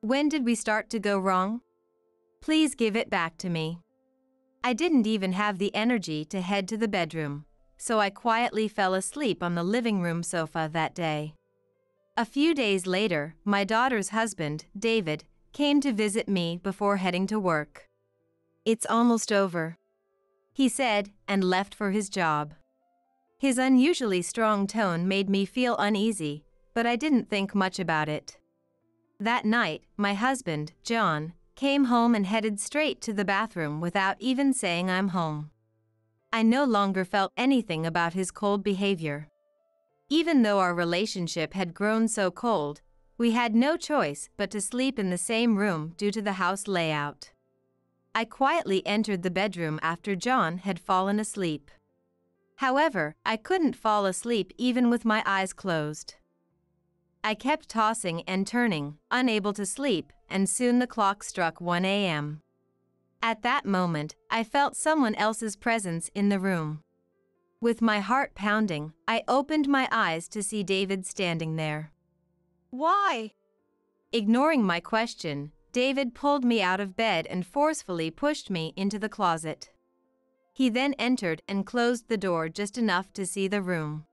When did we start to go wrong? Please give it back to me. I didn't even have the energy to head to the bedroom, so I quietly fell asleep on the living room sofa that day. A few days later, my daughter's husband, David, came to visit me before heading to work. "It's almost over," he said, and left for his job. His unusually strong tone made me feel uneasy, but I didn't think much about it. That night, my husband, John, came home and headed straight to the bathroom without even saying I'm home. I no longer felt anything about his cold behavior. Even though our relationship had grown so cold, we had no choice but to sleep in the same room due to the house layout. I quietly entered the bedroom after John had fallen asleep. However, I couldn't fall asleep even with my eyes closed. I kept tossing and turning, unable to sleep, and soon the clock struck 1 a.m. At that moment, I felt someone else's presence in the room. With my heart pounding, I opened my eyes to see David standing there. "Why?" Ignoring my question, David pulled me out of bed and forcefully pushed me into the closet. He then entered and closed the door just enough to see the room.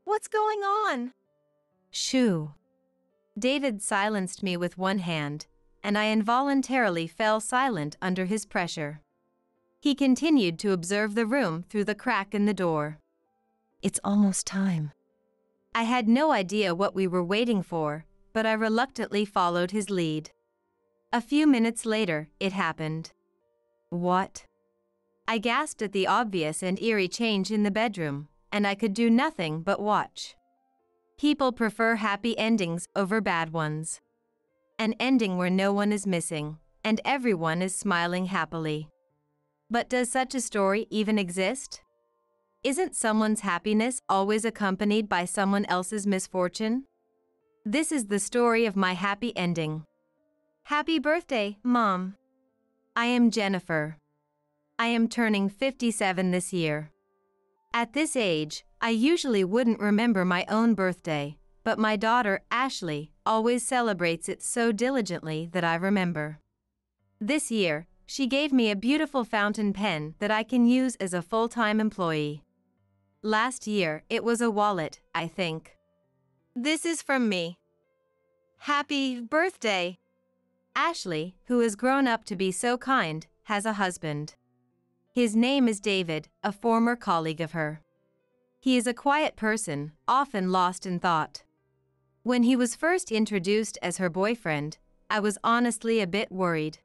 "What's going on?" "Shoo." David silenced me with one hand, and I involuntarily fell silent under his pressure. He continued to observe the room through the crack in the door. "It's almost time." I had no idea what we were waiting for, but I reluctantly followed his lead. A few minutes later, it happened. "What?" I gasped at the obvious and eerie change in the bedroom, and I could do nothing but watch. People prefer happy endings over bad ones. An ending where no one is missing, and everyone is smiling happily. But does such a story even exist? Isn't someone's happiness always accompanied by someone else's misfortune? This is the story of my happy ending. Happy birthday, Mom. I am Jennifer. I am turning 57 this year. At this age, I usually wouldn't remember my own birthday, but my daughter, Ashley, always celebrates it so diligently that I remember. This year, she gave me a beautiful fountain pen that I can use as a full-time employee. Last year, it was a wallet, I think. This is from me. Happy birthday! Ashley, who has grown up to be so kind, has a husband. His name is David, a former colleague of her. He is a quiet person, often lost in thought. When he was first introduced as her boyfriend, I was honestly a bit worried.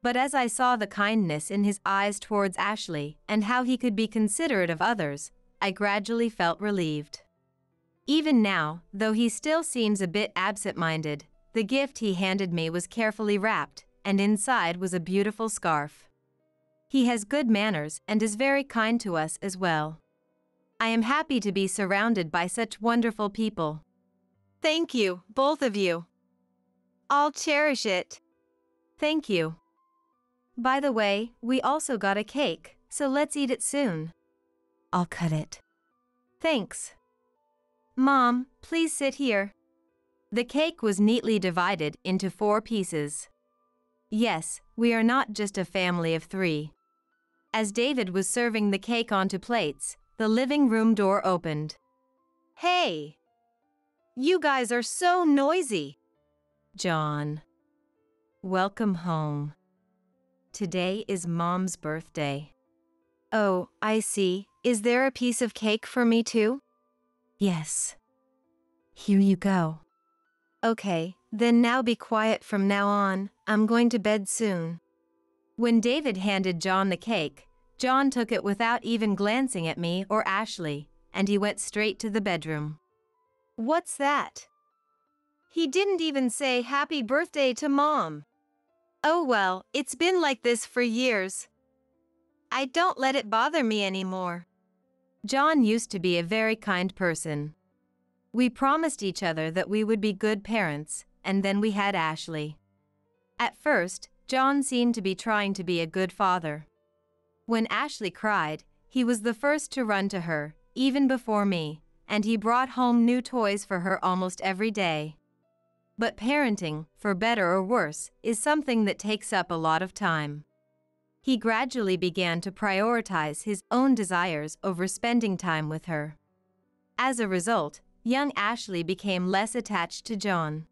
But as I saw the kindness in his eyes towards Ashley and how he could be considerate of others, I gradually felt relieved. Even now, though he still seems a bit absent-minded, the gift he handed me was carefully wrapped, and inside was a beautiful scarf. He has good manners and is very kind to us as well. I am happy to be surrounded by such wonderful people. Thank you, both of you. I'll cherish it. Thank you. By the way, we also got a cake, so let's eat it soon. I'll cut it. Thanks. Mom, please sit here. The cake was neatly divided into 4 pieces. Yes, we are not just a family of 3. As David was serving the cake onto plates, the living room door opened. Hey! You guys are so noisy. John. Welcome home. Today is Mom's birthday. Oh, I see. Is there a piece of cake for me too? Yes. Here you go. Okay, then now be quiet from now on. I'm going to bed soon. When David handed John the cake, John took it without even glancing at me or Ashley, and he went straight to the bedroom. What's that? He didn't even say happy birthday to Mom. Oh well, it's been like this for years. I don't let it bother me anymore. John used to be a very kind person. We promised each other that we would be good parents, and then we had Ashley. At first, John seemed to be trying to be a good father. When Ashley cried, he was the first to run to her, even before me, and he brought home new toys for her almost every day. But parenting, for better or worse, is something that takes up a lot of time. He gradually began to prioritize his own desires over spending time with her. As a result, young Ashley became less attached to John.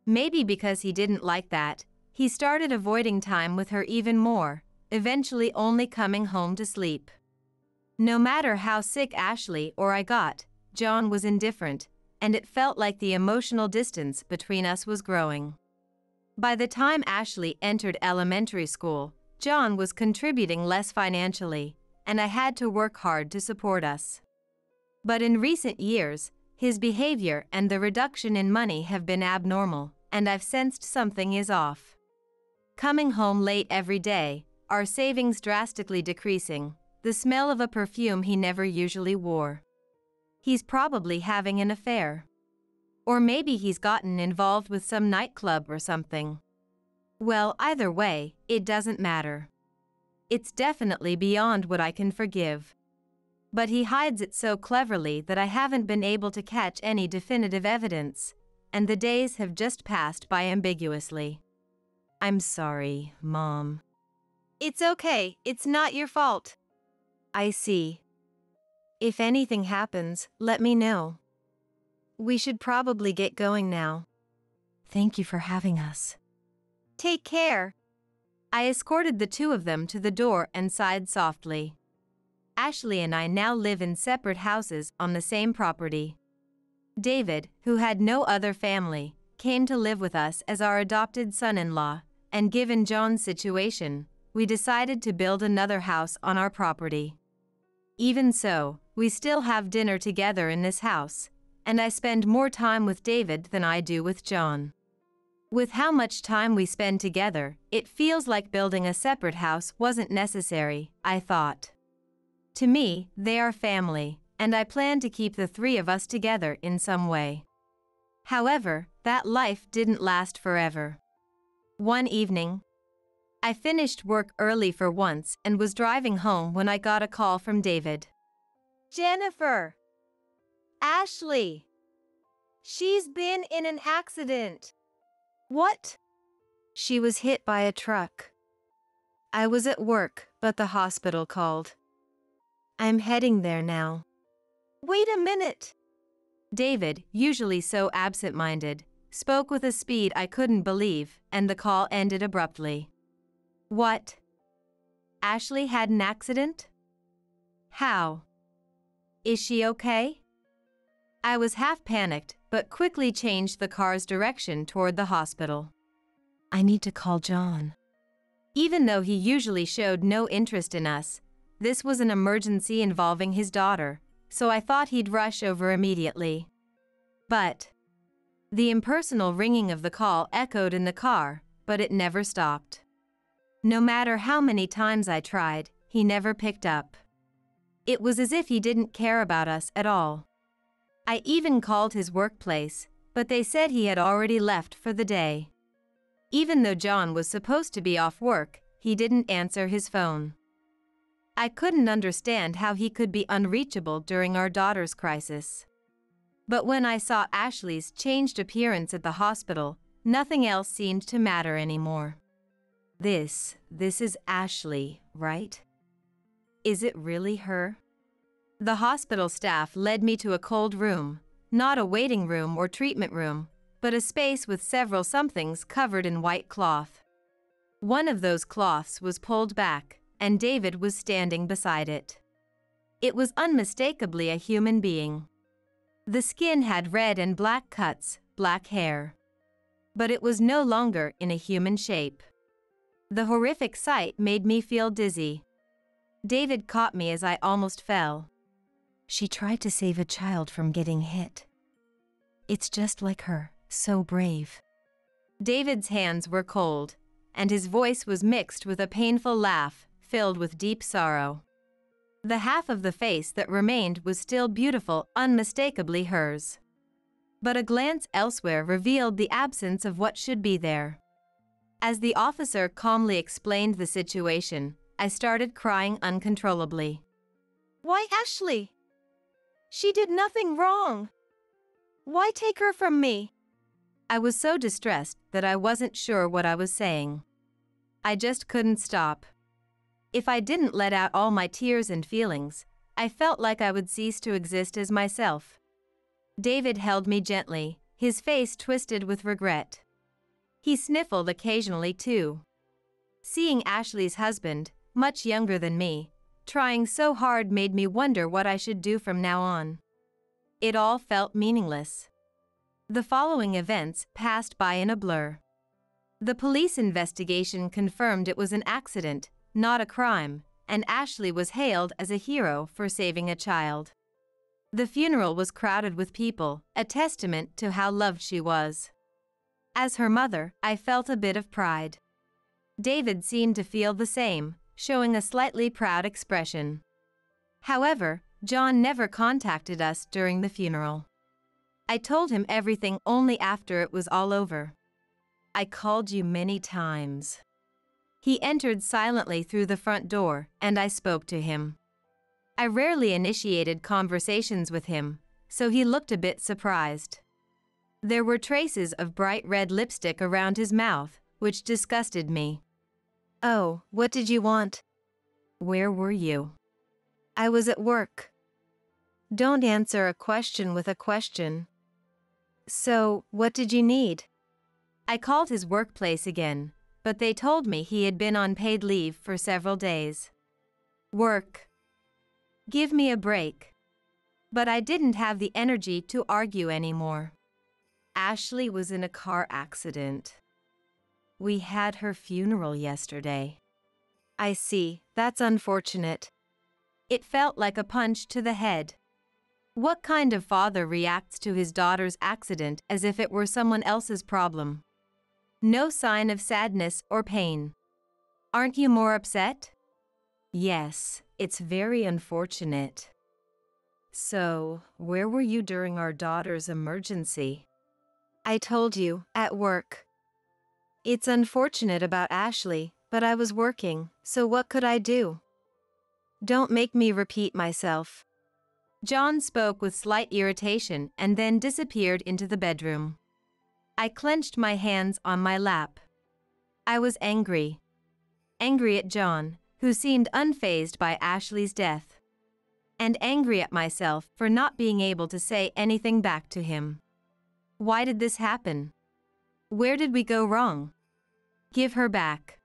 Maybe because he didn't like that, he started avoiding time with her even more, eventually only coming home to sleep. No matter how sick Ashley or I got, John was indifferent, and it felt like the emotional distance between us was growing. By the time Ashley entered elementary school, John was contributing less financially, and I had to work hard to support us. But in recent years, his behavior and the reduction in money have been abnormal, and I've sensed something is off. Coming home late every day, our savings drastically decreasing, the smell of a perfume he never usually wore. He's probably having an affair. Or maybe he's gotten involved with some nightclub or something. Well, either way, it doesn't matter. It's definitely beyond what I can forgive. But he hides it so cleverly that I haven't been able to catch any definitive evidence, and the days have just passed by ambiguously. I'm sorry, Mom. It's okay, it's not your fault. I see. If anything happens, let me know. We should probably get going now. Thank you for having us. Take care. I escorted the two of them to the door and sighed softly. Ashley and I now live in separate houses on the same property. David, who had no other family, came to live with us as our adopted son-in-law, and given John's situation, we decided to build another house on our property. Even so, we still have dinner together in this house, and I spend more time with David than I do with John. With how much time we spend together, it feels like building a separate house wasn't necessary, I thought. To me, they are family, and I plan to keep the three of us together in some way. However, that life didn't last forever. One evening, I finished work early for once and was driving home when I got a call from David. Jennifer! Ashley! She's been in an accident. What? She was hit by a truck. I was at work, but the hospital called. I'm heading there now. Wait a minute! David, usually so absent-minded, spoke with a speed I couldn't believe, and the call ended abruptly. What? Ashley had an accident? How? Is she okay? I was half panicked, but quickly changed the car's direction toward the hospital. I need to call John. Even though he usually showed no interest in us, this was an emergency involving his daughter, so I thought he'd rush over immediately. But the impersonal ringing of the call echoed in the car, but it never stopped. No matter how many times I tried, he never picked up. It was as if he didn't care about us at all. I even called his workplace, but they said he had already left for the day. Even though John was supposed to be off work, he didn't answer his phone. I couldn't understand how he could be unreachable during our daughter's crisis. But when I saw Ashley's changed appearance at the hospital, nothing else seemed to matter anymore. This is Ashley, right? Is it really her? The hospital staff led me to a cold room, not a waiting room or treatment room, but a space with several somethings covered in white cloth. One of those cloths was pulled back, and David was standing beside it. It was unmistakably a human being. The skin had red and black cuts, black hair. But it was no longer in a human shape. The horrific sight made me feel dizzy. David caught me as I almost fell. She tried to save a child from getting hit. It's just like her, so brave. David's hands were cold, and his voice was mixed with a painful laugh, filled with deep sorrow. The half of the face that remained was still beautiful, unmistakably hers. But a glance elsewhere revealed the absence of what should be there. As the officer calmly explained the situation, I started crying uncontrollably. Why, Ashley? She did nothing wrong. Why take her from me? I was so distressed that I wasn't sure what I was saying. I just couldn't stop. If I didn't let out all my tears and feelings, I felt like I would cease to exist as myself. David held me gently, his face twisted with regret. He sniffled occasionally too. Seeing Ashley's husband, much younger than me, trying so hard made me wonder what I should do from now on. It all felt meaningless. The following events passed by in a blur. The police investigation confirmed it was an accident, not a crime, and Ashley was hailed as a hero for saving a child. The funeral was crowded with people, a testament to how loved she was. As her mother, I felt a bit of pride. David seemed to feel the same, showing a slightly proud expression. However, John never contacted us during the funeral. I told him everything only after it was all over. I called you many times. He entered silently through the front door, and I spoke to him. I rarely initiated conversations with him, so he looked a bit surprised. There were traces of bright red lipstick around his mouth, which disgusted me. "Oh, what did you want?" "Where were you?" "I was at work." Don't answer a question with a question. "So, what did you need?" I called his workplace again, but they told me he had been on paid leave for several days. Work. Give me a break. But I didn't have the energy to argue anymore. Ashley was in a car accident. We had her funeral yesterday. I see, that's unfortunate. It felt like a punch to the head. What kind of father reacts to his daughter's accident as if it were someone else's problem? No sign of sadness or pain. Aren't you more upset? Yes, it's very unfortunate. So, where were you during our daughter's emergency? I told you, at work. It's unfortunate about Ashley, but I was working, so what could I do? Don't make me repeat myself. John spoke with slight irritation and then disappeared into the bedroom. I clenched my hands on my lap. I was angry. Angry at John, who seemed unfazed by Ashley's death. And angry at myself for not being able to say anything back to him. Why did this happen? Where did we go wrong? Give her back.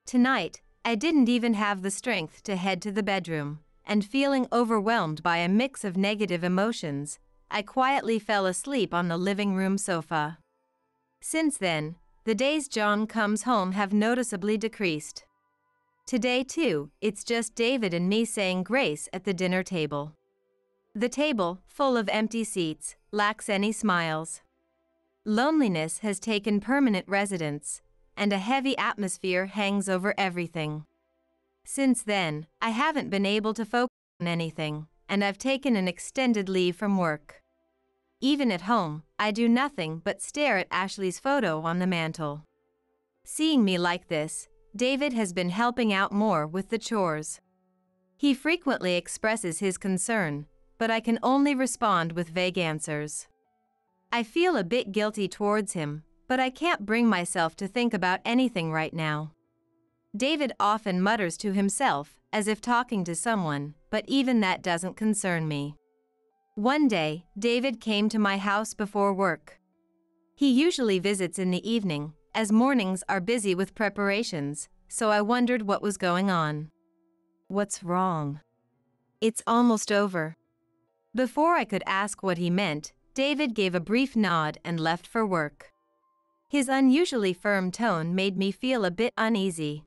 Tonight, I didn't even have the strength to head to the bedroom, and feeling overwhelmed by a mix of negative emotions, I quietly fell asleep on the living room sofa. Since then, the days John comes home have noticeably decreased. Today too, it's just David and me saying grace at the dinner table. The table, full of empty seats, lacks any smiles. Loneliness has taken permanent residence, and a heavy atmosphere hangs over everything. Since then, I haven't been able to focus on anything, and I've taken an extended leave from work. Even at home, I do nothing but stare at Ashley's photo on the mantel. Seeing me like this, David has been helping out more with the chores. He frequently expresses his concern, but I can only respond with vague answers. I feel a bit guilty towards him, but I can't bring myself to think about anything right now. David often mutters to himself, as if talking to someone, but even that doesn't concern me. One day, David came to my house before work. He usually visits in the evening, as mornings are busy with preparations, so I wondered what was going on. What's wrong? It's almost over. Before I could ask what he meant, David gave a brief nod and left for work. His unusually firm tone made me feel a bit uneasy.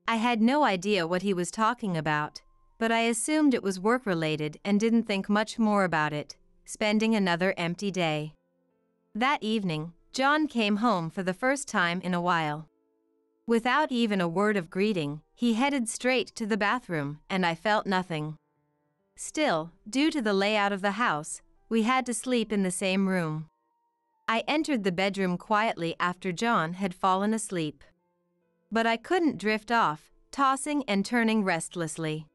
I had no idea what he was talking about, but I assumed it was work-related and didn't think much more about it, spending another empty day. That evening, John came home for the first time in a while. Without even a word of greeting, he headed straight to the bathroom, and I felt nothing. Still, due to the layout of the house, we had to sleep in the same room. I entered the bedroom quietly after John had fallen asleep. But I couldn't drift off, tossing and turning restlessly.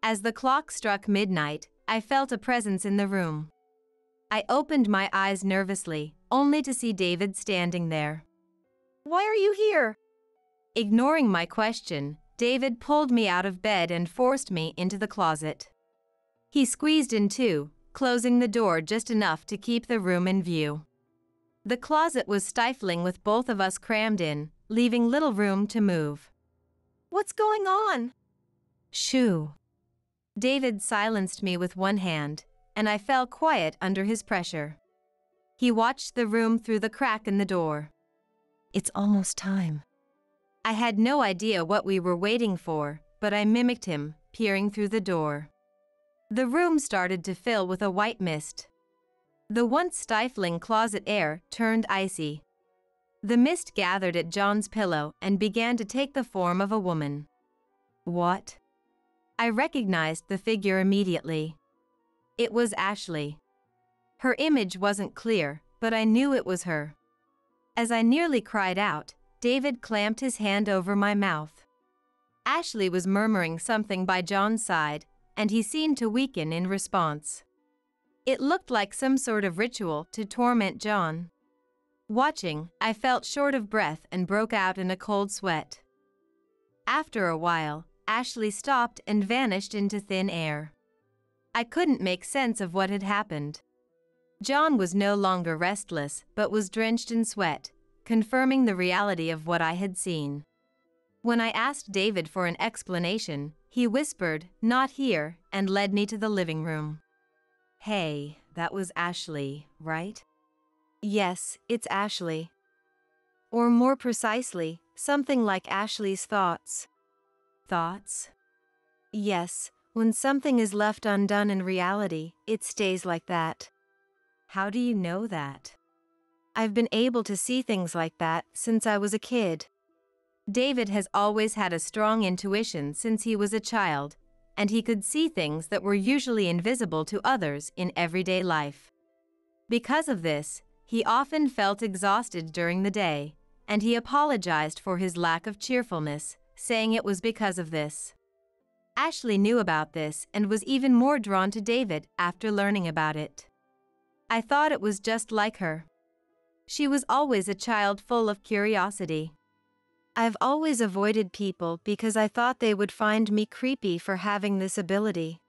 As the clock struck midnight, I felt a presence in the room. I opened my eyes nervously, only to see David standing there. Why are you here? Ignoring my question, David pulled me out of bed and forced me into the closet. He squeezed in too, closing the door just enough to keep the room in view. The closet was stifling with both of us crammed in, leaving little room to move. What's going on? Shoo. David silenced me with one hand, and I fell quiet under his pressure. He watched the room through the crack in the door. It's almost time. I had no idea what we were waiting for, but I mimicked him, peering through the door. The room started to fill with a white mist. The once stifling closet air turned icy. The mist gathered at John's pillow and began to take the form of a woman. What? I recognized the figure immediately. It was Ashley. Her image wasn't clear, but I knew it was her. As I nearly cried out, David clamped his hand over my mouth. Ashley was murmuring something by John's side, and he seemed to weaken in response. It looked like some sort of ritual to torment John. Watching, I felt short of breath and broke out in a cold sweat. After a while, Ashley stopped and vanished into thin air. I couldn't make sense of what had happened. John was no longer restless, but was drenched in sweat, confirming the reality of what I had seen. When I asked David for an explanation, he whispered, "Not here," and led me to the living room. Hey, that was Ashley, right? Yes, it's Ashley. Or more precisely, something like Ashley's thoughts. Thoughts? Yes, when something is left undone in reality, it stays like that. How do you know that? I've been able to see things like that since I was a kid. David has always had a strong intuition since he was a child, and he could see things that were usually invisible to others in everyday life. Because of this, he often felt exhausted during the day, and he apologized for his lack of cheerfulness, saying it was because of this. Ashley knew about this and was even more drawn to David after learning about it. I thought it was just like her. She was always a child full of curiosity. I've always avoided people because I thought they would find me creepy for having this ability.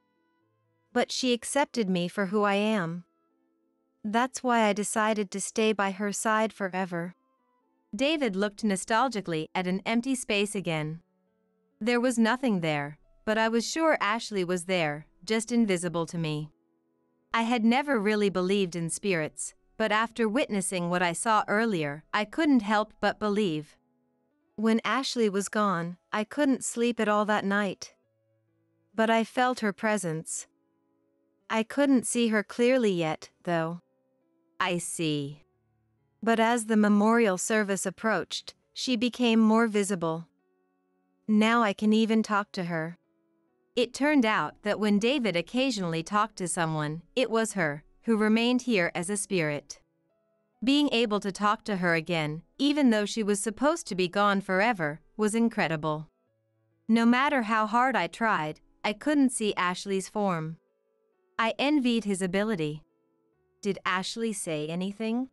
But she accepted me for who I am. That's why I decided to stay by her side forever. David looked nostalgically at an empty space again. There was nothing there, but I was sure Ashley was there, just invisible to me. I had never really believed in spirits, but after witnessing what I saw earlier, I couldn't help but believe. When Ashley was gone, I couldn't sleep at all that night. But I felt her presence. I couldn't see her clearly yet, though. I see. But as the memorial service approached, she became more visible. Now I can even talk to her. It turned out that when David occasionally talked to someone, it was her, who remained here as a spirit. Being able to talk to her again, even though she was supposed to be gone forever, was incredible. No matter how hard I tried, I couldn't see Ashley's form. I envied his ability. Did Ashley say anything?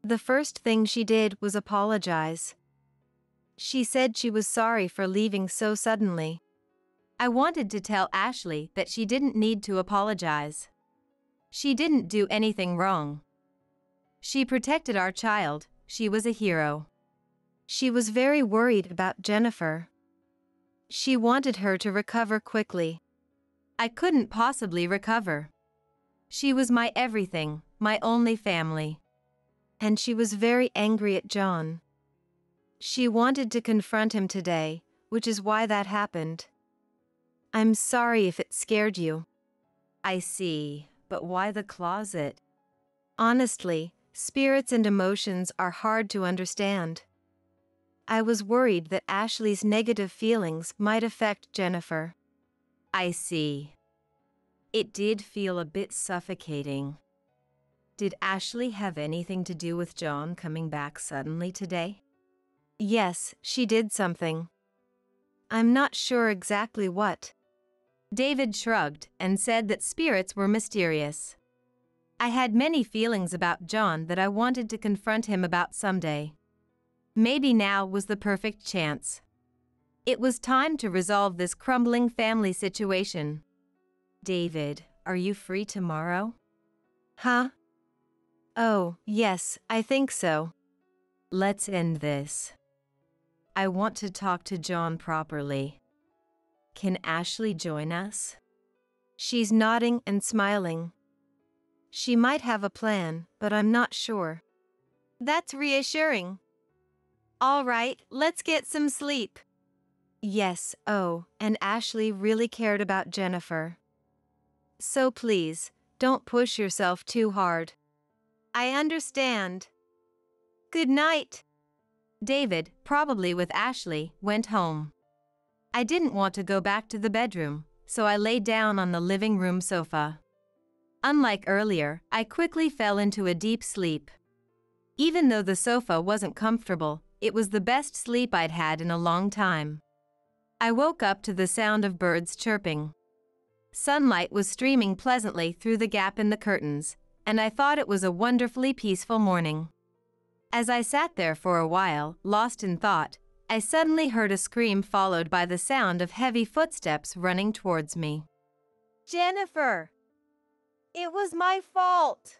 The first thing she did was apologize. She said she was sorry for leaving so suddenly. I wanted to tell Ashley that she didn't need to apologize. She didn't do anything wrong. She protected our child, she was a hero. She was very worried about Jennifer. She wanted her to recover quickly. I couldn't possibly recover. She was my everything, my only family. And she was very angry at John. She wanted to confront him today, which is why that happened. I'm sorry if it scared you. I see, but why the closet? Honestly, spirits and emotions are hard to understand. I was worried that Ashley's negative feelings might affect Jennifer. I see. It did feel a bit suffocating. Did Ashley have anything to do with John coming back suddenly today? Yes, she did something. I'm not sure exactly what. David shrugged and said that spirits were mysterious. I had many feelings about John that I wanted to confront him about someday. Maybe now was the perfect chance. It was time to resolve this crumbling family situation. David, are you free tomorrow? Huh? Oh, yes, I think so. Let's end this. I want to talk to John properly. Can Ashley join us? She's nodding and smiling. She might have a plan, but I'm not sure. That's reassuring. All right, let's get some sleep. Yes, oh, and Ashley really cared about Jennifer. So please, don't push yourself too hard. I understand. Good night. David, probably with Ashley, went home. I didn't want to go back to the bedroom, so I lay down on the living room sofa. Unlike earlier, I quickly fell into a deep sleep. Even though the sofa wasn't comfortable, it was the best sleep I'd had in a long time. I woke up to the sound of birds chirping. Sunlight was streaming pleasantly through the gap in the curtains, and I thought it was a wonderfully peaceful morning. As I sat there for a while, lost in thought, I suddenly heard a scream followed by the sound of heavy footsteps running towards me. Jennifer! It was my fault.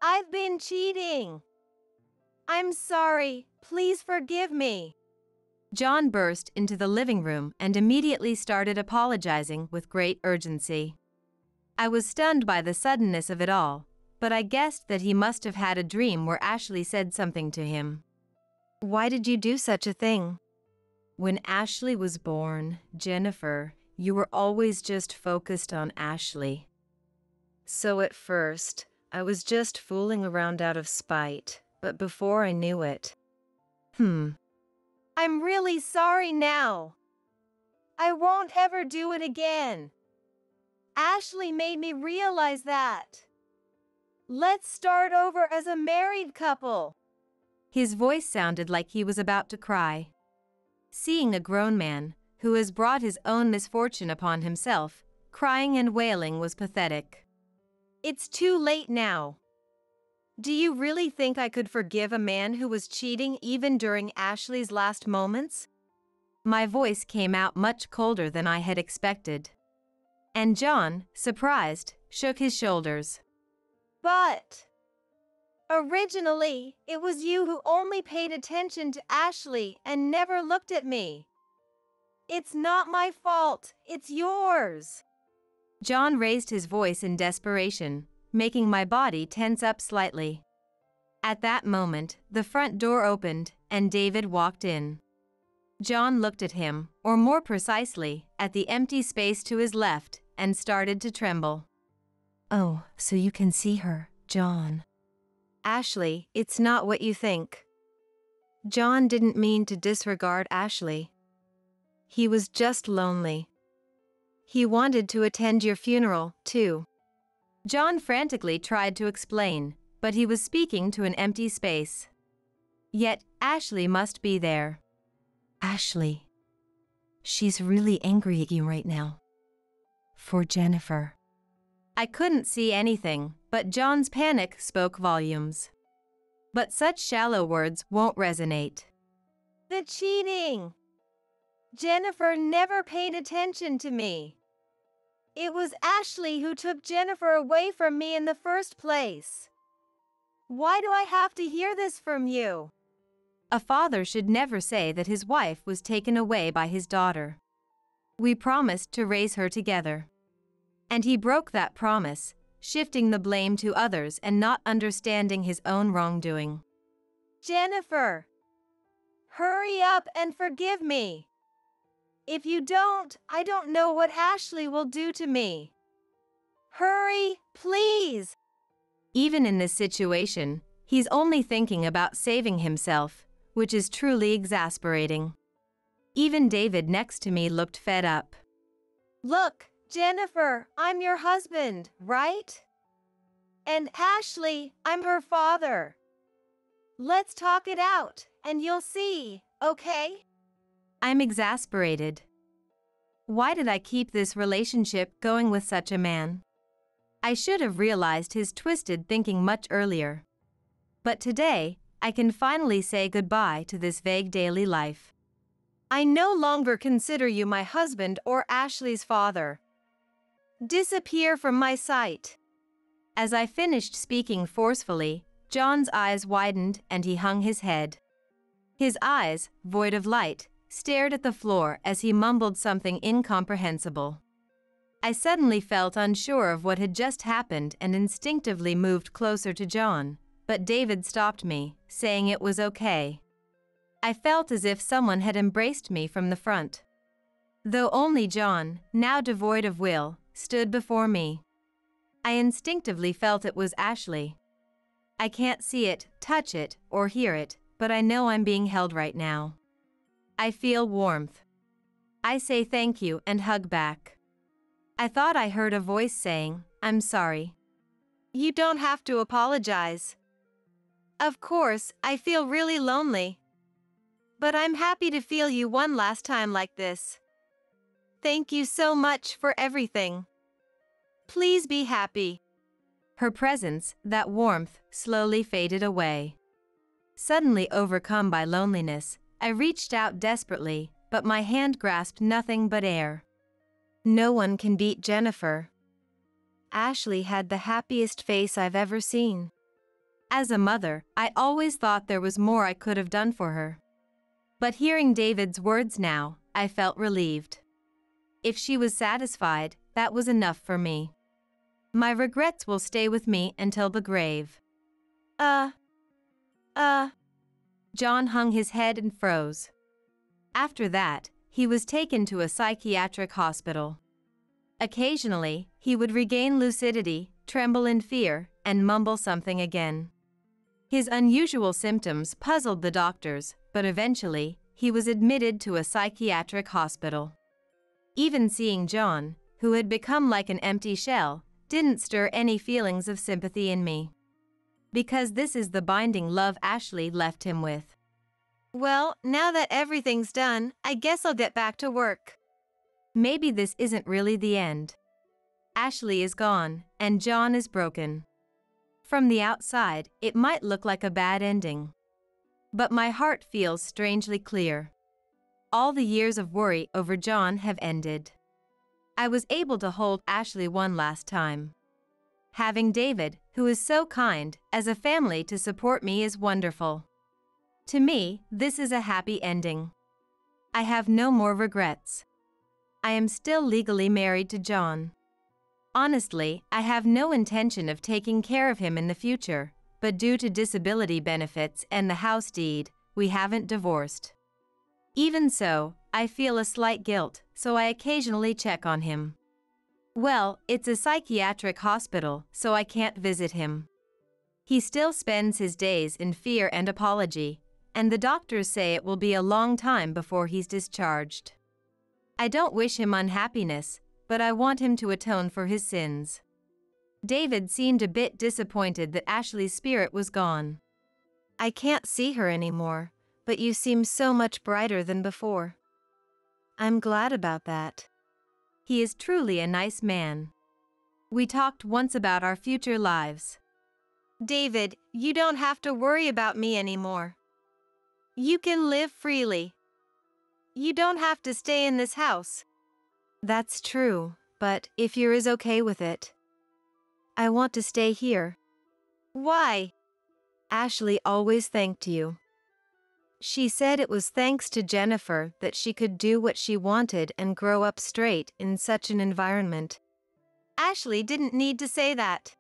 I've been cheating. I'm sorry. Please forgive me. John burst into the living room and immediately started apologizing with great urgency. I was stunned by the suddenness of it all, but I guessed that he must have had a dream where Ashley said something to him. Why did you do such a thing? When Ashley was born, Jennifer, you were always just focused on Ashley. So at first, I was just fooling around out of spite, but before I knew it. I'm really sorry now. I won't ever do it again. Ashley made me realize that. Let's start over as a married couple. His voice sounded like he was about to cry. Seeing a grown man, who has brought his own misfortune upon himself, crying and wailing was pathetic. It's too late now. Do you really think I could forgive a man who was cheating even during Ashley's last moments? My voice came out much colder than I had expected. And John, surprised, shook his shoulders. But originally, it was you who only paid attention to Ashley and never looked at me. It's not my fault, it's yours. John raised his voice in desperation, making my body tense up slightly. At that moment, the front door opened, and David walked in. John looked at him, or more precisely, at the empty space to his left, and started to tremble. Oh, so you can see her, John. Ashley, it's not what you think. John didn't mean to disregard Ashley. He was just lonely. He wanted to attend your funeral, too. John frantically tried to explain, but he was speaking to an empty space. Yet, Ashley must be there. Ashley. She's really angry at you right now. For Jennifer. I couldn't see anything, but John's panic spoke volumes. But such shallow words won't resonate. The cheating! Jennifer never paid attention to me. It was Ashley who took Jennifer away from me in the first place. Why do I have to hear this from you? A father should never say that his wife was taken away by his daughter. We promised to raise her together. And he broke that promise, shifting the blame to others and not understanding his own wrongdoing. Jennifer, hurry up and forgive me. If you don't, I don't know what Ashley will do to me. Hurry, please. Even in this situation, he's only thinking about saving himself, which is truly exasperating. Even David next to me looked fed up. Look, Jennifer, I'm your husband, right? And Ashley, I'm her father. Let's talk it out, and you'll see, okay? I'm exasperated. Why did I keep this relationship going with such a man? I should have realized his twisted thinking much earlier. But today, I can finally say goodbye to this vague daily life. I no longer consider you my husband or Ashley's father. Disappear from my sight. As I finished speaking forcefully, John's eyes widened and he hung his head. His eyes, void of light, stared at the floor as he mumbled something incomprehensible. I suddenly felt unsure of what had just happened and instinctively moved closer to John, but David stopped me, saying it was okay. I felt as if someone had embraced me from the front. Though only John, now devoid of will, stood before me. I instinctively felt it was Ashley. I can't see it, touch it, or hear it, but I know I'm being held right now. I feel warmth. I say thank you and hug back. I thought I heard a voice saying, "I'm sorry." You don't have to apologize. Of course, I feel really lonely. But I'm happy to feel you one last time like this. Thank you so much for everything. Please be happy. Her presence, that warmth, slowly faded away. Suddenly overcome by loneliness, I reached out desperately, but my hand grasped nothing but air. No one can beat Jennifer. Ashley had the happiest face I've ever seen. As a mother, I always thought there was more I could have done for her. But hearing David's words now, I felt relieved. If she was satisfied, that was enough for me. My regrets will stay with me until the grave. John hung his head and froze. After that, he was taken to a psychiatric hospital. Occasionally, he would regain lucidity, tremble in fear, and mumble something again. His unusual symptoms puzzled the doctors, but eventually, he was admitted to a psychiatric hospital. Even seeing John, who had become like an empty shell, didn't stir any feelings of sympathy in me. Because this is the binding love Ashley left him with. Well, now that everything's done, I guess I'll get back to work. Maybe this isn't really the end. Ashley is gone, and John is broken. From the outside, it might look like a bad ending. But my heart feels strangely clear. All the years of worry over John have ended. I was able to hold Ashley one last time. Having David, who is so kind, as a family to support me is wonderful. To me, this is a happy ending. I have no more regrets. I am still legally married to John. Honestly, I have no intention of taking care of him in the future, but due to disability benefits and the house deed, we haven't divorced. Even so, I feel a slight guilt, so I occasionally check on him. Well, it's a psychiatric hospital, so I can't visit him. He still spends his days in fear and apology, and the doctors say it will be a long time before he's discharged. I don't wish him unhappiness, but I want him to atone for his sins. David seemed a bit disappointed that Ashley's spirit was gone. I can't see her anymore, but you seem so much brighter than before. I'm glad about that. He is truly a nice man. We talked once about our future lives. David, you don't have to worry about me anymore. You can live freely. You don't have to stay in this house. That's true, but if you're okay with it. I want to stay here. Why? Ashley always thanked you. She said it was thanks to Jennifer that she could do what she wanted and grow up straight in such an environment. Ashley didn't need to say that.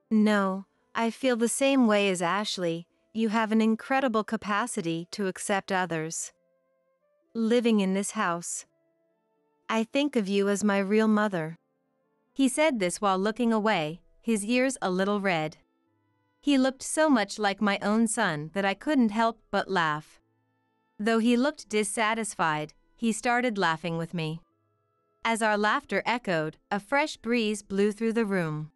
No, I feel the same way as Ashley. You have an incredible capacity to accept others. Living in this house, I think of you as my real mother. He said this while looking away, his ears a little red. He looked so much like my own son that I couldn't help but laugh. Though he looked dissatisfied, he started laughing with me. As our laughter echoed, a fresh breeze blew through the room.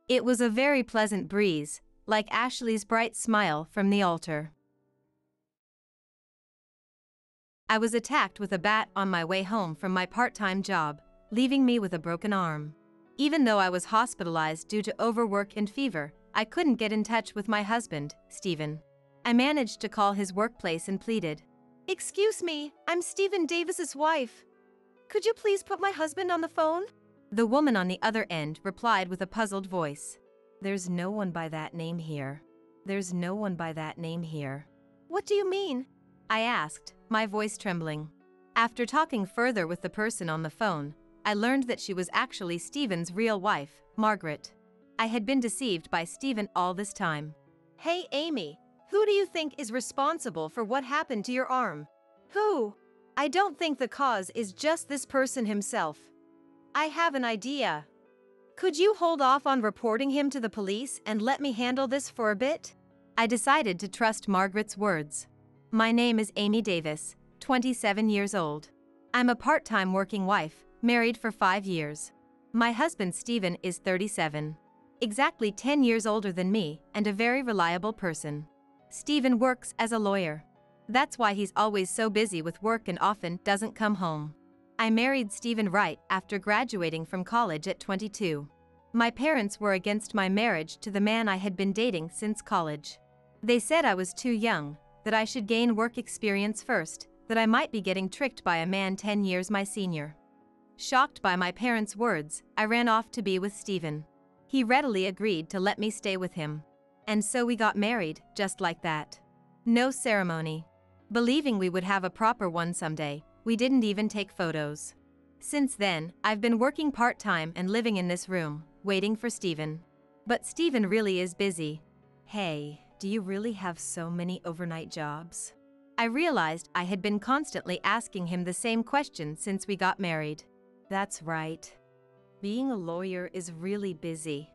It was a very pleasant breeze, like Ashley's bright smile from the altar. I was attacked with a bat on my way home from my part-time job, leaving me with a broken arm. Even though I was hospitalized due to overwork and fever, I couldn't get in touch with my husband, Stephen. I managed to call his workplace and pleaded. Excuse me, I'm Stephen Davis's wife. Could you please put my husband on the phone? The woman on the other end replied with a puzzled voice. There's no one by that name here. There's no one by that name here. What do you mean? I asked, my voice trembling. After talking further with the person on the phone, I learned that she was actually Stephen's real wife, Margaret. I had been deceived by Stephen all this time. Hey Amy, who do you think is responsible for what happened to your arm? Who? I don't think the cause is just this person himself. I have an idea. Could you hold off on reporting him to the police and let me handle this for a bit? I decided to trust Margaret's words. My name is Amy Davis, 27 years old. I'm a part-time working wife, married for 5 years. My husband Stephen is 37. Exactly 10 years older than me and a very reliable person. Stephen works as a lawyer. That's why he's always so busy with work and often doesn't come home. I married Stephen right after graduating from college at 22. My parents were against my marriage to the man I had been dating since college. They said I was too young, that I should gain work experience first, that I might be getting tricked by a man 10 years my senior. Shocked by my parents' words, I ran off to be with Stephen. He readily agreed to let me stay with him. And so we got married, just like that. No ceremony. Believing we would have a proper one someday, we didn't even take photos. Since then, I've been working part-time and living in this room, waiting for Stephen. But Stephen really is busy. Hey, do you really have so many overnight jobs? I realized I had been constantly asking him the same question since we got married. That's right. Being a lawyer is really busy.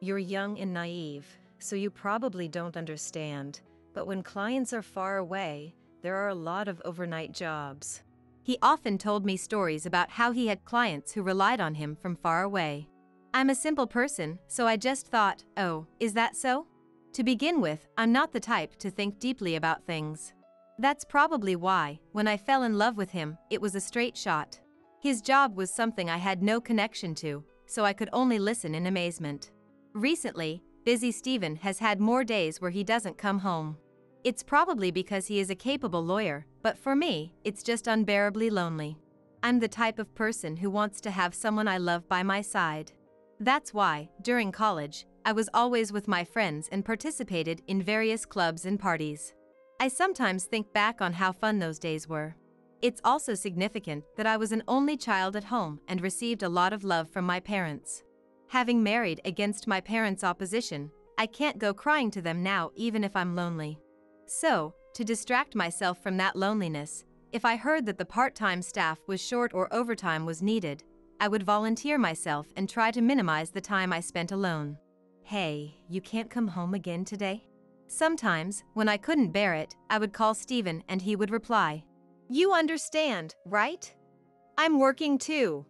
You're young and naive, so you probably don't understand, but when clients are far away, there are a lot of overnight jobs. He often told me stories about how he had clients who relied on him from far away. I'm a simple person, so I just thought, oh, is that so? To begin with, I'm not the type to think deeply about things. That's probably why, when I fell in love with him, it was a straight shot. His job was something I had no connection to, so I could only listen in amazement. Recently, busy Stephen has had more days where he doesn't come home. It's probably because he is a capable lawyer, but for me, it's just unbearably lonely. I'm the type of person who wants to have someone I love by my side. That's why, during college, I was always with my friends and participated in various clubs and parties. I sometimes think back on how fun those days were. It's also significant that I was an only child at home and received a lot of love from my parents. Having married against my parents' opposition, I can't go crying to them now even if I'm lonely. So, to distract myself from that loneliness, if I heard that the part-time staff was short or overtime was needed, I would volunteer myself and try to minimize the time I spent alone. Hey, you can't come home again today? Sometimes, when I couldn't bear it, I would call Stephen and he would reply, You understand, right? I'm working too.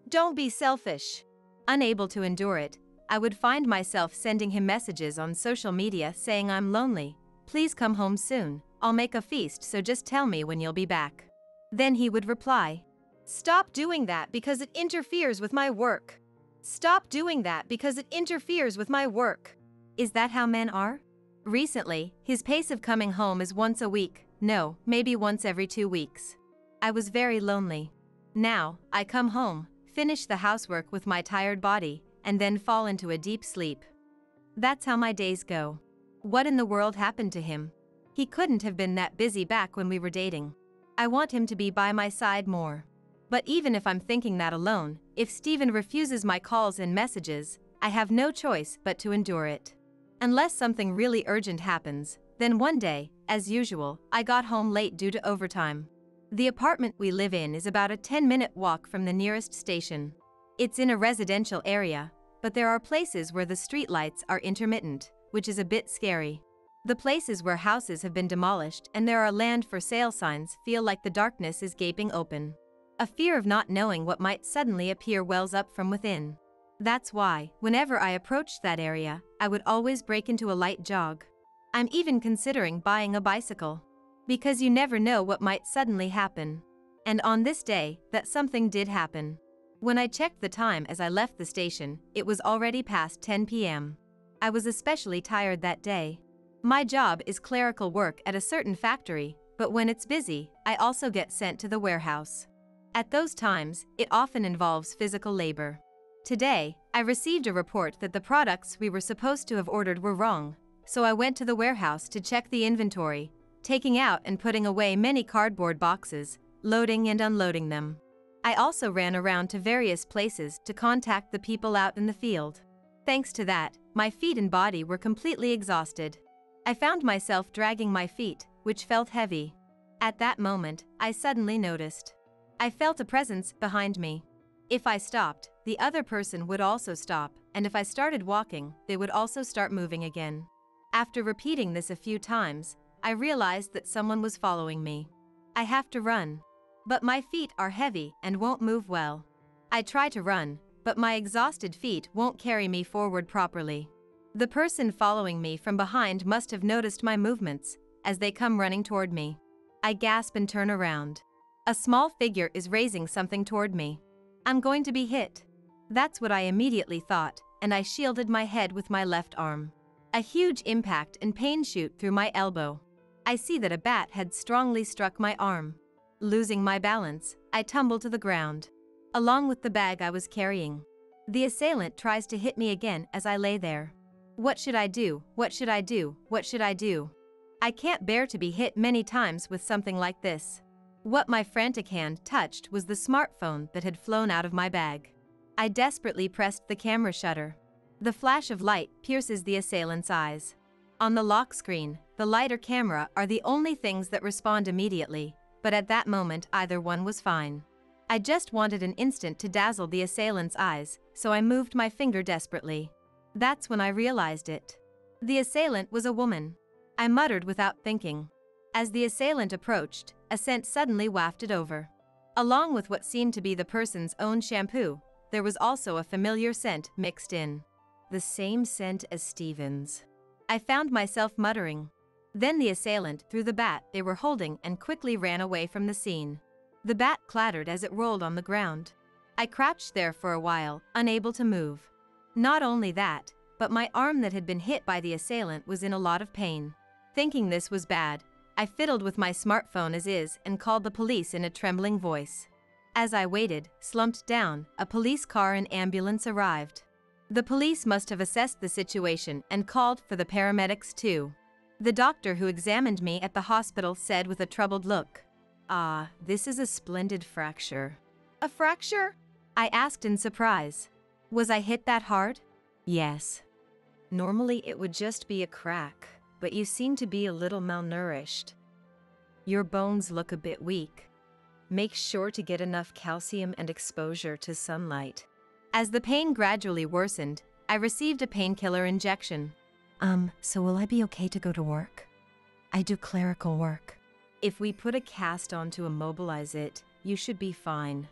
Don't be selfish. Unable to endure it, I would find myself sending him messages on social media saying I'm lonely, please come home soon, I'll make a feast so just tell me when you'll be back. Then he would reply, Stop doing that because it interferes with my work. Stop doing that because it interferes with my work. Is that how men are? Recently, his pace of coming home is once a week, no, maybe once every 2 weeks. I was very lonely. Now, I come home, finish the housework with my tired body, and then fall into a deep sleep. That's how my days go. What in the world happened to him? He couldn't have been that busy back when we were dating. I want him to be by my side more. But even if I'm thinking that alone, if Stephen refuses my calls and messages, I have no choice but to endure it. Unless something really urgent happens, then one day, as usual, I got home late due to overtime. The apartment we live in is about a 10-minute walk from the nearest station. It's in a residential area, but there are places where the streetlights are intermittent, which is a bit scary. The places where houses have been demolished and there are land for sale signs feel like the darkness is gaping open. A fear of not knowing what might suddenly appear wells up from within. That's why, whenever I approached that area, I would always break into a light jog. I'm even considering buying a bicycle. Because you never know what might suddenly happen. And on this day, that something did happen. When I checked the time as I left the station, it was already past 10 p.m. I was especially tired that day. My job is clerical work at a certain factory, but when it's busy, I also get sent to the warehouse. At those times, it often involves physical labor. Today, I received a report that the products we were supposed to have ordered were wrong, so I went to the warehouse to check the inventory, taking out and putting away many cardboard boxes, loading and unloading them. I also ran around to various places to contact the people out in the field. Thanks to that, my feet and body were completely exhausted. I found myself dragging my feet, which felt heavy. At that moment, I suddenly noticed. I felt a presence behind me. If I stopped, the other person would also stop, and if I started walking, they would also start moving again. After repeating this a few times, I realized that someone was following me. I have to run. But my feet are heavy and won't move well. I try to run, but my exhausted feet won't carry me forward properly. The person following me from behind must have noticed my movements, as they come running toward me. I gasp and turn around. A small figure is raising something toward me. I'm going to be hit. That's what I immediately thought, and I shielded my head with my left arm. A huge impact and pain shoot through my elbow. I see that a bat had strongly struck my arm. Losing my balance, I tumble to the ground, along with the bag I was carrying. The assailant tries to hit me again as I lay there. What should I do? What should I do? What should I do? I can't bear to be hit many times with something like this. What my frantic hand touched was the smartphone that had flown out of my bag. I desperately pressed the camera shutter. The flash of light pierces the assailant's eyes. On the lock screen, the light or camera are the only things that respond immediately, but at that moment either one was fine. I just wanted an instant to dazzle the assailant's eyes, so I moved my finger desperately. That's when I realized it. The assailant was a woman. I muttered without thinking. As the assailant approached, a scent suddenly wafted over. Along with what seemed to be the person's own shampoo, there was also a familiar scent mixed in. The same scent as Stephen's. I found myself muttering. Then the assailant threw the bat they were holding and quickly ran away from the scene. The bat clattered as it rolled on the ground. I crouched there for a while, unable to move. Not only that, but my arm that had been hit by the assailant was in a lot of pain. Thinking this was bad, I fiddled with my smartphone as is and called the police in a trembling voice. As I waited, slumped down, a police car and ambulance arrived. The police must have assessed the situation and called for the paramedics too. The doctor who examined me at the hospital said with a troubled look, "Ah, this is a splendid fracture." "A fracture?" I asked in surprise. Was I hit that hard? "Yes. Normally it would just be a crack, but you seem to be a little malnourished. Your bones look a bit weak. Make sure to get enough calcium and exposure to sunlight." As the pain gradually worsened, I received a painkiller injection. So will I be okay to go to work? I do clerical work. If we put a cast on to immobilize it, you should be fine.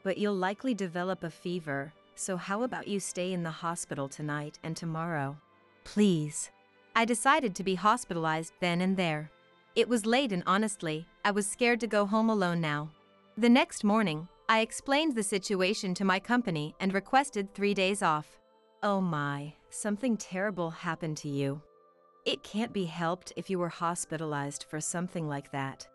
But you'll likely develop a fever, so how about you stay in the hospital tonight and tomorrow? Please. I decided to be hospitalized then and there. It was late and honestly, I was scared to go home alone now. The next morning, I explained the situation to my company and requested 3 days off. Oh my, something terrible happened to you. It can't be helped if you were hospitalized for something like that.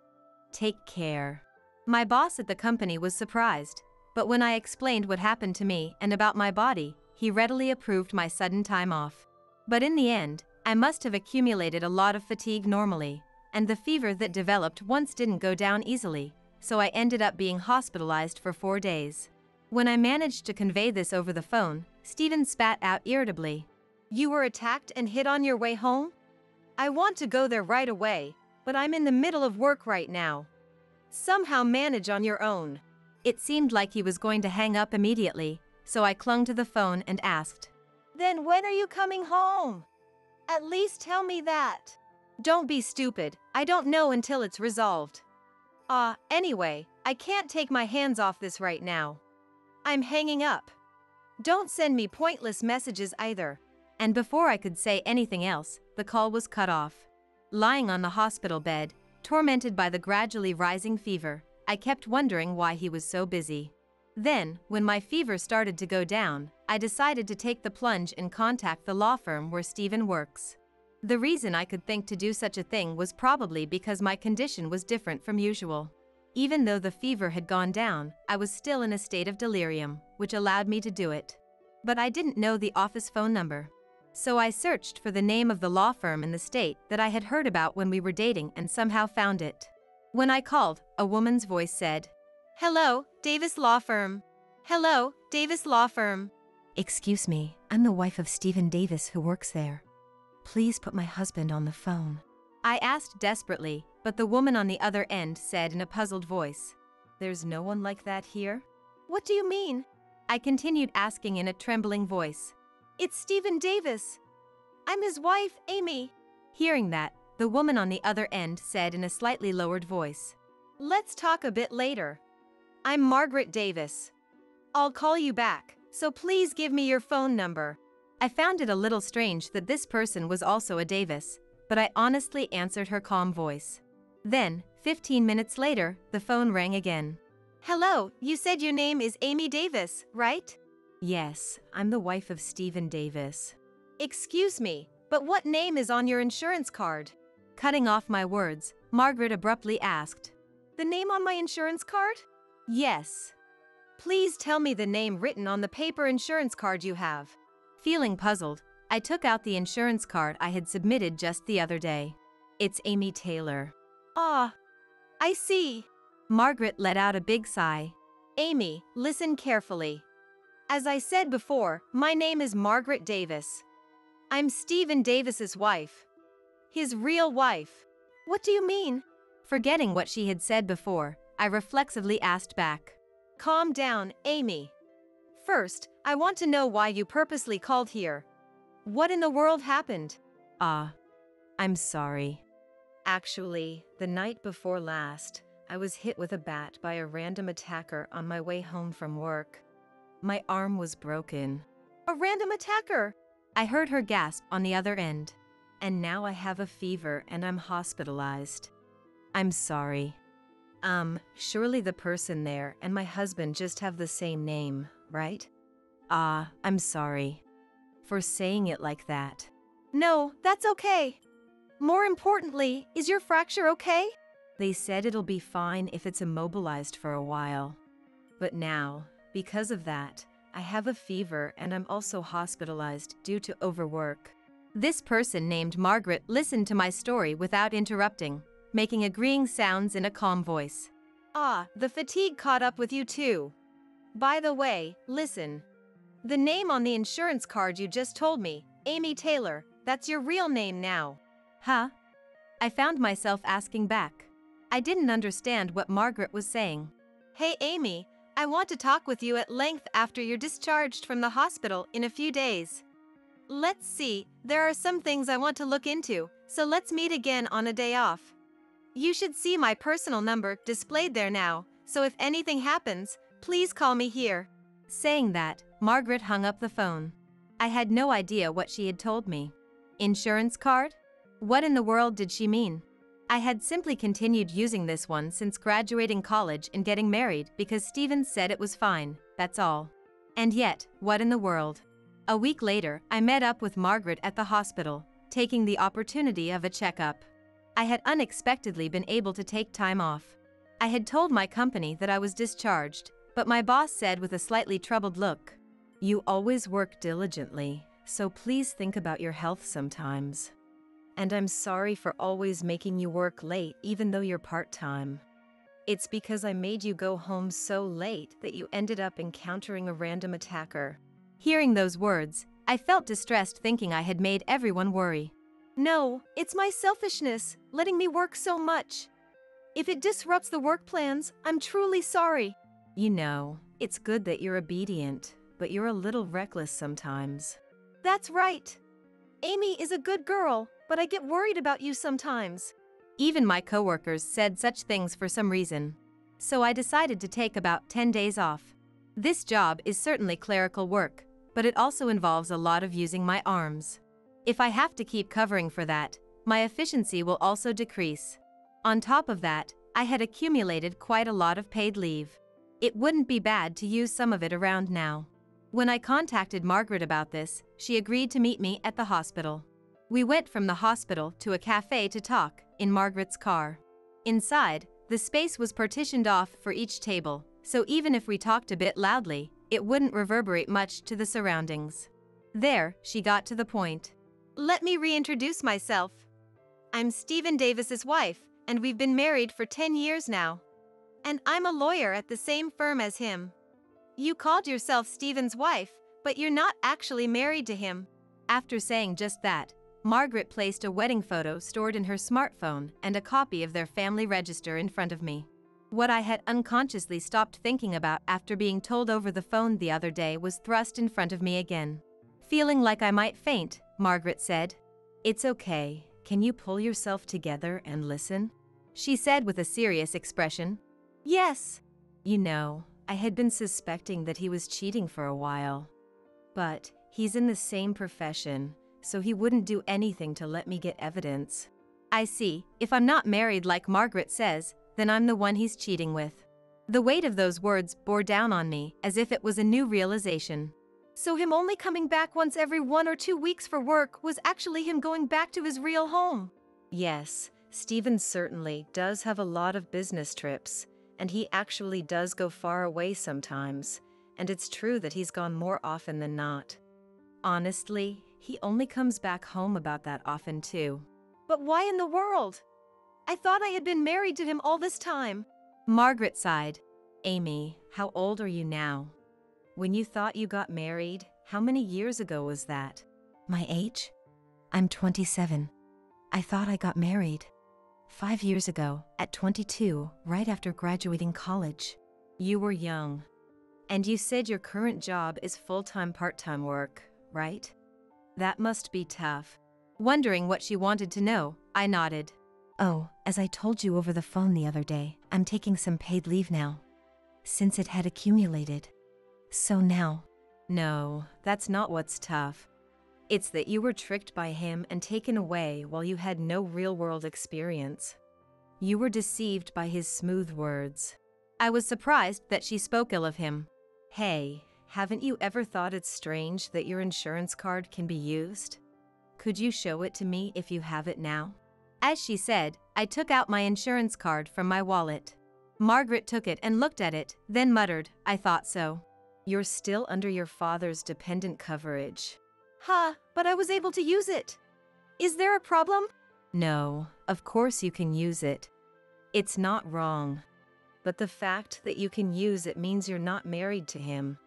Take care. My boss at the company was surprised, but when I explained what happened to me and about my body, he readily approved my sudden time off. But in the end, I must have accumulated a lot of fatigue normally, and the fever that developed once didn't go down easily, so I ended up being hospitalized for 4 days. When I managed to convey this over the phone, Stephen spat out irritably. "You were attacked and hit on your way home? I want to go there right away, but I'm in the middle of work right now. Somehow manage on your own." It seemed like he was going to hang up immediately, so I clung to the phone and asked, "Then when are you coming home? At least tell me that." "Don't be stupid, I don't know until it's resolved." Anyway, I can't take my hands off this right now. I'm hanging up. Don't send me pointless messages either." And before I could say anything else, the call was cut off. Lying on the hospital bed, tormented by the gradually rising fever, I kept wondering why he was so busy. Then, when my fever started to go down, I decided to take the plunge and contact the law firm where Stephen works. The reason I could think to do such a thing was probably because my condition was different from usual. Even though the fever had gone down, I was still in a state of delirium, which allowed me to do it. But I didn't know the office phone number. So I searched for the name of the law firm in the state that I had heard about when we were dating and somehow found it. When I called, a woman's voice said, Hello, Davis Law Firm. Hello, Davis Law Firm. Excuse me, I'm the wife of Stephen Davis who works there. Please put my husband on the phone. I asked desperately, but the woman on the other end said in a puzzled voice, There's no one like that here? What do you mean? I continued asking in a trembling voice. It's Stephen Davis. I'm his wife, Amy. Hearing that, the woman on the other end said in a slightly lowered voice, Let's talk a bit later. I'm Margaret Davis. I'll call you back, so please give me your phone number. I found it a little strange that this person was also a Davis, but I honestly answered her calm voice. Then, 15 minutes later, the phone rang again. Hello, you said your name is Amy Davis, right? Yes, I'm the wife of Stephen Davis. Excuse me, but what name is on your insurance card? Cutting off my words, Margaret abruptly asked, The name on my insurance card? Yes. Please tell me the name written on the paper insurance card you have. Feeling puzzled, I took out the insurance card I had submitted just the other day. It's Amy Taylor. Ah, I see. Margaret let out a big sigh. Amy, listen carefully. As I said before, my name is Margaret Davis. I'm Stephen Davis's wife. His real wife. What do you mean? Forgetting what she had said before, I reflexively asked back. Calm down, Amy. First, I want to know why you purposely called here. What in the world happened? I'm sorry. Actually, the night before last, I was hit with a bat by a random attacker on my way home from work. My arm was broken. A random attacker? I heard her gasp on the other end. And now I have a fever and I'm hospitalized. I'm sorry. Surely the person there and my husband just have the same name, right? I'm sorry. For saying it like that. No, that's okay. More importantly, is your fracture okay? They said it'll be fine if it's immobilized for a while. But now, because of that, I have a fever and I'm also hospitalized due to overwork. This person named Margaret listened to my story without interrupting, making agreeing sounds in a calm voice. The fatigue caught up with you too. By the way, listen. The name on the insurance card you just told me, Amy Taylor, that's your real name now. Huh? I found myself asking back. I didn't understand what Margaret was saying. Hey Amy, I want to talk with you at length after you're discharged from the hospital in a few days. Let's see, there are some things I want to look into, so let's meet again on a day off. You should see my personal number displayed there now, so if anything happens, please call me here. Saying that, Margaret hung up the phone. I had no idea what she had told me. Insurance card? What in the world did she mean? I had simply continued using this one since graduating college and getting married because Stephen said it was fine, that's all. And yet, what in the world? A week later, I met up with Margaret at the hospital, taking the opportunity of a checkup. I had unexpectedly been able to take time off. I had told my company that I was discharged, but my boss said with a slightly troubled look, "You always work diligently, so please think about your health sometimes. And I'm sorry for always making you work late even though you're part-time. It's because I made you go home so late that you ended up encountering a random attacker." Hearing those words, I felt distressed thinking I had made everyone worry. No, it's my selfishness, letting me work so much. If it disrupts the work plans, I'm truly sorry. You know, it's good that you're obedient, but you're a little reckless sometimes. That's right. Amy is a good girl, but I get worried about you sometimes. Even my coworkers said such things for some reason. So I decided to take about 10 days off. This job is certainly clerical work, but it also involves a lot of using my arms. If I have to keep covering for that, my efficiency will also decrease. On top of that, I had accumulated quite a lot of paid leave. It wouldn't be bad to use some of it around now. When I contacted Margaret about this, she agreed to meet me at the hospital. We went from the hospital to a cafe to talk, in Margaret's car. Inside, the space was partitioned off for each table, so even if we talked a bit loudly, it wouldn't reverberate much to the surroundings. There, she got to the point. Let me reintroduce myself. I'm Stephen Davis's wife, and we've been married for 10 years now. And I'm a lawyer at the same firm as him. You called yourself Stephen's wife, but you're not actually married to him. After saying just that, Margaret placed a wedding photo stored in her smartphone and a copy of their family register in front of me. What I had unconsciously stopped thinking about after being told over the phone the other day was thrust in front of me again. Feeling like I might faint, Margaret said, "It's okay. Can you pull yourself together and listen?" She said with a serious expression. Yes. You know, I had been suspecting that he was cheating for a while. But he's in the same profession, so he wouldn't do anything to let me get evidence. I see, if I'm not married like Margaret says, then I'm the one he's cheating with. The weight of those words bore down on me as if it was a new realization. So him only coming back once every 1 or 2 weeks for work was actually him going back to his real home? Yes, Stephen certainly does have a lot of business trips, and he actually does go far away sometimes, and it's true that he's gone more often than not. Honestly, he only comes back home about that often too. But why in the world? I thought I had been married to him all this time. Margaret sighed. Amy, how old are you now? When you thought you got married, how many years ago was that? My age? I'm 27. I thought I got married 5 years ago, at 22, right after graduating college. You were young. And you said your current job is full-time part-time work, right? That must be tough. Wondering what she wanted to know, I nodded. Oh, as I told you over the phone the other day, I'm taking some paid leave now. Since it had accumulated. So now. No, that's not what's tough. It's that you were tricked by him and taken away while you had no real-world experience. You were deceived by his smooth words. I was surprised that she spoke ill of him. Hey, haven't you ever thought it's strange that your insurance card can be used? Could you show it to me if you have it now? As she said, I took out my insurance card from my wallet. Margaret took it and looked at it, then muttered, "I thought so. You're still under your father's dependent coverage." But I was able to use it. Is there a problem? No, of course you can use it. It's not wrong. But the fact that you can use it means you're not married to him.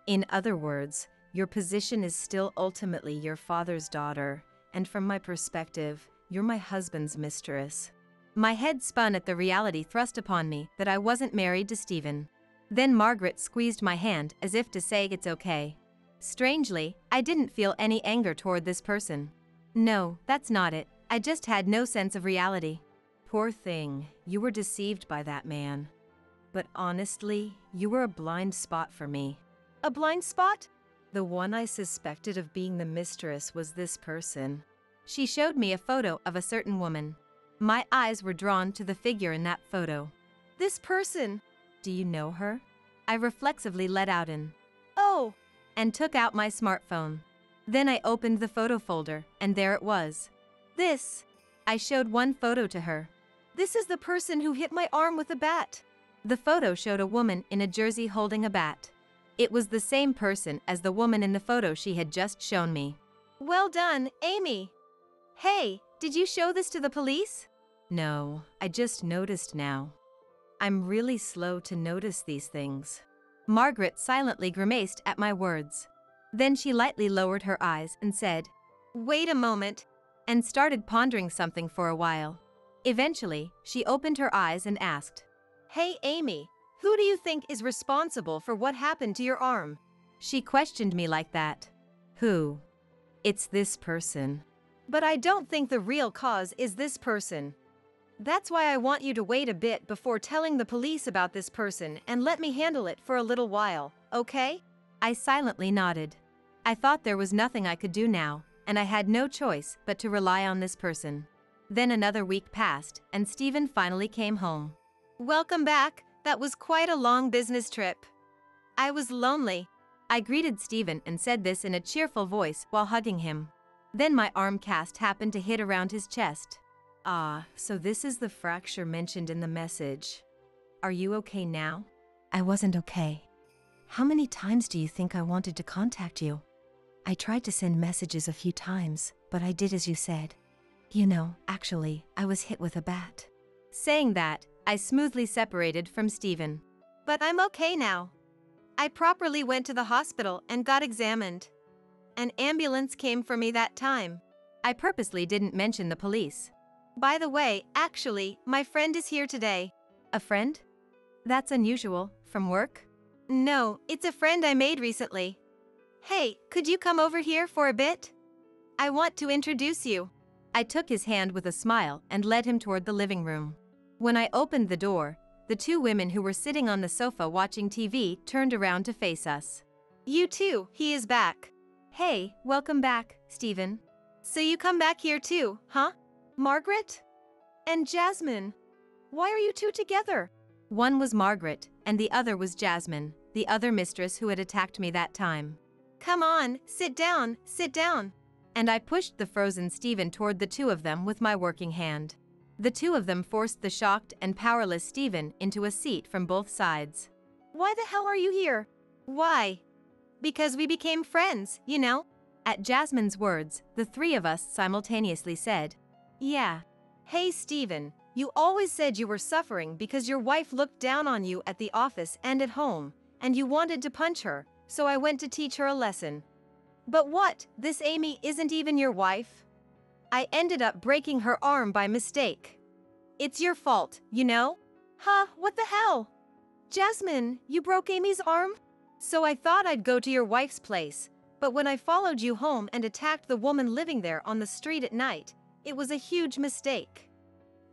In other words, your position is still ultimately your father's daughter, and from my perspective, you're my husband's mistress. My head spun at the reality thrust upon me that I wasn't married to Stephen. Then Margaret squeezed my hand as if to say it's okay. Strangely, I didn't feel any anger toward this person. No, that's not it. I just had no sense of reality. Poor thing, you were deceived by that man. But honestly, you were a blind spot for me. A blind spot? The one I suspected of being the mistress was this person. She showed me a photo of a certain woman. My eyes were drawn to the figure in that photo. This person. Do you know her? I reflexively let out an "Oh," and took out my smartphone. Then I opened the photo folder, and there it was. This. I showed one photo to her. This is the person who hit my arm with a bat. The photo showed a woman in a jersey holding a bat. It was the same person as the woman in the photo she had just shown me. Well done, Amy. Hey, did you show this to the police? No, I just noticed now. I'm really slow to notice these things. Margaret silently grimaced at my words. Then she lightly lowered her eyes and said, "Wait a moment," and started pondering something for a while. Eventually, she opened her eyes and asked, "Hey, Amy, who do you think is responsible for what happened to your arm?" She questioned me like that. Who? It's this person. But I don't think the real cause is this person. That's why I want you to wait a bit before telling the police about this person and let me handle it for a little while, okay? I silently nodded. I thought there was nothing I could do now, and I had no choice but to rely on this person. Then another week passed, and Stephen finally came home. Welcome back. That was quite a long business trip. I was lonely. I greeted Stephen and said this in a cheerful voice while hugging him. Then my arm cast happened to hit around his chest. Ah, so this is the fracture mentioned in the message. Are you okay now? I wasn't okay. How many times do you think I wanted to contact you? I tried to send messages a few times, but I did as you said. You know, actually, I was hit with a bat. Saying that, I smoothly separated from Stephen. But I'm okay now. I properly went to the hospital and got examined. An ambulance came for me that time. I purposely didn't mention the police. By the way, actually, my friend is here today. A friend? That's unusual. From work? No, it's a friend I made recently. Hey, could you come over here for a bit? I want to introduce you. I took his hand with a smile and led him toward the living room. When I opened the door, the two women who were sitting on the sofa watching TV turned around to face us. You too, he is back. Hey, welcome back, Stephen. So you come back here too, huh? Margaret? And Jasmine. Why are you two together? One was Margaret, and the other was Jasmine, the other mistress who had attacked me that time. Come on, sit down, sit down. And I pushed the frozen Stephen toward the two of them with my working hand. The two of them forced the shocked and powerless Stephen into a seat from both sides. Why the hell are you here? Why? Because we became friends, you know? At Jasmine's words, the three of us simultaneously said, Yeah. Hey Stephen, you always said you were suffering because your wife looked down on you at the office and at home, and you wanted to punch her, so I went to teach her a lesson. But what, this Amy isn't even your wife? I ended up breaking her arm by mistake. It's your fault, you know? Huh, what the hell? Jasmine, you broke Amy's arm? So I thought I'd go to your wife's place, but when I followed you home and attacked the woman living there on the street at night, it was a huge mistake.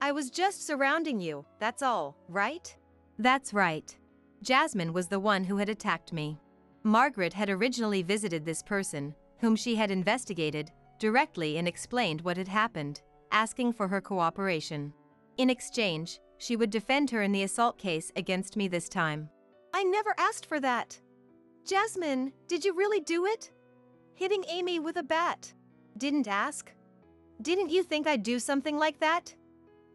I was just surrounding you, that's all, right? That's right. Jasmine was the one who had attacked me. Margaret had originally visited this person, whom she had investigated, directly and explained what had happened, asking for her cooperation. In exchange, she would defend her in the assault case against me this time. I never asked for that. Jasmine, did you really do it? Hitting Amy with a bat. Didn't ask? Didn't you think I'd do something like that?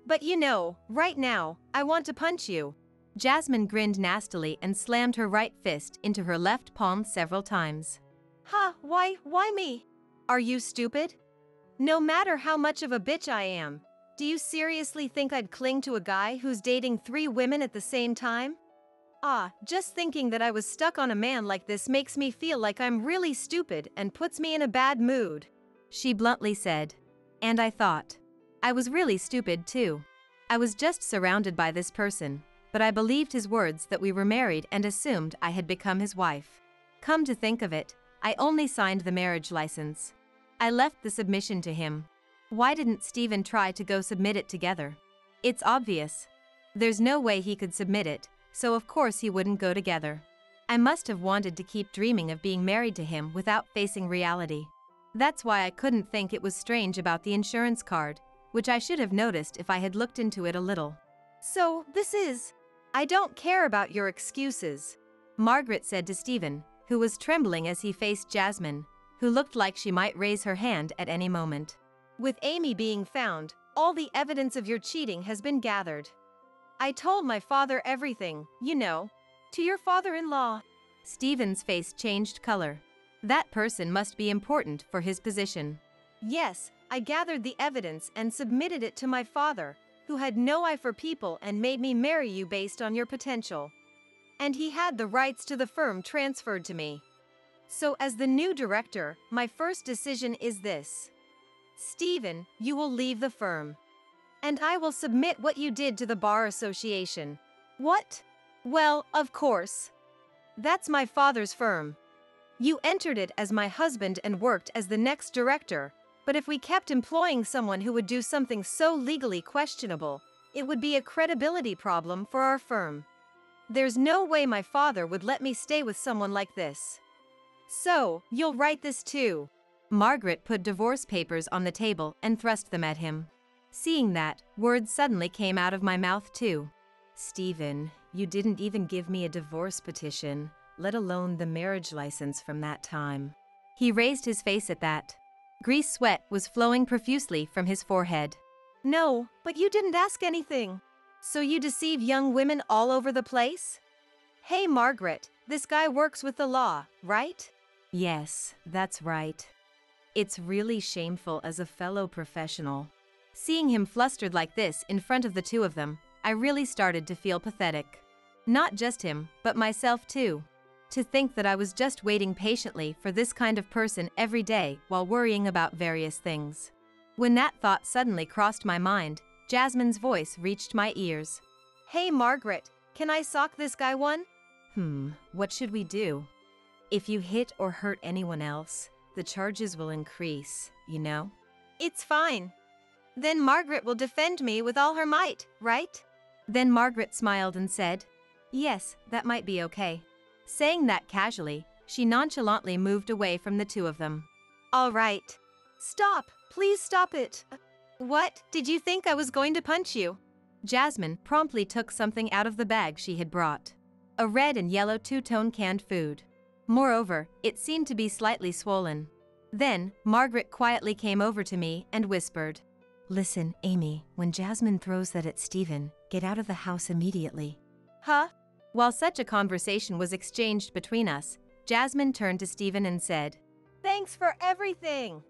But you know, right now, I want to punch you. Jasmine grinned nastily and slammed her right fist into her left palm several times. Huh, why me? Are you stupid? No matter how much of a bitch I am, do you seriously think I'd cling to a guy who's dating 3 women at the same time? Just thinking that I was stuck on a man like this makes me feel like I'm really stupid and puts me in a bad mood. She bluntly said. And I thought. I was really stupid too. I was just surrounded by this person, but I believed his words that we were married and assumed I had become his wife. Come to think of it, I only signed the marriage license. I left the submission to him. Why didn't Stephen try to go submit it together? It's obvious. There's no way he could submit it, so of course he wouldn't go together. I must have wanted to keep dreaming of being married to him without facing reality. That's why I couldn't think it was strange about the insurance card, which I should have noticed if I had looked into it a little. So, this is... I don't care about your excuses, Margaret said to Stephen, who was trembling as he faced Jasmine, who looked like she might raise her hand at any moment. With Amy being found, all the evidence of your cheating has been gathered. I told my father everything, you know, to your father-in-law. Stephen's face changed color. That person must be important for his position. Yes, I gathered the evidence and submitted it to my father, who had no eye for people and made me marry you based on your potential. And he had the rights to the firm transferred to me. So as the new director, my first decision is this. Stephen, you will leave the firm. And I will submit what you did to the Bar Association. What? Well, of course. That's my father's firm. You entered it as my husband and worked as the next director, but if we kept employing someone who would do something so legally questionable, it would be a credibility problem for our firm. There's no way my father would let me stay with someone like this. So, you'll write this too. Margaret put divorce papers on the table and thrust them at him. Seeing that, words suddenly came out of my mouth too. Stephen, You didn't even give me a divorce petition, let alone the marriage license from that time. He raised his face at that. Grease sweat was flowing profusely from his forehead. No, but you didn't ask anything. So you deceive young women all over the place? Hey, Margaret, this guy works with the law, right? Yes, that's right. It's really shameful as a fellow professional. Seeing him flustered like this in front of the two of them, I really started to feel pathetic. Not just him, but myself too. To think that I was just waiting patiently for this kind of person every day while worrying about various things. When that thought suddenly crossed my mind, Jasmine's voice reached my ears. Hey, Margaret, can I sock this guy one? What should we do? If you hit or hurt anyone else, the charges will increase, you know? It's fine. Then Margaret will defend me with all her might, right? Then Margaret smiled and said, "Yes, that might be okay." Saying that casually, she nonchalantly moved away from the two of them. All right. Stop! Please stop it! What? Did you think I was going to punch you? Jasmine promptly took something out of the bag she had brought. A red and yellow two-tone canned food. Moreover, it seemed to be slightly swollen. Then, Margaret quietly came over to me and whispered, Listen, Amy, when Jasmine throws that at Stephen, get out of the house immediately. Huh? While such a conversation was exchanged between us, Jasmine turned to Stephen and said, Thanks for everything.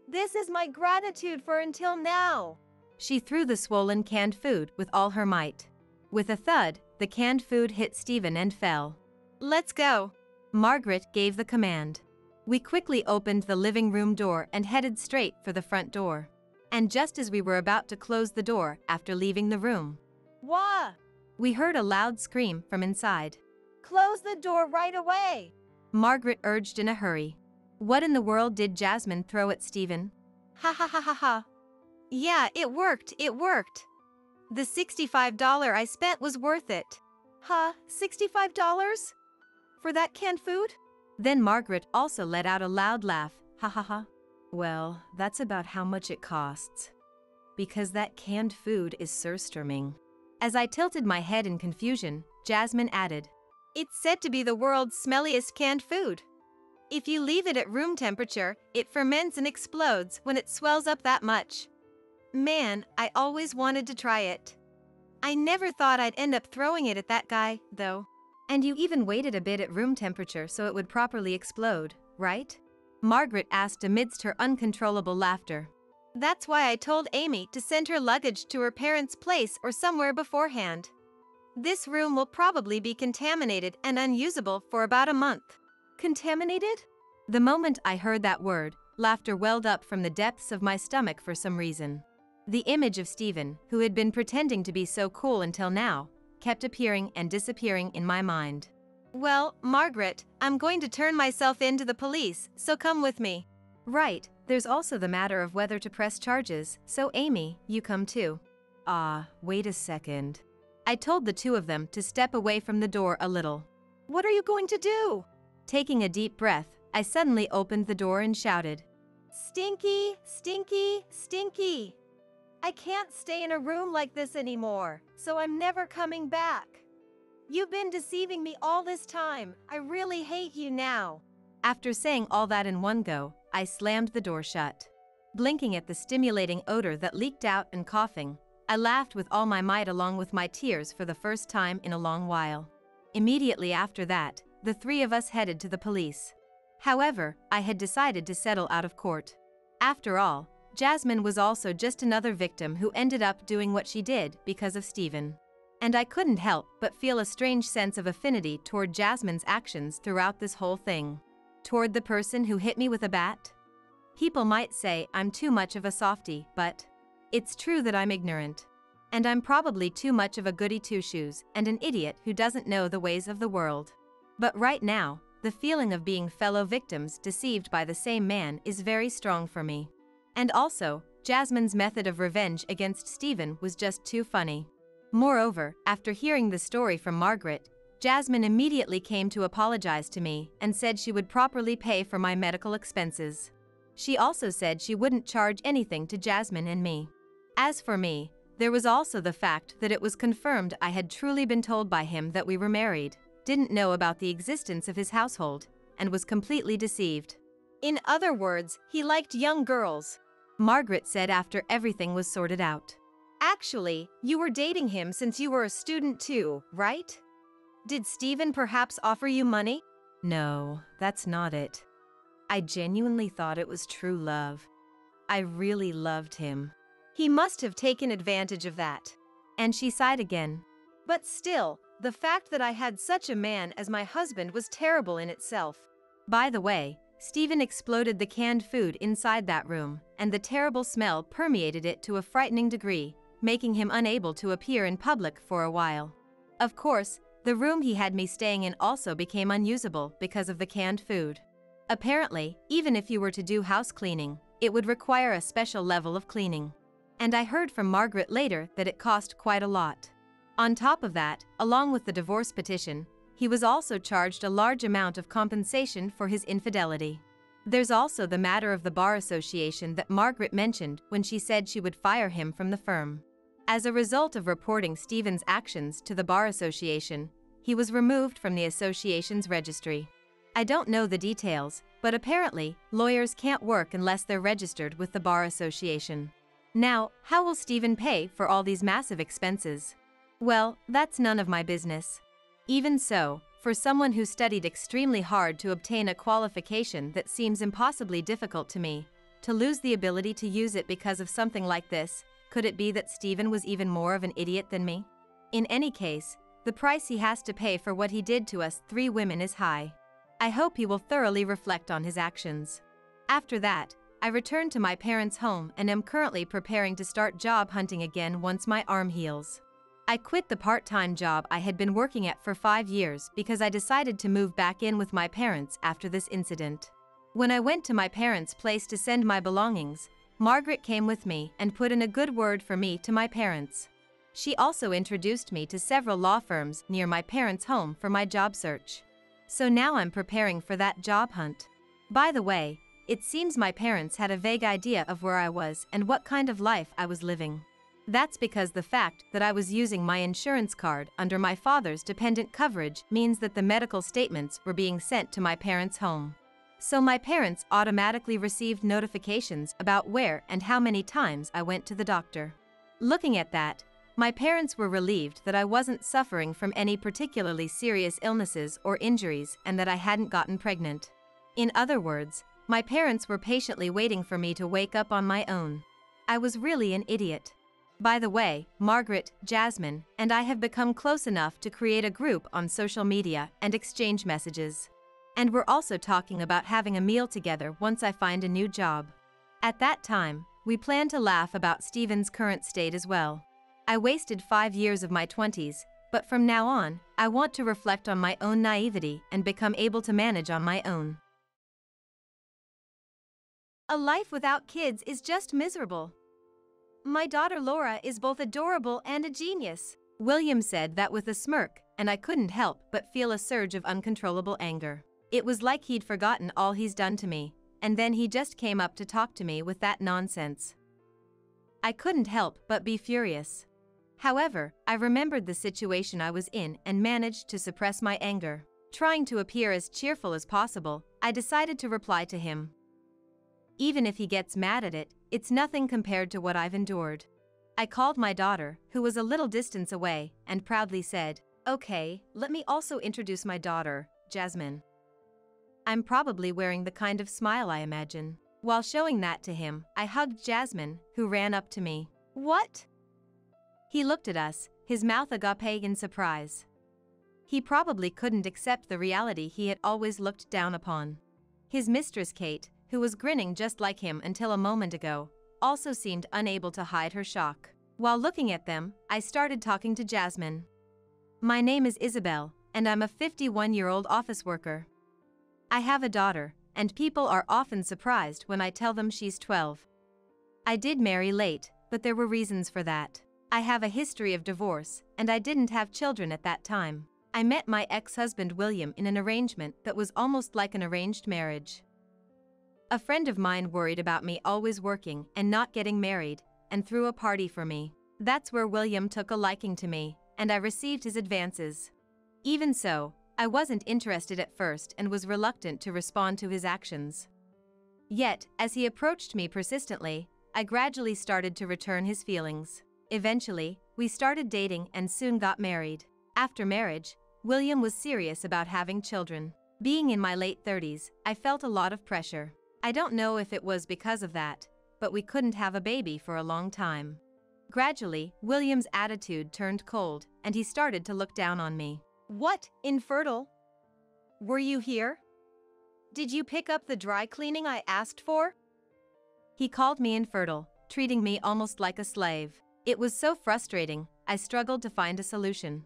This is my gratitude for until now. She threw the swollen canned food with all her might. With a thud, the canned food hit Stephen and fell. Let's go. Margaret gave the command. We quickly opened the living room door and headed straight for the front door. And just as we were about to close the door after leaving the room, Wah! We heard a loud scream from inside. Close the door right away! Margaret urged in a hurry. What in the world did Jasmine throw at Stephen? Ha ha ha ha ha. Yeah, it worked. The $65 I spent was worth it. Huh, $65? For that canned food? Then Margaret also let out a loud laugh. Ha ha ha. Well, that's about how much it costs. Because that canned food is surströmming. As I tilted my head in confusion, Jasmine added, It's said to be the world's smelliest canned food. If you leave it at room temperature, it ferments and explodes when it swells up that much. Man, I always wanted to try it. I never thought I'd end up throwing it at that guy, though. And you even waited a bit at room temperature so it would properly explode, right? Margaret asked amidst her uncontrollable laughter. That's why I told Amy to send her luggage to her parents' place or somewhere beforehand. This room will probably be contaminated and unusable for about a month. Contaminated? The moment I heard that word, laughter welled up from the depths of my stomach for some reason. The image of Stephen, who had been pretending to be so cool until now, kept appearing and disappearing in my mind. Well, Margaret, I'm going to turn myself in to the police, so come with me. Right, there's also the matter of whether to press charges, so Amy, you come too. Wait a second. I told the two of them to step away from the door a little. What are you going to do? Taking a deep breath, I suddenly opened the door and shouted, Stinky, stinky, stinky. I can't stay in a room like this anymore, so I'm never coming back. You've been deceiving me all this time. I really hate you now. After saying all that in one go, I slammed the door shut. Blinking at the stimulating odor that leaked out and coughing, I laughed with all my might along with my tears for the first time in a long while. Immediately after that, the three of us headed to the police. However, I had decided to settle out of court. After all, Jasmine was also just another victim who ended up doing what she did because of Stephen. And I couldn't help but feel a strange sense of affinity toward Jasmine's actions throughout this whole thing. Toward the person who hit me with a bat? People might say I'm too much of a softie, but it's true that I'm ignorant. And I'm probably too much of a goody two-shoes and an idiot who doesn't know the ways of the world. But right now, the feeling of being fellow victims deceived by the same man is very strong for me. And also, Jasmine's method of revenge against Stephen was just too funny. Moreover, after hearing the story from Margaret, Jasmine immediately came to apologize to me and said she would properly pay for my medical expenses. She also said she wouldn't charge anything to Jasmine and me. As for me, There was also the fact that it was confirmed I had truly been told by him that we were married, didn't know about the existence of his household, and was completely deceived. In other words, he liked young girls. Margaret said after everything was sorted out. Actually, you were dating him since you were a student too, right? Did Steven perhaps offer you money? No, that's not it. I genuinely thought it was true love. I really loved him. He must have taken advantage of that. And she sighed again. But still, the fact that I had such a man as my husband was terrible in itself. By the way, Steven exploded the canned food inside that room, and the terrible smell permeated it to a frightening degree, making him unable to appear in public for a while. Of course, the room he had me staying in also became unusable because of the canned food. Apparently, even if you were to do house cleaning, it would require a special level of cleaning. And I heard from Margaret later that it cost quite a lot. On top of that, along with the divorce petition, he was also charged a large amount of compensation for his infidelity. There's also the matter of the bar association that Margaret mentioned when she said she would fire him from the firm. As a result of reporting Steven's actions to the bar association, he was removed from the association's registry. I don't know the details, but apparently, lawyers can't work unless they're registered with the bar association. Now, how will Steven pay for all these massive expenses? Well, that's none of my business. Even so, for someone who studied extremely hard to obtain a qualification that seems impossibly difficult to me, to lose the ability to use it because of something like this, could it be that Steven was even more of an idiot than me? In any case, the price he has to pay for what he did to us 3 women is high. I hope he will thoroughly reflect on his actions. After that, I returned to my parents' home and am currently preparing to start job hunting again once my arm heals. I quit the part-time job I had been working at for 5 years because I decided to move back in with my parents after this incident. When I went to my parents' place to send my belongings, Margaret came with me and put in a good word for me to my parents. She also introduced me to several law firms near my parents' home for my job search. So now I'm preparing for that job hunt. By the way, it seems my parents had a vague idea of where I was and what kind of life I was living. That's because the fact that I was using my insurance card under my father's dependent coverage means that the medical statements were being sent to my parents' home. So my parents automatically received notifications about where and how many times I went to the doctor. Looking at that, my parents were relieved that I wasn't suffering from any particularly serious illnesses or injuries and that I hadn't gotten pregnant. In other words, my parents were patiently waiting for me to wake up on my own. I was really an idiot. By the way, Margaret, Jasmine, and I have become close enough to create a group on social media and exchange messages. And we're also talking about having a meal together once I find a new job. At that time, we plan to laugh about Steven's current state as well. I wasted 5 years of my 20s, but from now on, I want to reflect on my own naivety and become able to manage on my own. A life without kids is just miserable. My daughter Laura is both adorable and a genius. William said that with a smirk, and I couldn't help but feel a surge of uncontrollable anger. It was like he'd forgotten all he's done to me, and then he just came up to talk to me with that nonsense. I couldn't help but be furious. However, I remembered the situation I was in and managed to suppress my anger. Trying to appear as cheerful as possible, I decided to reply to him. Even if he gets mad at it, it's nothing compared to what I've endured. I called my daughter, who was a little distance away, and proudly said, "Okay, let me also introduce my daughter, Jasmine." I'm probably wearing the kind of smile I imagine. While showing that to him, I hugged Jasmine, who ran up to me. "What?" He looked at us, his mouth agape in surprise. He probably couldn't accept the reality he had always looked down upon. His mistress Kate, who was grinning just like him until a moment ago, also seemed unable to hide her shock. While looking at them, I started talking to Jasmine. "My name is Isabel, and I'm a 51-year-old office worker. I have a daughter, and people are often surprised when I tell them she's 12. I did marry late, but there were reasons for that. I have a history of divorce, and I didn't have children at that time. I met my ex-husband William in an arrangement that was almost like an arranged marriage. A friend of mine worried about me always working and not getting married, and threw a party for me. That's where William took a liking to me, and I received his advances. Even so, I wasn't interested at first and was reluctant to respond to his actions. Yet, as he approached me persistently, I gradually started to return his feelings. Eventually, we started dating and soon got married. After marriage, William was serious about having children. Being in my late 30s, I felt a lot of pressure. I don't know if it was because of that, but we couldn't have a baby for a long time. Gradually, William's attitude turned cold, and he started to look down on me. What, infertile? Were you here? Did you pick up the dry cleaning I asked for? He called me infertile, treating me almost like a slave. It was so frustrating, I struggled to find a solution.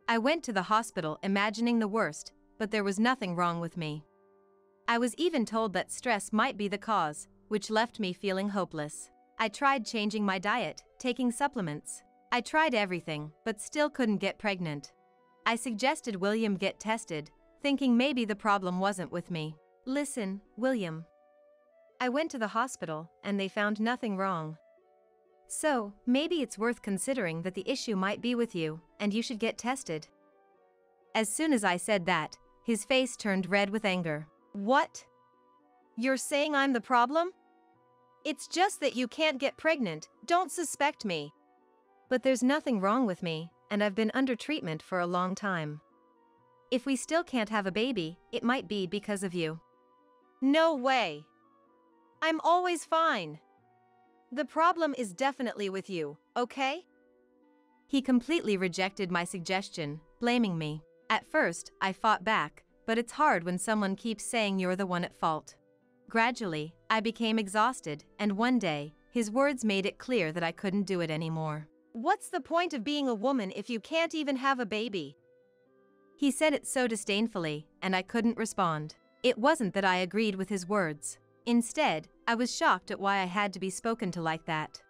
I went to the hospital imagining the worst, but there was nothing wrong with me. I was even told that stress might be the cause, which left me feeling hopeless. I tried changing my diet, taking supplements. I tried everything, but still couldn't get pregnant. I suggested William get tested, thinking maybe the problem wasn't with me. Listen, William. I went to the hospital, and they found nothing wrong. So, maybe it's worth considering that the issue might be with you, and you should get tested. As soon as I said that, his face turned red with anger. What? You're saying I'm the problem? It's just that you can't get pregnant, don't suspect me. But there's nothing wrong with me, and I've been under treatment for a long time. If we still can't have a baby, it might be because of you. No way. I'm always fine. The problem is definitely with you, okay? He completely rejected my suggestion, blaming me. At first, I fought back, but it's hard when someone keeps saying you're the one at fault. Gradually, I became exhausted, and one day, his words made it clear that I couldn't do it anymore. What's the point of being a woman if you can't even have a baby? He said it so disdainfully, and I couldn't respond. It wasn't that I agreed with his words. Instead, I was shocked at why I had to be spoken to like that.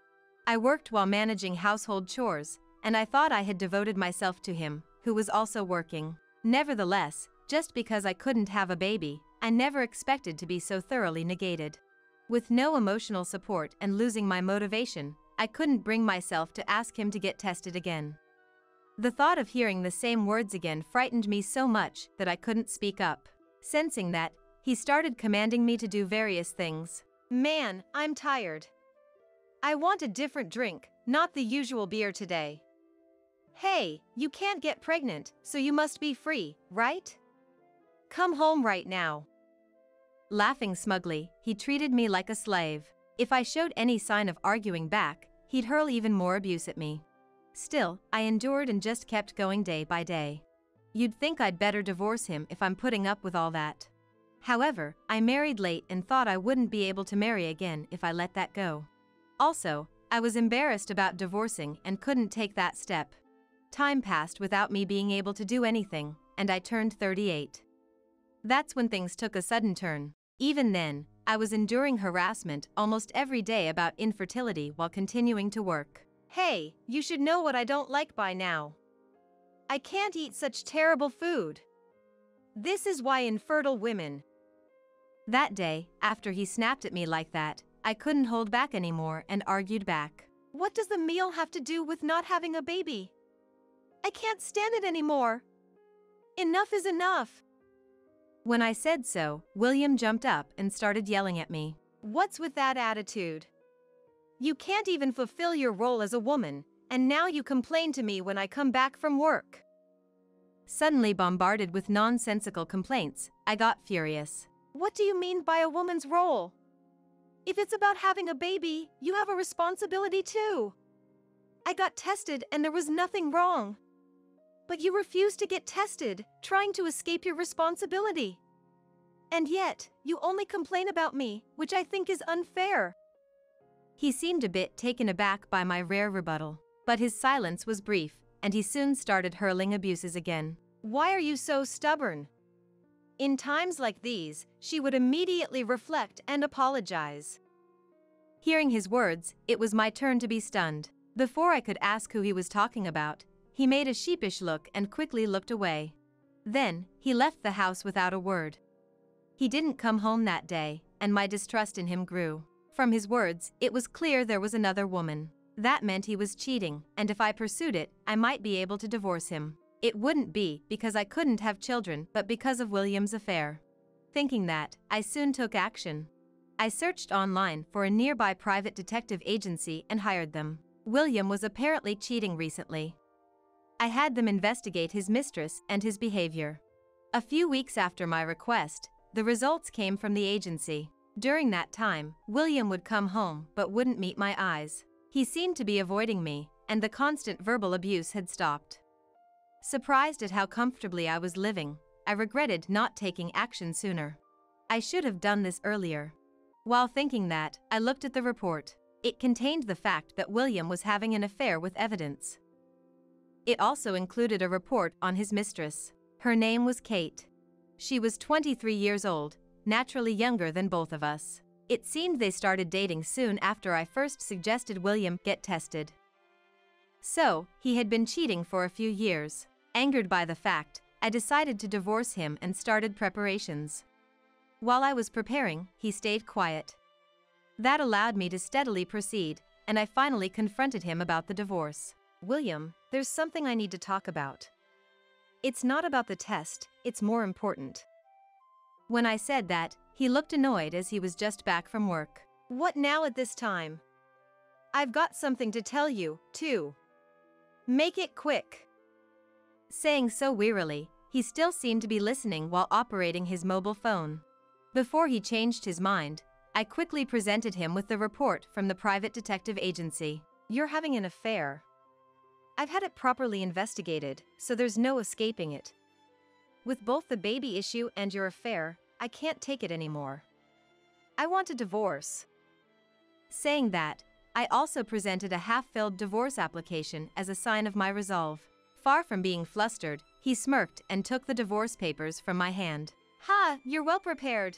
I worked while managing household chores, and I thought I had devoted myself to him, who was also working. Nevertheless, just because I couldn't have a baby, I never expected to be so thoroughly negated. With no emotional support and losing my motivation, I couldn't bring myself to ask him to get tested again. The thought of hearing the same words again frightened me so much that I couldn't speak up. Sensing that, he started commanding me to do various things. Man, I'm tired. I want a different drink, not the usual beer today. Hey, you can't get pregnant, so you must be free, right? Come home right now. Laughing smugly, he treated me like a slave. If I showed any sign of arguing back, he'd hurl even more abuse at me. Still, I endured and just kept going day by day. You'd think I'd better divorce him if I'm putting up with all that. However, I married late and thought I wouldn't be able to marry again if I let that go. Also, I was embarrassed about divorcing and couldn't take that step. Time passed without me being able to do anything, and I turned 38. That's when things took a sudden turn. Even then, I was enduring harassment almost every day about infertility while continuing to work. Hey, you should know what I don't like by now. I can't eat such terrible food. This is why infertile women. That day, after he snapped at me like that, I couldn't hold back anymore and argued back. What does the meal have to do with not having a baby? I can't stand it anymore. Enough is enough. When I said so, William jumped up and started yelling at me. What's with that attitude? You can't even fulfill your role as a woman, and now you complain to me when I come back from work. Suddenly bombarded with nonsensical complaints, I got furious. What do you mean by a woman's role? If it's about having a baby, you have a responsibility too. I got tested and there was nothing wrong. But you refused to get tested, trying to escape your responsibility. And yet, you only complain about me, which I think is unfair. He seemed a bit taken aback by my rare rebuttal, but his silence was brief, and he soon started hurling abuses again. Why are you so stubborn? In times like these, she would immediately reflect and apologize. Hearing his words, it was my turn to be stunned. Before I could ask who he was talking about, he made a sheepish look and quickly looked away. Then, he left the house without a word. He didn't come home that day, and my distrust in him grew. From his words, it was clear there was another woman. That meant he was cheating, and if I pursued it, I might be able to divorce him. It wouldn't be because I couldn't have children, but because of William's affair. Thinking that, I soon took action. I searched online for a nearby private detective agency and hired them. William was apparently cheating recently. I had them investigate his mistress and his behavior. A few weeks after my request, the results came from the agency. During that time, William would come home but wouldn't meet my eyes. He seemed to be avoiding me, and the constant verbal abuse had stopped. Surprised at how comfortably I was living, I regretted not taking action sooner. I should have done this earlier. While thinking that, I looked at the report. It contained the fact that William was having an affair with evidence. It also included a report on his mistress. Her name was Kate. She was 23 years old, naturally younger than both of us. It seemed they started dating soon after I first suggested William get tested. So, he had been cheating for a few years. Angered by the fact, I decided to divorce him and started preparations. While I was preparing, he stayed quiet. That allowed me to steadily proceed, and I finally confronted him about the divorce. William, there's something I need to talk about. It's not about the test, it's more important. When I said that, he looked annoyed as he was just back from work. What now at this time? I've got something to tell you, too. Make it quick. Saying so wearily, he still seemed to be listening while operating his mobile phone. Before he changed his mind, I quickly presented him with the report from the private detective agency. You're having an affair. I've had it properly investigated, so there's no escaping it. With both the baby issue and your affair, I can't take it anymore. I want a divorce. Saying that, I also presented a half-filled divorce application as a sign of my resolve. Far from being flustered, he smirked and took the divorce papers from my hand. Ha, you're well prepared.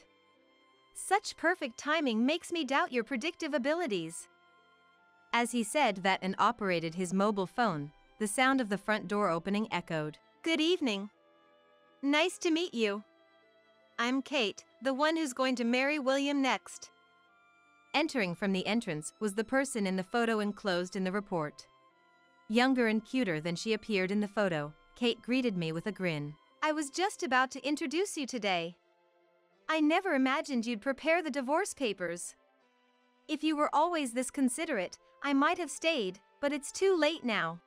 Such perfect timing makes me doubt your predictive abilities. As he said that and operated his mobile phone, the sound of the front door opening echoed. Good evening. Nice to meet you. I'm Kate, the one who's going to marry William next. Entering from the entrance was the person in the photo enclosed in the report. Younger and cuter than she appeared in the photo, Kate greeted me with a grin. I was just about to introduce you today. I never imagined you'd prepare the divorce papers. If you were always this considerate, I might have stayed, but it's too late now.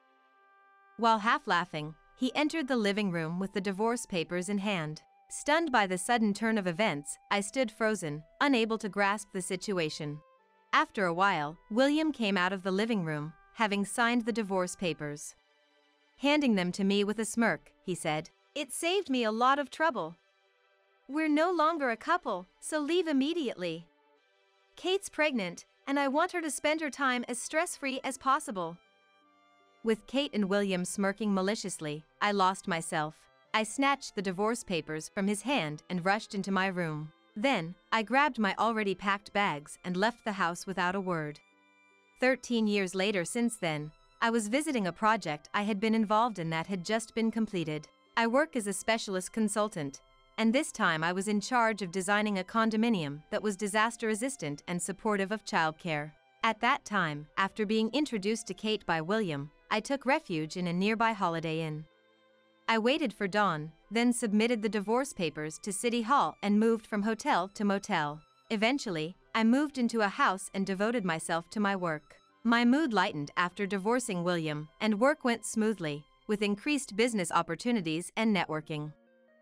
While half laughing, he entered the living room with the divorce papers in hand. Stunned by the sudden turn of events, I stood frozen, unable to grasp the situation. After a while, William came out of the living room, having signed the divorce papers. Handing them to me with a smirk, he said, "It saved me a lot of trouble. We're no longer a couple, so leave immediately. Kate's pregnant, and I want her to spend her time as stress-free as possible." With Kate and William smirking maliciously, I lost myself. I snatched the divorce papers from his hand and rushed into my room. Then, I grabbed my already packed bags and left the house without a word. 13 years later since then, I was visiting a project I had been involved in that had just been completed. I work as a specialist consultant, and this time I was in charge of designing a condominium that was disaster-resistant and supportive of childcare. At that time, after being introduced to Kate by William, I took refuge in a nearby Holiday Inn. I waited for dawn, then submitted the divorce papers to City Hall and moved from hotel to motel. Eventually, I moved into a house and devoted myself to my work. My mood lightened after divorcing William, and work went smoothly, with increased business opportunities and networking.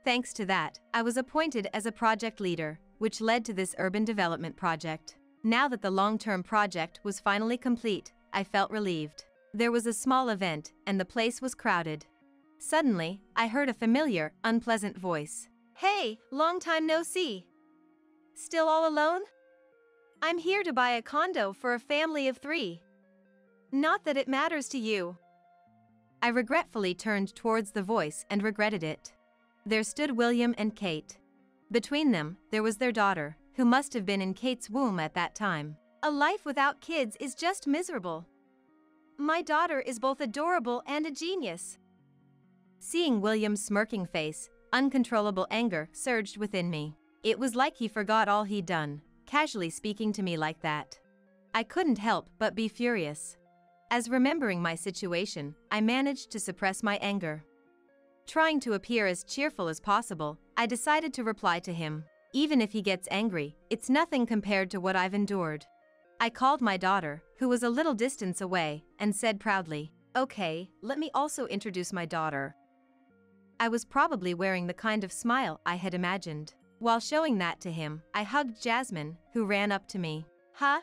Thanks to that, I was appointed as a project leader, which led to this urban development project. Now that the long-term project was finally complete, I felt relieved. There was a small event, and the place was crowded. Suddenly, I heard a familiar, unpleasant voice. "Hey, long time no see. Still all alone? I'm here to buy a condo for a family of 3. Not that it matters to you." I regretfully turned towards the voice and regretted it. There stood William and Kate. Between them, there was their daughter, who must have been in Kate's womb at that time. A life without kids is just miserable. My daughter is both adorable and a genius. Seeing William's smirking face, uncontrollable anger surged within me. It was like he forgot all he'd done, casually speaking to me like that. I couldn't help but be furious. As remembering my situation, I managed to suppress my anger. Trying to appear as cheerful as possible, I decided to reply to him. Even if he gets angry, it's nothing compared to what I've endured. I called my daughter, who was a little distance away, and said proudly, "Okay, let me also introduce my daughter." I was probably wearing the kind of smile I had imagined. While showing that to him, I hugged Jasmine, who ran up to me. "Huh?"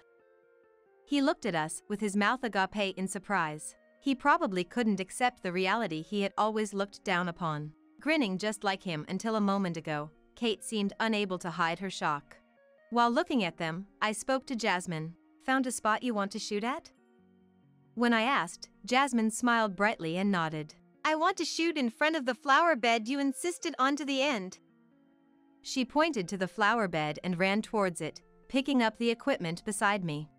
He looked at us with his mouth agape in surprise. He probably couldn't accept the reality he had always looked down upon. Grinning just like him until a moment ago, Kate seemed unable to hide her shock. While looking at them, I spoke to Jasmine. "Found a spot you want to shoot at?" When I asked, Jasmine smiled brightly and nodded. "I want to shoot in front of the flower bed you insisted on to the end." She pointed to the flower bed and ran towards it, picking up the equipment beside me.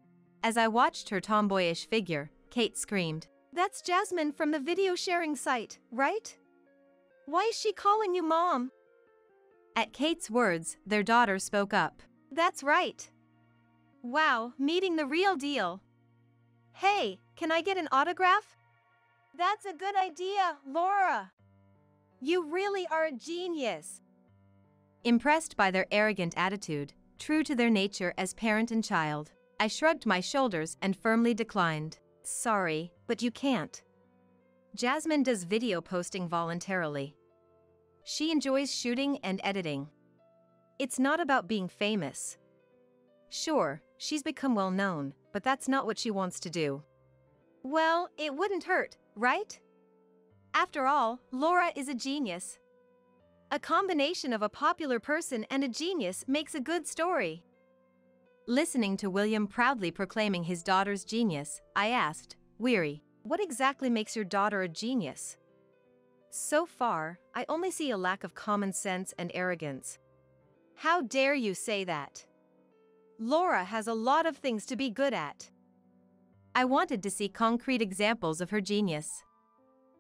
As I watched her tomboyish figure, Kate screamed, "That's Jasmine from the video sharing site, right? Why is she calling you Mom?" At Kate's words, their daughter spoke up. "That's right. Wow, meeting the real deal. Hey, can I get an autograph?" "That's a good idea, Laura. You really are a genius." Impressed by their arrogant attitude, true to their nature as parent and child, I shrugged my shoulders and firmly declined. "Sorry, but you can't. Jasmine does video posting voluntarily. She enjoys shooting and editing. It's not about being famous. Sure, she's become well known, but that's not what she wants to do." Well, it wouldn't hurt, right? After all, Laura is a genius. A combination of a popular person and a genius makes a good story. Listening to William proudly proclaiming his daughter's genius, I asked, weary, "What exactly makes your daughter a genius?" So far, I only see a lack of common sense and arrogance. How dare you say that? Laura has a lot of things to be good at. I wanted to see concrete examples of her genius,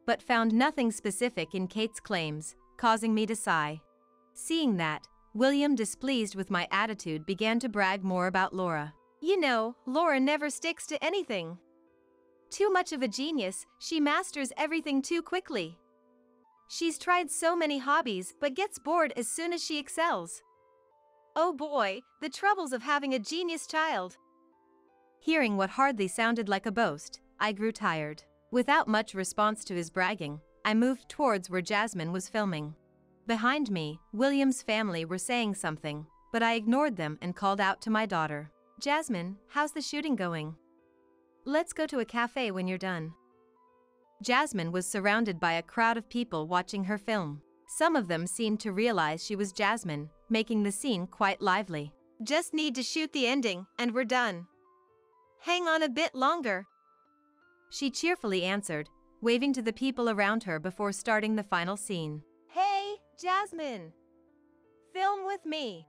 but found nothing specific in Kate's claims, causing me to sigh. Seeing that, William, displeased with my attitude, began to brag more about Laura. "You know, Laura never sticks to anything. Too much of a genius, she masters everything too quickly. She's tried so many hobbies but gets bored as soon as she excels. Oh boy, the troubles of having a genius child." Hearing what hardly sounded like a boast, I grew tired. Without much response to his bragging, I moved towards where Jasmine was filming. Behind me, William's family were saying something, but I ignored them and called out to my daughter. "Jasmine, how's the shooting going? Let's go to a cafe when you're done." Jasmine was surrounded by a crowd of people watching her film. Some of them seemed to realize she was Jasmine, making the scene quite lively. "Just need to shoot the ending, and we're done. Hang on a bit longer," she cheerfully answered, waving to the people around her before starting the final scene. "Hey, Jasmine! Film with me."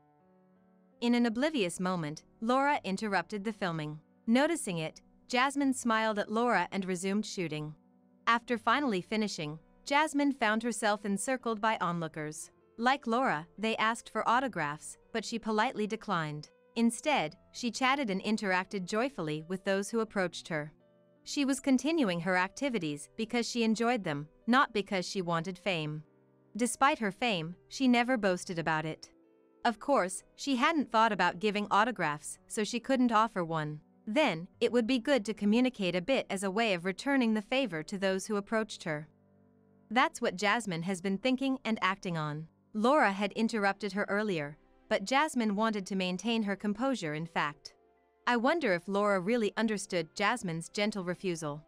In an oblivious moment, Laura interrupted the filming. Noticing it, Jasmine smiled at Laura and resumed shooting. After finally finishing, Jasmine found herself encircled by onlookers. Like Laura, they asked for autographs, but she politely declined. Instead, she chatted and interacted joyfully with those who approached her. She was continuing her activities because she enjoyed them, not because she wanted fame. Despite her fame, she never boasted about it. Of course, she hadn't thought about giving autographs, so she couldn't offer one. Then, it would be good to communicate a bit as a way of returning the favor to those who approached her. That's what Jasmine has been thinking and acting on. Laura had interrupted her earlier, but Jasmine wanted to maintain her composure. In fact, I wonder if Laura really understood Jasmine's gentle refusal.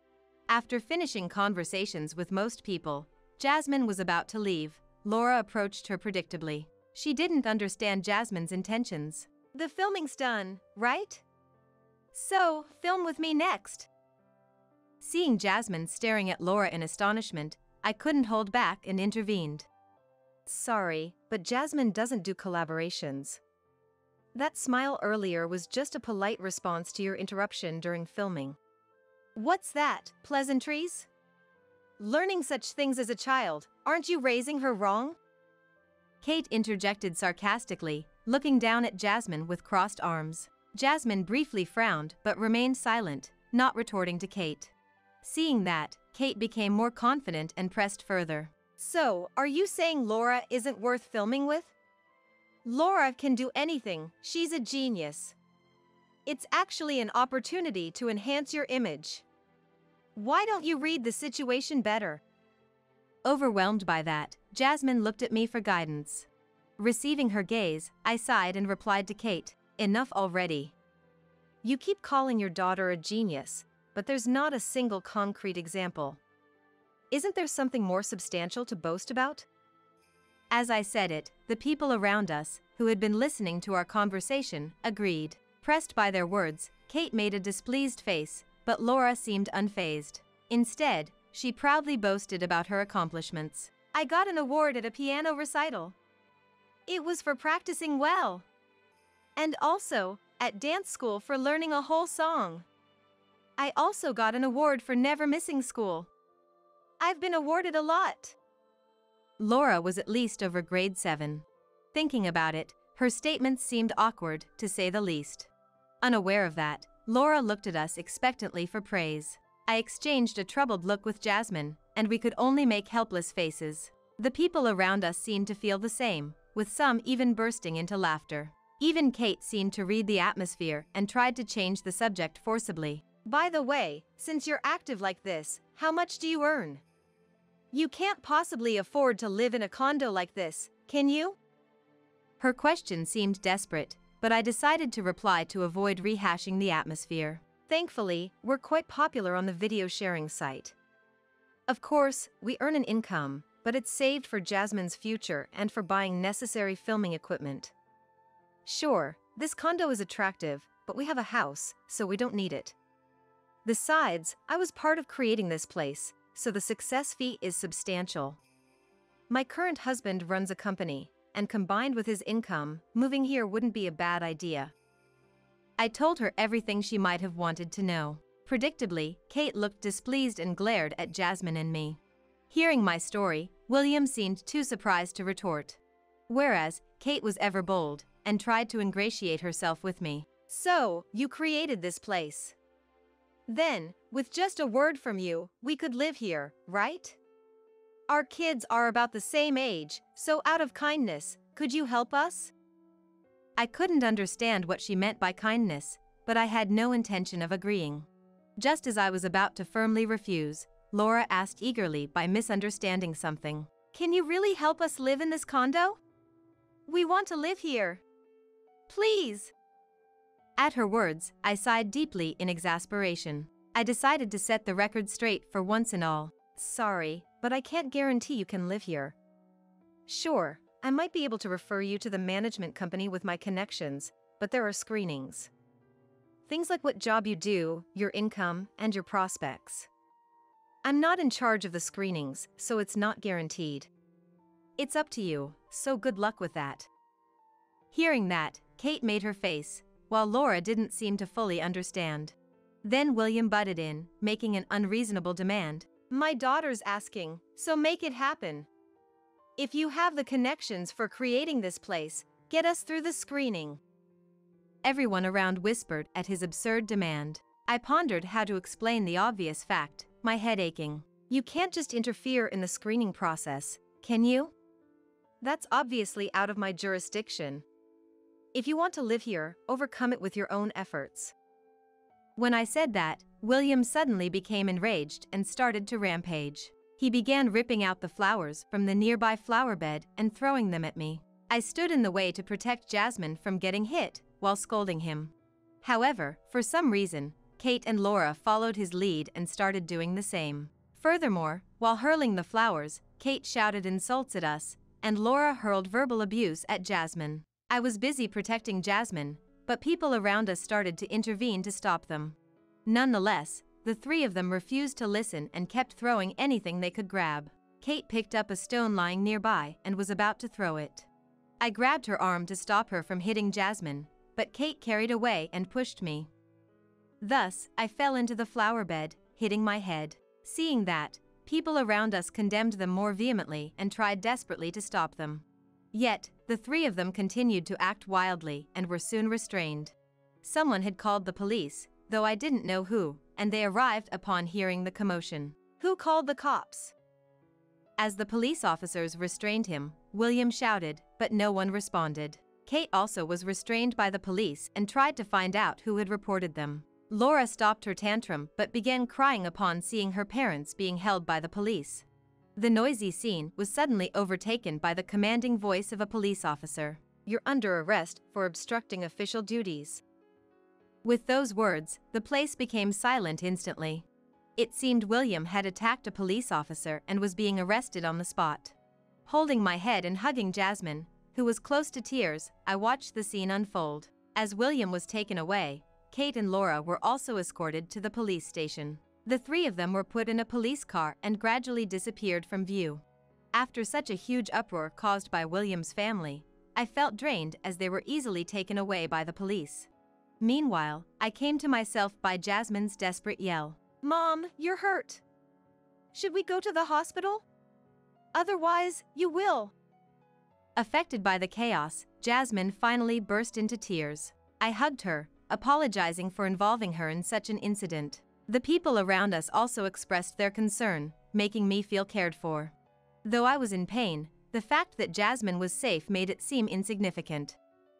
After finishing conversations with most people, Jasmine was about to leave. Laura approached her predictably. She didn't understand Jasmine's intentions. "The filming's done, right? So, film with me next." Seeing Jasmine staring at Laura in astonishment, I couldn't hold back and intervened. "Sorry, but Jasmine doesn't do collaborations. That smile earlier was just a polite response to your interruption during filming." "What's that, pleasantries? Learning such things as a child, aren't you raising her wrong?" Kate interjected sarcastically, looking down at Jasmine with crossed arms. Jasmine briefly frowned but remained silent, not retorting to Kate. Seeing that, Kate became more confident and pressed further. So, are you saying Laura isn't worth filming with? Laura can do anything, she's a genius. It's actually an opportunity to enhance your image. Why don't you read the situation better? Overwhelmed by that, Jasmine looked at me for guidance. Receiving her gaze, I sighed and replied to Kate, "Enough already." You keep calling your daughter a genius, but there's not a single concrete example. Isn't there something more substantial to boast about? As I said it, the people around us, who had been listening to our conversation, agreed. Pressed by their words, Kate made a displeased face, but Laura seemed unfazed. Instead, she proudly boasted about her accomplishments. I got an award at a piano recital. It was for practicing well. And also, at dance school for learning a whole song. I also got an award for never missing school. I've been awarded a lot. Laura was at least over grade 7. Thinking about it, her statements seemed awkward, to say the least. Unaware of that, Laura looked at us expectantly for praise. I exchanged a troubled look with Jasmine, and we could only make helpless faces. The people around us seemed to feel the same, with some even bursting into laughter. Even Kate seemed to read the atmosphere and tried to change the subject forcibly. By the way, since you're active like this, how much do you earn? You can't possibly afford to live in a condo like this, can you? Her question seemed desperate, but I decided to reply to avoid rehashing the atmosphere. Thankfully, we're quite popular on the video sharing site. Of course, we earn an income, but it's saved for Jasmine's future and for buying necessary filming equipment. Sure, this condo is attractive, but we have a house, so we don't need it. Besides, I was part of creating this place, so the success fee is substantial. My current husband runs a company, and combined with his income, moving here wouldn't be a bad idea. I told her everything she might have wanted to know. Predictably, Kate looked displeased and glared at Jasmine and me. Hearing my story, William seemed too surprised to retort. Whereas, Kate was ever bold, and tried to ingratiate herself with me. So, you created this place. Then, with just a word from you, we could live here, right? Our kids are about the same age, so out of kindness, could you help us? I couldn't understand what she meant by kindness, but I had no intention of agreeing. Just as I was about to firmly refuse, Laura asked eagerly by misunderstanding something. Can you really help us live in this condo? We want to live here. Please. At her words, I sighed deeply in exasperation. I decided to set the record straight for once and all. Sorry, but I can't guarantee you can live here. Sure, I might be able to refer you to the management company with my connections, but there are screenings. Things like what job you do, your income, and your prospects. I'm not in charge of the screenings, so it's not guaranteed. It's up to you, so good luck with that. Hearing that, Kate made her face, while Laura didn't seem to fully understand. Then William butted in, making an unreasonable demand. My daughter's asking, so make it happen. If you have the connections for creating this place, get us through the screening. Everyone around whispered at his absurd demand. I pondered how to explain the obvious fact, my head aching. You can't just interfere in the screening process, can you? That's obviously out of my jurisdiction. If you want to live here, overcome it with your own efforts. When I said that, William suddenly became enraged and started to rampage. He began ripping out the flowers from the nearby flower bed and throwing them at me. I stood in the way to protect Jasmine from getting hit, while scolding him. However, for some reason, Kate and Laura followed his lead and started doing the same. Furthermore, while hurling the flowers, Kate shouted insults at us, and Laura hurled verbal abuse at Jasmine. I was busy protecting Jasmine, but people around us started to intervene to stop them. Nonetheless, the three of them refused to listen and kept throwing anything they could grab. Kate picked up a stone lying nearby and was about to throw it. I grabbed her arm to stop her from hitting Jasmine, but Kate carried away and pushed me. Thus, I fell into the flower bed, hitting my head. Seeing that, people around us condemned them more vehemently and tried desperately to stop them. Yet, the three of them continued to act wildly and were soon restrained. Someone had called the police, though I didn't know who, and they arrived upon hearing the commotion. Who called the cops? As the police officers restrained him, William shouted, but no one responded. Kate also was restrained by the police and tried to find out who had reported them. Laura stopped her tantrum but began crying upon seeing her parents being held by the police. The noisy scene was suddenly overtaken by the commanding voice of a police officer. You're under arrest for obstructing official duties. With those words, the place became silent instantly. It seemed William had attacked a police officer and was being arrested on the spot. Holding my head and hugging Jasmine, who was close to tears, I watched the scene unfold. As William was taken away, Kate and Laura were also escorted to the police station. The three of them were put in a police car and gradually disappeared from view. After such a huge uproar caused by William's family, I felt drained as they were easily taken away by the police. Meanwhile, I came to myself by Jasmine's desperate yell. Mom, you're hurt. Should we go to the hospital? Otherwise, you will. Affected by the chaos, Jasmine finally burst into tears. I hugged her, apologizing for involving her in such an incident. The people around us also expressed their concern, making me feel cared for. Though I was in pain, the fact that Jasmine was safe made it seem insignificant.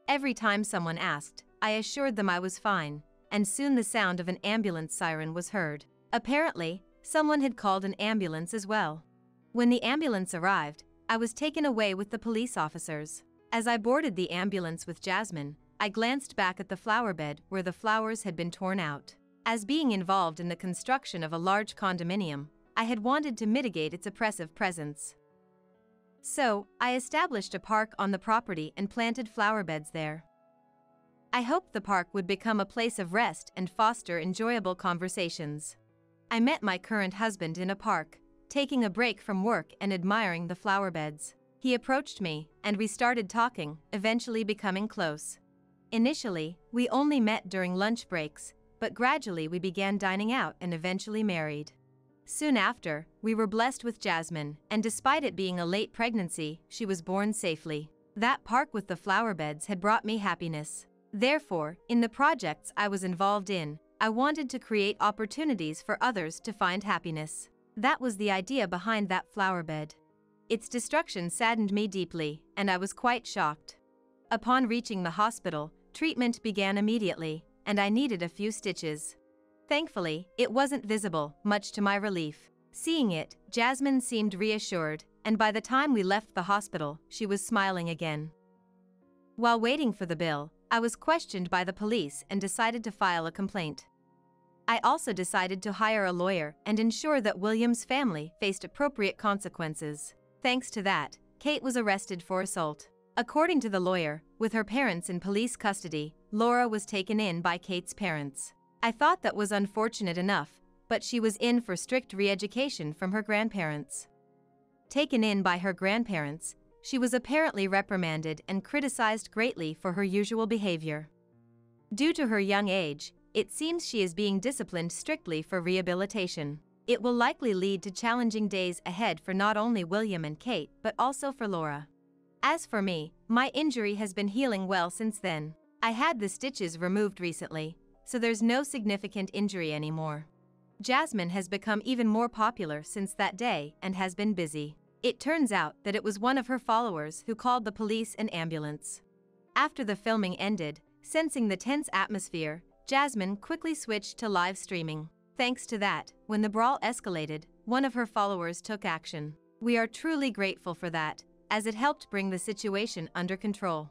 Every time someone asked, I assured them I was fine, and soon the sound of an ambulance siren was heard. Apparently, someone had called an ambulance as well. When the ambulance arrived, I was taken away with the police officers. As I boarded the ambulance with Jasmine, I glanced back at the flower bed where the flowers had been torn out. As being involved in the construction of a large condominium, I had wanted to mitigate its oppressive presence. So, I established a park on the property and planted flower beds there. I hoped the park would become a place of rest and foster enjoyable conversations. I met my current husband in a park, taking a break from work and admiring the flower beds. He approached me, and we started talking, eventually becoming close. Initially, we only met during lunch breaks, but gradually we began dining out and eventually married. Soon after, we were blessed with Jasmine, and despite it being a late pregnancy, she was born safely. That park with the flower beds had brought me happiness. Therefore, in the projects I was involved in, I wanted to create opportunities for others to find happiness. That was the idea behind that flower bed. Its destruction saddened me deeply, and I was quite shocked. Upon reaching the hospital, treatment began immediately, and I needed a few stitches. Thankfully, it wasn't visible, much to my relief. Seeing it, Jasmine seemed reassured, and by the time we left the hospital, she was smiling again. While waiting for the bill, I was questioned by the police and decided to file a complaint. I also decided to hire a lawyer and ensure that William's family faced appropriate consequences. Thanks to that, Kate was arrested for assault. According to the lawyer, with her parents in police custody, Laura was taken in by Kate's parents. I thought that was unfortunate enough, but she was in for strict re-education from her grandparents. Taken in by her grandparents, she was apparently reprimanded and criticized greatly for her usual behavior. Due to her young age, it seems she is being disciplined strictly for rehabilitation. It will likely lead to challenging days ahead for not only William and Kate but also for Laura. As for me, my injury has been healing well since then. I had the stitches removed recently, so there's no significant injury anymore. Jasmine has become even more popular since that day and has been busy. It turns out that it was one of her followers who called the police and ambulance. After the filming ended, sensing the tense atmosphere, Jasmine quickly switched to live streaming. Thanks to that, when the brawl escalated, one of her followers took action. We are truly grateful for that, as it helped bring the situation under control.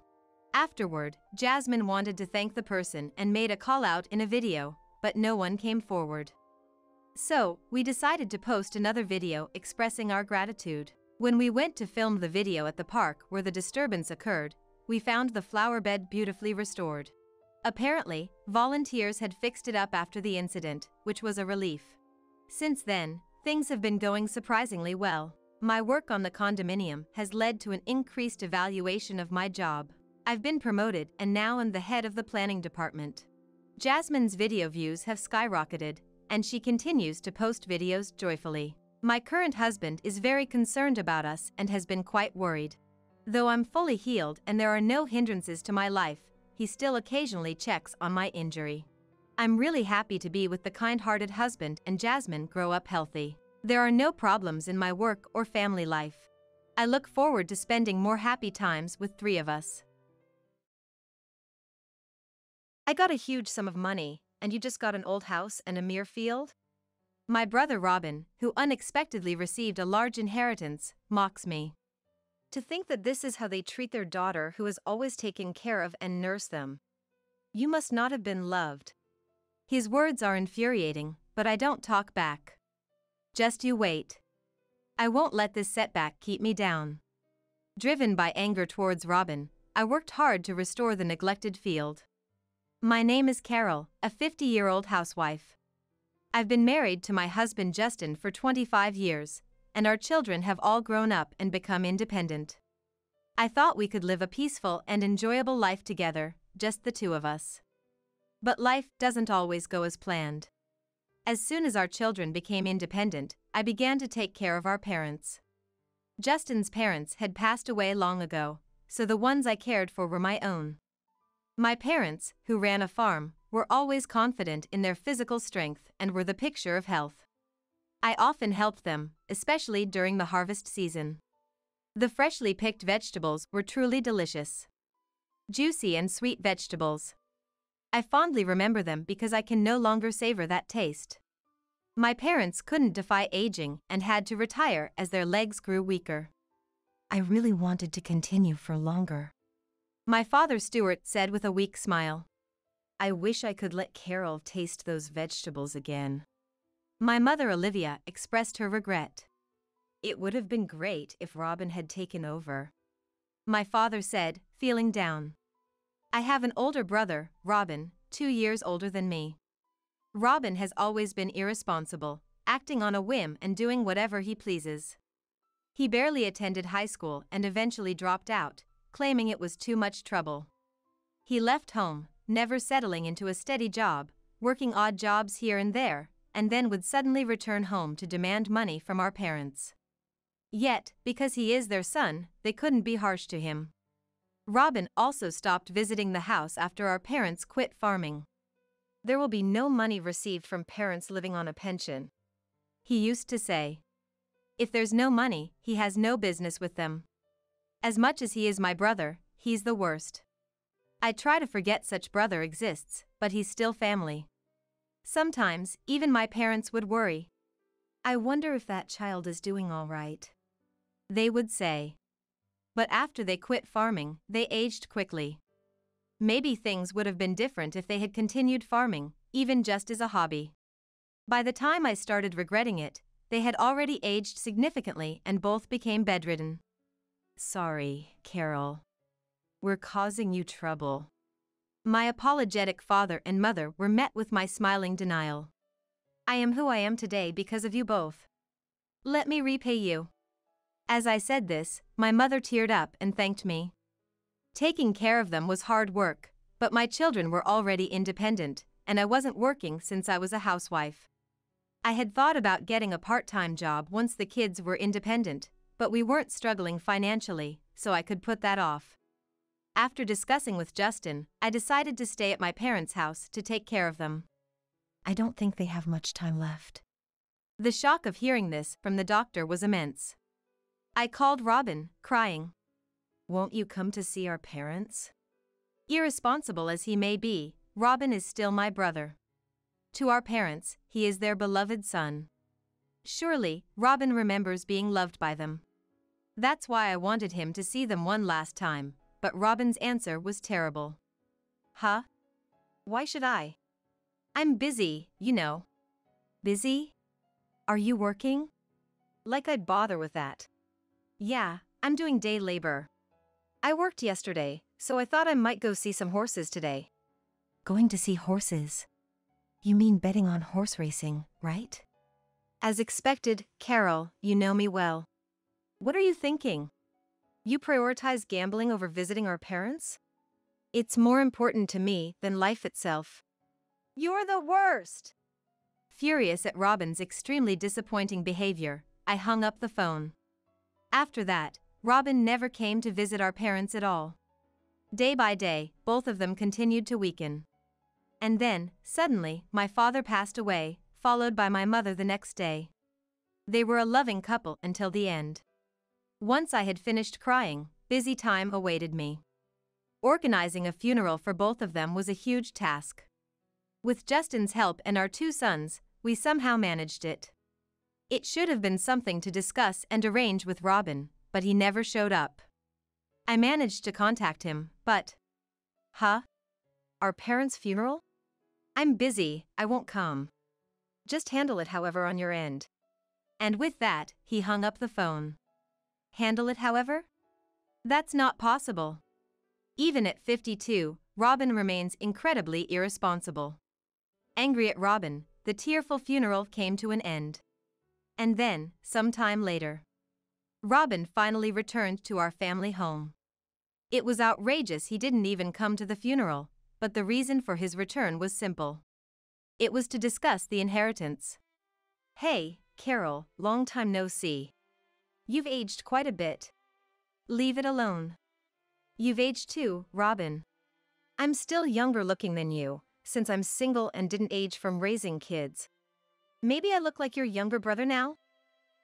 Afterward, Jasmine wanted to thank the person and made a call out in a video, but no one came forward. So, we decided to post another video expressing our gratitude. When we went to film the video at the park where the disturbance occurred, we found the flower bed beautifully restored. Apparently, volunteers had fixed it up after the incident, which was a relief. Since then, things have been going surprisingly well. My work on the condominium has led to an increased evaluation of my job. I've been promoted and now am the head of the planning department. Jasmine's video views have skyrocketed, and she continues to post videos joyfully. My current husband is very concerned about us and has been quite worried. Though I'm fully healed and there are no hindrances to my life, he still occasionally checks on my injury. I'm really happy to be with the kind-hearted husband and Jasmine grow up healthy. There are no problems in my work or family life. I look forward to spending more happy times with three of us. I got a huge sum of money, and you just got an old house and a mere field? My brother Robin, who unexpectedly received a large inheritance, mocks me. To think that this is how they treat their daughter who has always taken care of and nursed them. You must not have been loved. His words are infuriating, but I don't talk back. Just you wait. I won't let this setback keep me down. Driven by anger towards Robin, I worked hard to restore the neglected field. My name is Carol, a 50-year-old housewife. I've been married to my husband Justin for 25 years, and our children have all grown up and become independent. I thought we could live a peaceful and enjoyable life together, just the two of us. But life doesn't always go as planned. As soon as our children became independent, I began to take care of our parents. Justin's parents had passed away long ago, so the ones I cared for were my own. My parents, who ran a farm, were always confident in their physical strength and were the picture of health. I often helped them, especially during the harvest season. The freshly picked vegetables were truly delicious. Juicy and sweet vegetables. I fondly remember them because I can no longer savor that taste. My parents couldn't defy aging and had to retire as their legs grew weaker. I really wanted to continue for longer. My father Stuart said with a weak smile. I wish I could let Carol taste those vegetables again. My mother Olivia expressed her regret. It would have been great if Robin had taken over. My father said, feeling down. I have an older brother, Robin, 2 years older than me. Robin has always been irresponsible, acting on a whim and doing whatever he pleases. He barely attended high school and eventually dropped out, claiming it was too much trouble. He left home, never settling into a steady job, working odd jobs here and there, and then would suddenly return home to demand money from our parents. Yet, because he is their son, they couldn't be harsh to him. Robin also stopped visiting the house after our parents quit farming. There will be no money received from parents living on a pension, he used to say. If there's no money, he has no business with them. As much as he is my brother, he's the worst. I try to forget such brother exists, but he's still family. Sometimes, even my parents would worry. I wonder if that child is doing all right. They would say. But after they quit farming, they aged quickly. Maybe things would have been different if they had continued farming, even just as a hobby. By the time I started regretting it, they had already aged significantly and both became bedridden. Sorry, Carol. We're causing you trouble. My apologetic father and mother were met with my smiling denial. I am who I am today because of you both. Let me repay you. As I said this, my mother teared up and thanked me. Taking care of them was hard work, but my children were already independent, and I wasn't working since I was a housewife. I had thought about getting a part-time job once the kids were independent, but we weren't struggling financially, so I could put that off. After discussing with Justin, I decided to stay at my parents' house to take care of them. I don't think they have much time left. The shock of hearing this from the doctor was immense. I called Robin, crying. Won't you come to see our parents? Irresponsible as he may be, Robin is still my brother. To our parents, he is their beloved son. Surely, Robin remembers being loved by them. That's why I wanted him to see them one last time, but Robin's answer was terrible. Huh? Why should I? I'm busy, you know. Busy? Are you working? Like I'd bother with that. Yeah, I'm doing day labor. I worked yesterday, so I thought I might go see some horses today. Going to see horses? You mean betting on horse racing, right? As expected, Carol, you know me well. What are you thinking? You prioritize gambling over visiting our parents? It's more important to me than life itself. You're the worst! Furious at Robin's extremely disappointing behavior, I hung up the phone. After that, Robin never came to visit our parents at all. Day by day, both of them continued to weaken. And then, suddenly, my father passed away, followed by my mother the next day. They were a loving couple until the end. Once I had finished crying, busy time awaited me. Organizing a funeral for both of them was a huge task. With Justin's help and our 2 sons, we somehow managed it. It should have been something to discuss and arrange with Robin, but he never showed up. I managed to contact him, but... Huh? Our parents' funeral? I'm busy, I won't come. Just handle it however on your end. And with that, he hung up the phone. Handle it however? That's not possible. Even at 52, Robin remains incredibly irresponsible. Angry at Robin, the tearful funeral came to an end. And then, some time later, Robin finally returned to our family home. It was outrageous he didn't even come to the funeral, but the reason for his return was simple. It was to discuss the inheritance. Hey, Carol, long time no see. You've aged quite a bit. Leave it alone. You've aged too, Robin. I'm still younger looking than you, since I'm single and didn't age from raising kids. Maybe I look like your younger brother now?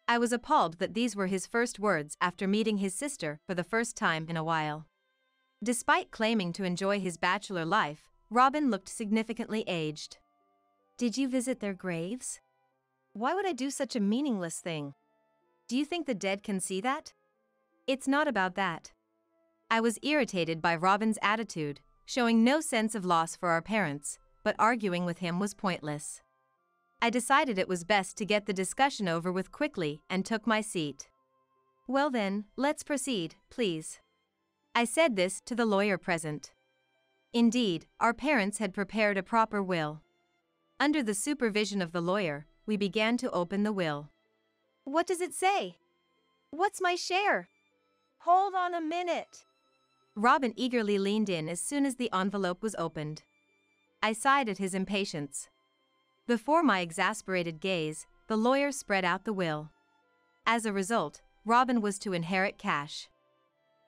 I was appalled that these were his first words after meeting his sister for the first time in a while. Despite claiming to enjoy his bachelor life, Robin looked significantly aged. Did you visit their graves? Why would I do such a meaningless thing? Do you think the dead can see that? It's not about that. I was irritated by Robin's attitude, showing no sense of loss for our parents, but arguing with him was pointless. I decided it was best to get the discussion over with quickly and took my seat. Well then, let's proceed, please. I said this to the lawyer present. Indeed, our parents had prepared a proper will. Under the supervision of the lawyer, we began to open the will. What does it say? What's my share? Hold on a minute. Robin eagerly leaned in as soon as the envelope was opened. I sighed at his impatience. Before my exasperated gaze, the lawyer spread out the will. As a result, Robin was to inherit cash.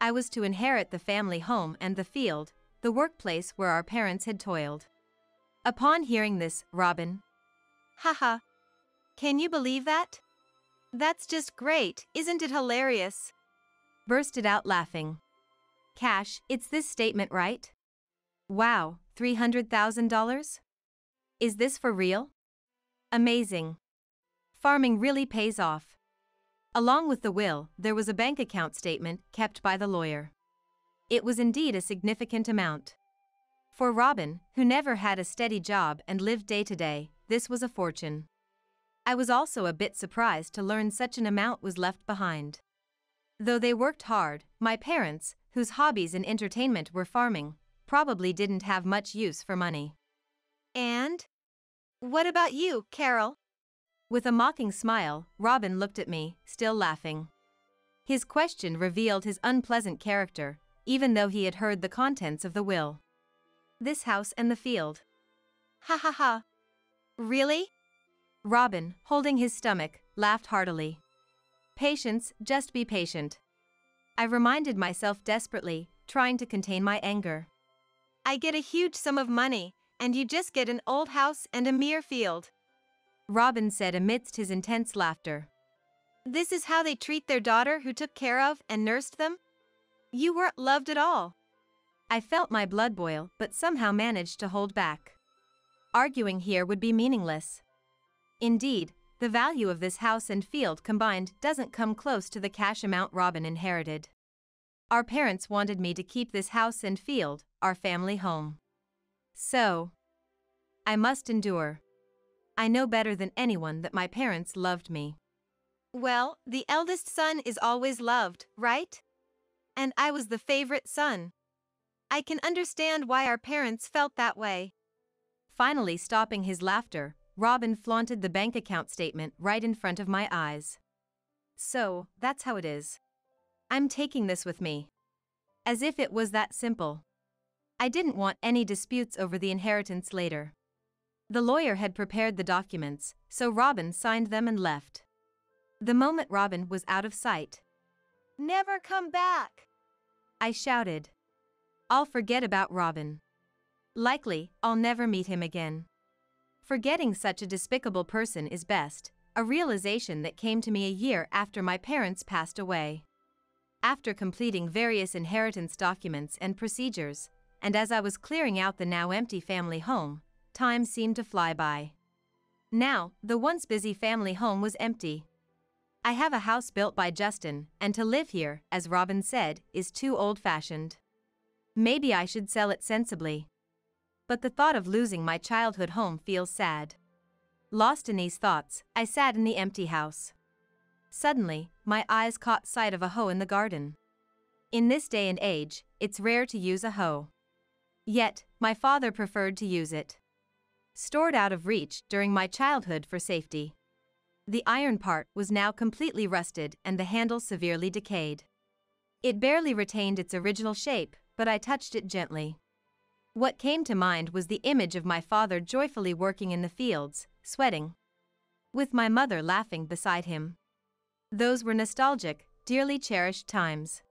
I was to inherit the family home and the field, the workplace where our parents had toiled. Upon hearing this, Robin, Haha. Can you believe that? That's just great, isn't it hilarious? Bursted out laughing. Cash, it's this statement, right? Wow, $300,000? Is this for real? Amazing. Farming really pays off. Along with the will, there was a bank account statement kept by the lawyer. It was indeed a significant amount. For Robin, who never had a steady job and lived day to day, this was a fortune. I was also a bit surprised to learn such an amount was left behind. Though they worked hard, my parents, whose hobbies and entertainment were farming, probably didn't have much use for money. And? What about you, Carol? With a mocking smile, Robin looked at me, still laughing. His question revealed his unpleasant character, even though he had heard the contents of the will. This house and the field. Ha ha ha. Really? Robin, holding his stomach, laughed heartily. Patience, just be patient. I reminded myself desperately, trying to contain my anger. I get a huge sum of money, and you just get an old house and a mere field. Robin said amidst his intense laughter. This is how they treat their daughter who took care of and nursed them? You weren't loved at all. I felt my blood boil but somehow managed to hold back. Arguing here would be meaningless. Indeed, the value of this house and field combined doesn't come close to the cash amount Robin inherited. Our parents wanted me to keep this house and field, our family home. So, I must endure. I know better than anyone that my parents loved me. Well, the eldest son is always loved, right? And I was the favorite son. I can understand why our parents felt that way. Finally stopping his laughter, Robin flaunted the bank account statement right in front of my eyes. So, that's how it is. I'm taking this with me. As if it was that simple. I didn't want any disputes over the inheritance later. The lawyer had prepared the documents, so Robin signed them and left. The moment Robin was out of sight, Never come back! I shouted. I'll forget about Robin. Likely, I'll never meet him again. Forgetting such a despicable person is best, a realization that came to me a year after my parents passed away. After completing various inheritance documents and procedures, and as I was clearing out the now empty family home, time seemed to fly by. Now, the once busy family home was empty. I have a house built by Justin, and to live here, as Robin said, is too old-fashioned. Maybe I should sell it sensibly. But the thought of losing my childhood home feels sad. Lost in these thoughts, I sat in the empty house. Suddenly, my eyes caught sight of a hoe in the garden. In this day and age, it's rare to use a hoe. Yet, my father preferred to use it. Stored out of reach during my childhood for safety. The iron part was now completely rusted and the handle severely decayed. It barely retained its original shape, but I touched it gently. What came to mind was the image of my father joyfully working in the fields, sweating, with my mother laughing beside him. Those were nostalgic, dearly cherished times.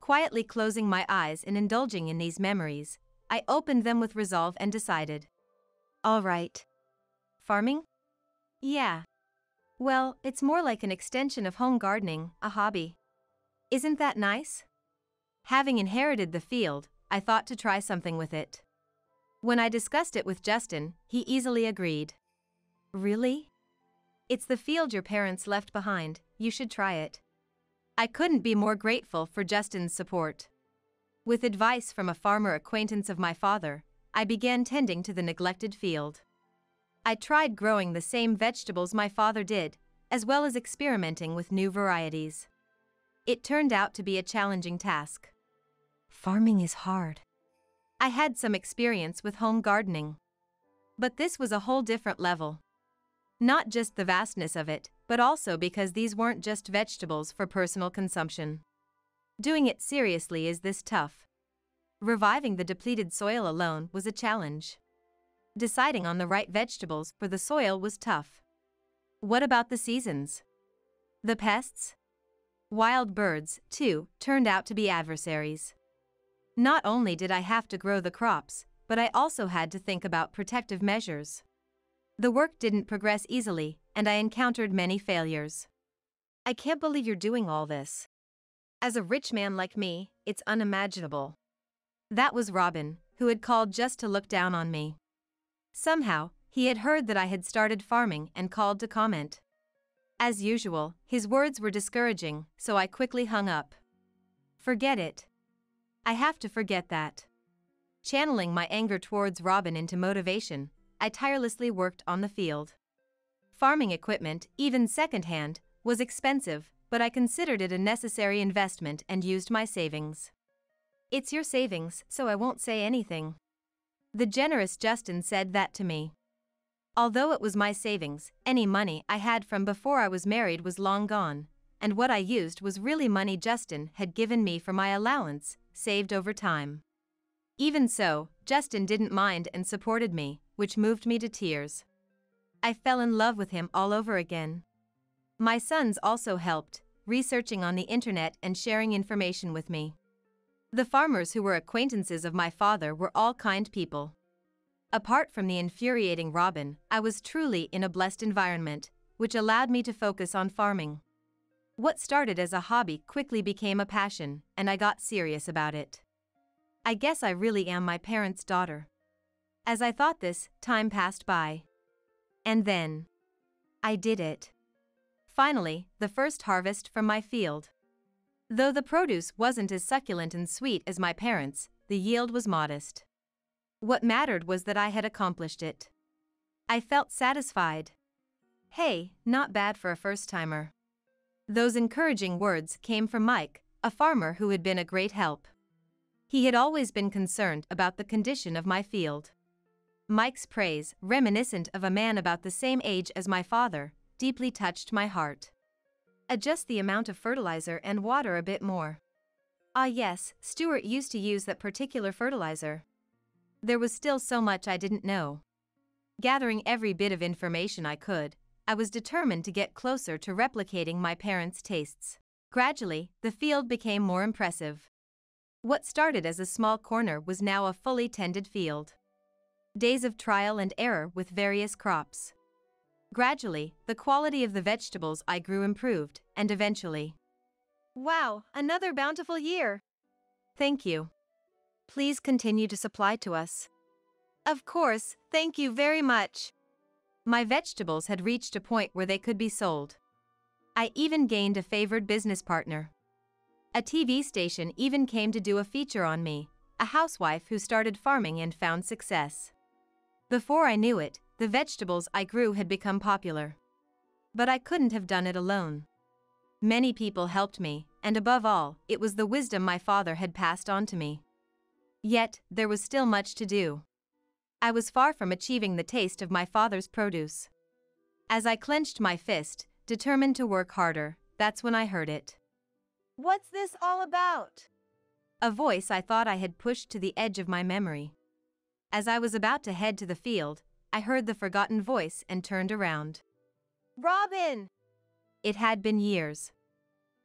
Quietly closing my eyes and indulging in these memories, I opened them with resolve and decided. All right. Farming? Yeah. Well, it's more like an extension of home gardening, a hobby. Isn't that nice? Having inherited the field, I thought to try something with it. When I discussed it with Justin, he easily agreed. Really? It's the field your parents left behind, you should try it. I couldn't be more grateful for Justin's support. With advice from a farmer acquaintance of my father, I began tending to the neglected field. I tried growing the same vegetables my father did, as well as experimenting with new varieties. It turned out to be a challenging task. Farming is hard. I had some experience with home gardening. But this was a whole different level. Not just the vastness of it, but also because these weren't just vegetables for personal consumption. Doing it seriously is this tough. Reviving the depleted soil alone was a challenge. Deciding on the right vegetables for the soil was tough. What about the seasons? The pests? Wild birds, too, turned out to be adversaries. Not only did I have to grow the crops, but I also had to think about protective measures. The work didn't progress easily, and I encountered many failures. I can't believe you're doing all this. As a rich man like me, it's unimaginable. That was Robin, who had called just to look down on me. Somehow, he had heard that I had started farming and called to comment. As usual, his words were discouraging, so I quickly hung up. Forget it. I have to forget that. Channeling my anger towards Robin into motivation, I tirelessly worked on the field. Farming equipment, even secondhand, was expensive, but I considered it a necessary investment and used my savings. It's your savings, so I won't say anything. The generous Justin said that to me. Although it was my savings, any money I had from before I was married was long gone, and what I used was really money Justin had given me for my allowance, saved over time. Even so, Justin didn't mind and supported me, which moved me to tears. I fell in love with him all over again. My sons also helped, researching on the internet and sharing information with me. The farmers who were acquaintances of my father were all kind people. Apart from the infuriating Robin, I was truly in a blessed environment, which allowed me to focus on farming. What started as a hobby quickly became a passion, and I got serious about it. I guess I really am my parents' daughter. As I thought this, time passed by. And then, I did it. Finally, the first harvest from my field. Though the produce wasn't as succulent and sweet as my parents', the yield was modest. What mattered was that I had accomplished it. I felt satisfied. Hey, not bad for a first-timer. Those encouraging words came from Mike, a farmer who had been a great help. He had always been concerned about the condition of my field. Mike's praise, reminiscent of a man about the same age as my father, deeply touched my heart. Adjust the amount of fertilizer and water a bit more. Ah yes, Stuart used to use that particular fertilizer. There was still so much I didn't know. Gathering every bit of information I could, I was determined to get closer to replicating my parents' tastes. Gradually, the field became more impressive. What started as a small corner was now a fully tended field. Days of trial and error with various crops. Gradually, the quality of the vegetables I grew improved, and eventually. Wow, another bountiful year. Thank you. Please continue to supply to us. Of course, thank you very much. My vegetables had reached a point where they could be sold. I even gained a favored business partner. A TV station even came to do a feature on me, a housewife who started farming and found success. Before I knew it, the vegetables I grew had become popular. But I couldn't have done it alone. Many people helped me, and above all, it was the wisdom my father had passed on to me. Yet, there was still much to do. I was far from achieving the taste of my father's produce. As I clenched my fist, determined to work harder, that's when I heard it. What's this all about? A voice I thought I had pushed to the edge of my memory. As I was about to head to the field, I heard the forgotten voice and turned around. Robin! It had been years.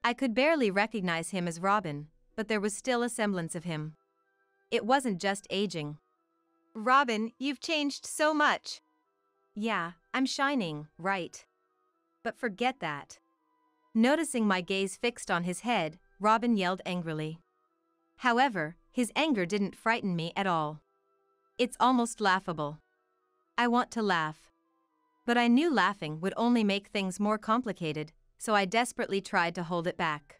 I could barely recognize him as Robin, but there was still a semblance of him. It wasn't just aging. Robin, you've changed so much. Yeah, I'm shining, right? But forget that. Noticing my gaze fixed on his head, Robin yelled angrily. However, his anger didn't frighten me at all. It's almost laughable. I want to laugh. But I knew laughing would only make things more complicated, so I desperately tried to hold it back.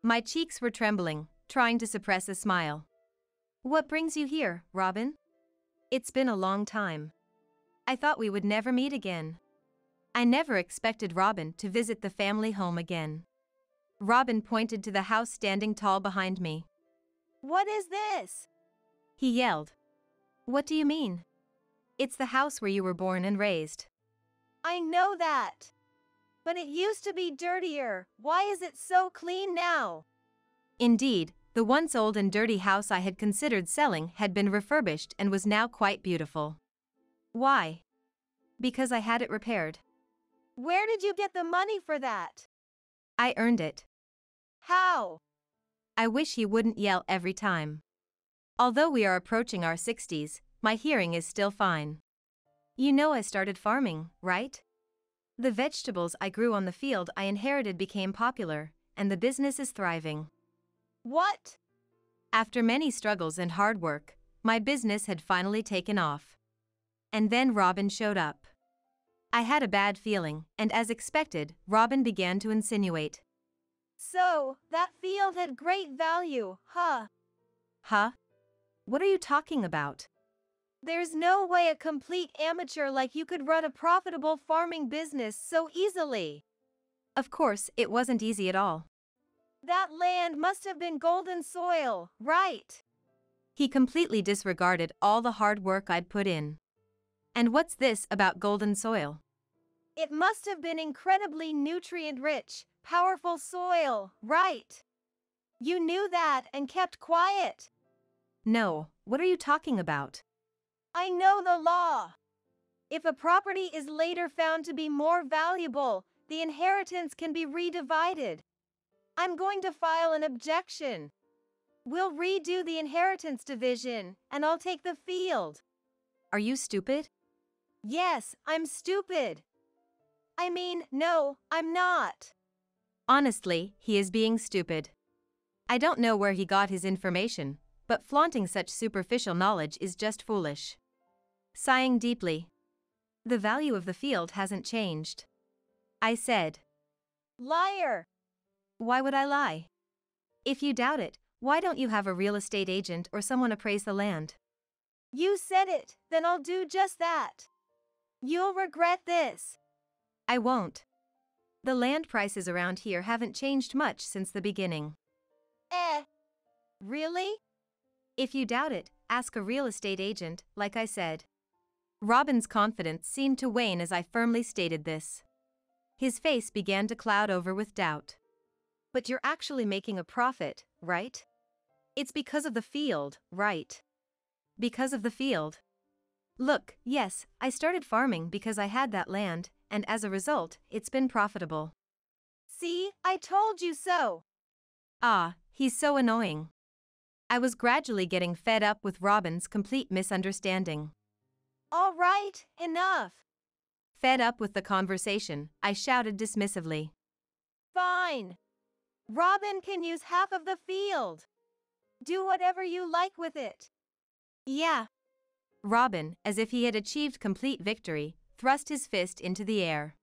My cheeks were trembling, trying to suppress a smile. What brings you here, Robin? It's been a long time. I thought we would never meet again. I never expected Robin to visit the family home again. Robin pointed to the house standing tall behind me. What is this? He yelled. What do you mean? It's the house where you were born and raised. I know that. But it used to be dirtier. Why is it so clean now? Indeed, the once old and dirty house I had considered selling had been refurbished and was now quite beautiful. Why? Because I had it repaired. Where did you get the money for that? I earned it. How? I wish he wouldn't yell every time. Although we are approaching our 60s, my hearing is still fine. You know I started farming, right? The vegetables I grew on the field I inherited became popular, and the business is thriving. What? After many struggles and hard work, my business had finally taken off. And then Robin showed up. I had a bad feeling, and as expected, Robin began to insinuate. So, that field had great value, huh? Huh? What are you talking about? There's no way a complete amateur like you could run a profitable farming business so easily. Of course, it wasn't easy at all. That land must have been golden soil, right? He completely disregarded all the hard work I'd put in. And what's this about golden soil? It must have been incredibly nutrient-rich, powerful soil, right? You knew that and kept quiet. No, what are you talking about? I know the law. If a property is later found to be more valuable, the inheritance can be redivided. I'm going to file an objection. We'll redo the inheritance division, and I'll take the field. Are you stupid? Yes, I'm stupid. I mean, no, I'm not. Honestly, he is being stupid. I don't know where he got his information, but flaunting such superficial knowledge is just foolish. Sighing deeply. The value of the field hasn't changed. I said. Liar! Why would I lie? If you doubt it, why don't you have a real estate agent or someone appraise the land? You said it, then I'll do just that. You'll regret this. I won't. The land prices around here haven't changed much since the beginning. Really? If you doubt it, ask a real estate agent, like I said. Robin's confidence seemed to wane as I firmly stated this. His face began to cloud over with doubt. But you're actually making a profit, right? It's because of the field, right? Because of the field. Look, yes, I started farming because I had that land, and as a result, it's been profitable. See, I told you so. Ah, he's so annoying. I was gradually getting fed up with Robin's complete misunderstanding. All right, enough. Fed up with the conversation, I shouted dismissively. Fine. Robin can use half of the field. Do whatever you like with it. Yeah. Robin, as if he had achieved complete victory, thrust his fist into the air.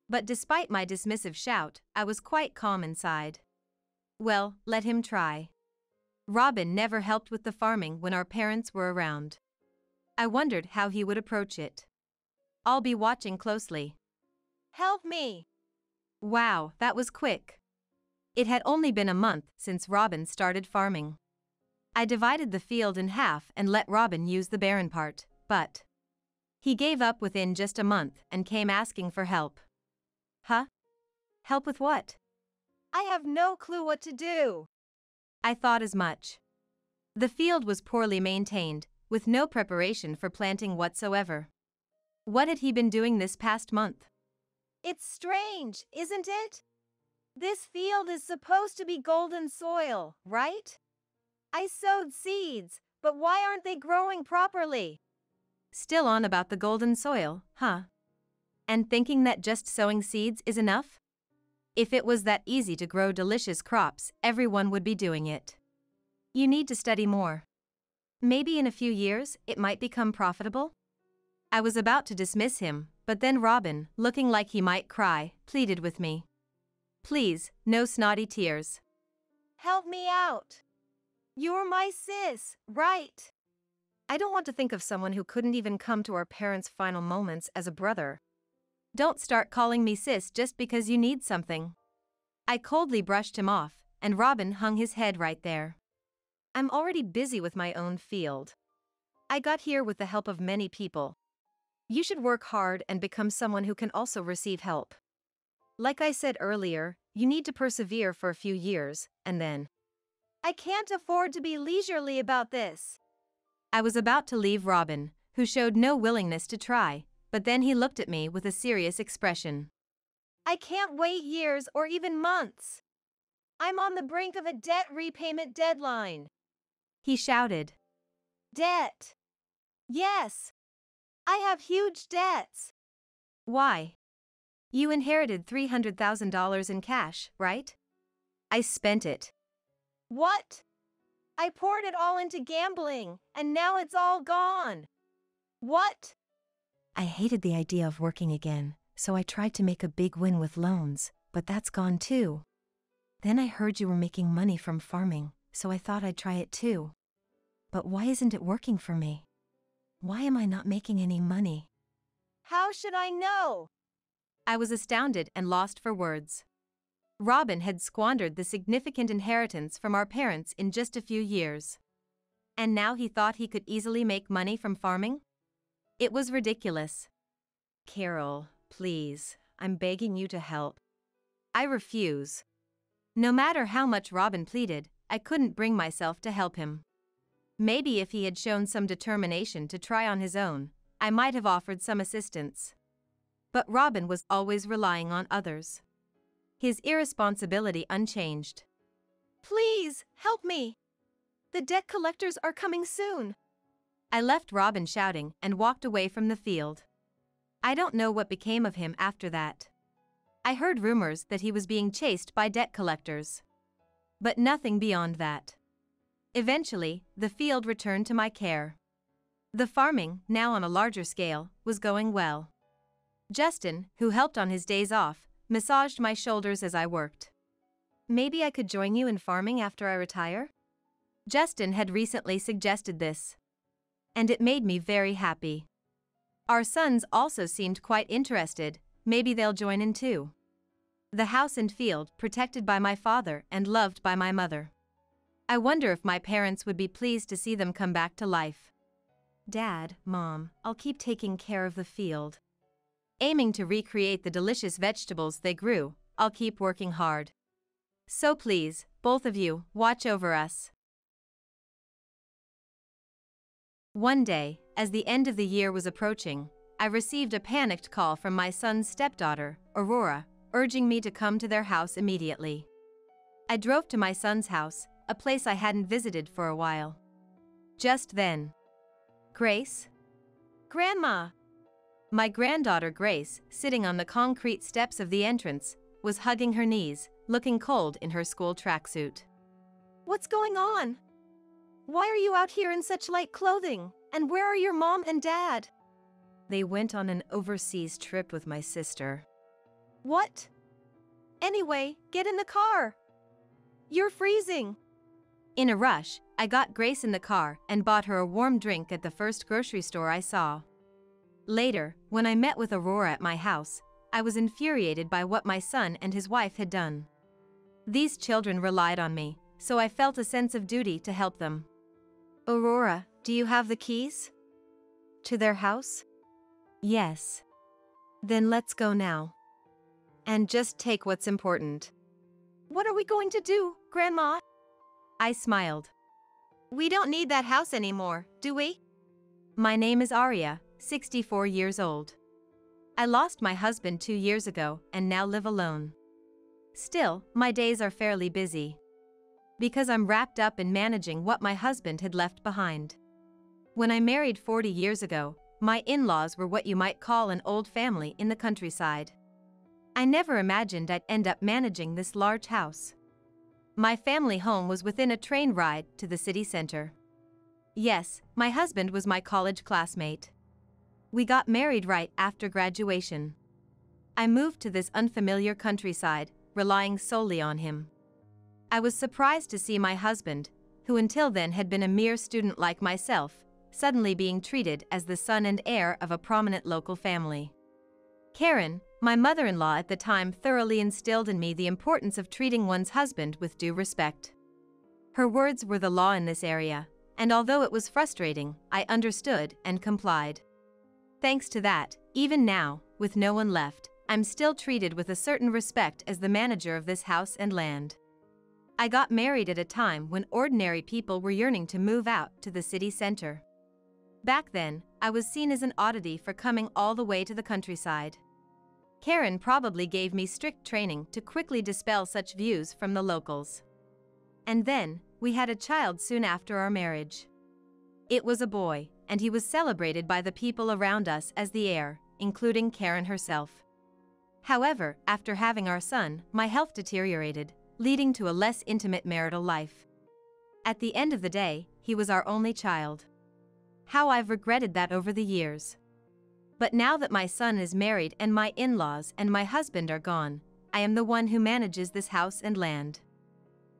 But despite my dismissive shout, I was quite calm inside. Well, let him try. Robin never helped with the farming when our parents were around. I wondered how he would approach it. I'll be watching closely. Help me. Wow, that was quick. It had only been a month since Robin started farming. I divided the field in half and let Robin use the barren part, but he gave up within just a month and came asking for help. Huh? Help with what? I have no clue what to do. I thought as much. The field was poorly maintained, with no preparation for planting whatsoever. What had he been doing this past month? It's strange, isn't it? This field is supposed to be golden soil, right? I sowed seeds, but why aren't they growing properly? Still on about the golden soil, huh? And thinking that just sowing seeds is enough? If it was that easy to grow delicious crops, everyone would be doing it. You need to study more. Maybe in a few years, it might become profitable? I was about to dismiss him, but then Robin, looking like he might cry, pleaded with me. Please, no snotty tears. Help me out. You're my sis, right? I don't want to think of someone who couldn't even come to our parents' final moments as a brother. Don't start calling me sis just because you need something. I coldly brushed him off, and Robin hung his head right there. I'm already busy with my own field. I got here with the help of many people. You should work hard and become someone who can also receive help. Like I said earlier, you need to persevere for a few years, and then. I can't afford to be leisurely about this. I was about to leave Robin, who showed no willingness to try, but then he looked at me with a serious expression. I can't wait years or even months. I'm on the brink of a debt repayment deadline. He shouted. Debt. Yes. I have huge debts. Why? You inherited $300,000 in cash, right? I spent it. What? I poured it all into gambling, and now it's all gone. What? I hated the idea of working again, so I tried to make a big win with loans, but that's gone too. Then I heard you were making money from farming, so I thought I'd try it too. But why isn't it working for me? Why am I not making any money? How should I know? I was astounded and lost for words. Robin had squandered the significant inheritance from our parents in just a few years. And now he thought he could easily make money from farming? It was ridiculous. Carol, please, I'm begging you to help. I refuse. No matter how much Robin pleaded, I couldn't bring myself to help him. Maybe if he had shown some determination to try on his own, I might have offered some assistance. But Robin was always relying on others. His irresponsibility unchanged. Please, help me. The debt collectors are coming soon. I left Robin shouting and walked away from the field. I don't know what became of him after that. I heard rumors that he was being chased by debt collectors. But nothing beyond that. Eventually, the field returned to my care. The farming, now on a larger scale, was going well. Justin, who helped on his days off, massaged my shoulders as I worked. Maybe I could join you in farming after I retire? Justin had recently suggested this. And it made me very happy. Our sons also seemed quite interested, maybe they'll join in too. The house and field protected by my father and loved by my mother. I wonder if my parents would be pleased to see them come back to life. Dad, Mom, I'll keep taking care of the field. Aiming to recreate the delicious vegetables they grew, I'll keep working hard. So please, both of you, watch over us. One day, as the end of the year was approaching, I received a panicked call from my son's stepdaughter, Aurora, urging me to come to their house immediately. I drove to my son's house, a place I hadn't visited for a while. Just then, Grace? Grandma! My granddaughter Grace, sitting on the concrete steps of the entrance, was hugging her knees, looking cold in her school tracksuit. What's going on? Why are you out here in such light clothing? And where are your mom and dad? They went on an overseas trip with my sister. What? Anyway, get in the car. You're freezing. In a rush, I got Grace in the car and bought her a warm drink at the first grocery store I saw. Later, when I met with Aurora at my house, I was infuriated by what my son and his wife had done. These children relied on me, so I felt a sense of duty to help them. Aurora, do you have the keys? To their house? Yes. Then let's go now. And just take what's important. What are we going to do, Grandma? I smiled. We don't need that house anymore, do we? My name is Arya, 64 years old. I lost my husband 2 years ago and now live alone. Still, my days are fairly busy. Because I'm wrapped up in managing what my husband had left behind. When I married 40 years ago, my in-laws were what you might call an old family in the countryside. I never imagined I'd end up managing this large house. My family home was within a train ride to the city center. Yes, my husband was my college classmate. We got married right after graduation. I moved to this unfamiliar countryside, relying solely on him. I was surprised to see my husband, who until then had been a mere student like myself, suddenly being treated as the son and heir of a prominent local family. Karen, my mother-in-law at the time, thoroughly instilled in me the importance of treating one's husband with due respect. Her words were the law in this area, and although it was frustrating, I understood and complied. Thanks to that, even now, with no one left, I'm still treated with a certain respect as the manager of this house and land. I got married at a time when ordinary people were yearning to move out to the city center. Back then, I was seen as an oddity for coming all the way to the countryside. Karen probably gave me strict training to quickly dispel such views from the locals. And then, we had a child soon after our marriage. It was a boy, and he was celebrated by the people around us as the heir, including Karen herself. However, after having our son, my health deteriorated, leading to a less intimate marital life. At the end of the day, he was our only child. How I've regretted that over the years. But now that my son is married and my in-laws and my husband are gone, I am the one who manages this house and land.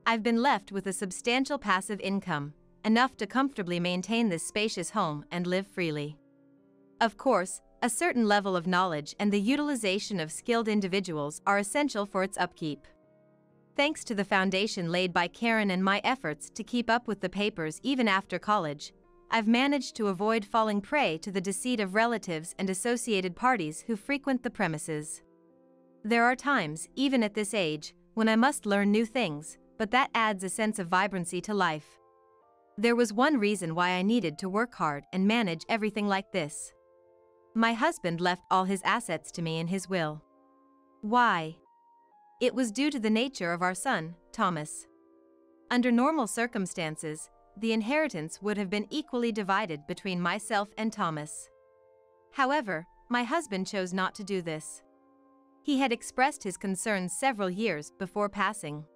I've been left with a substantial passive income, enough to comfortably maintain this spacious home and live freely. Of course, a certain level of knowledge and the utilization of skilled individuals are essential for its upkeep. Thanks to the foundation laid by Karen and my efforts to keep up with the papers even after college, I've managed to avoid falling prey to the deceit of relatives and associated parties who frequent the premises. There are times, even at this age, when I must learn new things, but that adds a sense of vibrancy to life. There was one reason why I needed to work hard and manage everything like this. My husband left all his assets to me in his will. Why? It was due to the nature of our son, Thomas. Under normal circumstances, the inheritance would have been equally divided between myself and Thomas. However, my husband chose not to do this. He had expressed his concerns several years before passing.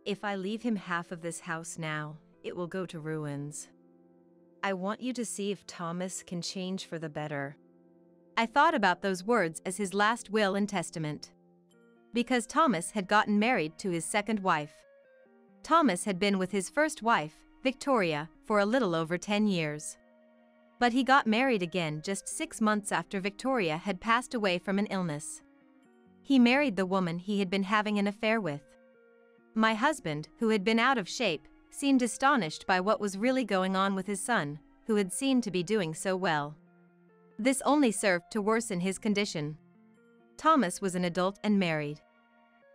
If I leave him half of this house now, it will go to ruins. I want you to see if Thomas can change for the better. I thought about those words as his last will and testament. Because Thomas had gotten married to his second wife. Thomas had been with his first wife, Victoria, for a little over 10 years. But he got married again just 6 months after Victoria had passed away from an illness. He married the woman he had been having an affair with. My husband, who had been out of shape, seemed astonished by what was really going on with his son, who had seemed to be doing so well. This only served to worsen his condition. Thomas was an adult and married.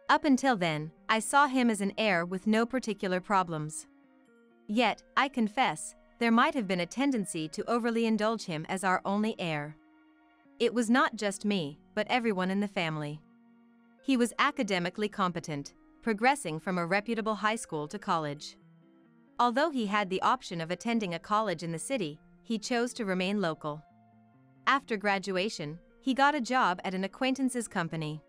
Up until then, I saw him as an heir with no particular problems. Yet, I confess, there might have been a tendency to overly indulge him as our only heir. It was not just me, but everyone in the family. He was academically competent, progressing from a reputable high school to college. Although he had the option of attending a college in the city, he chose to remain local. After graduation, he got a job at an acquaintance's company.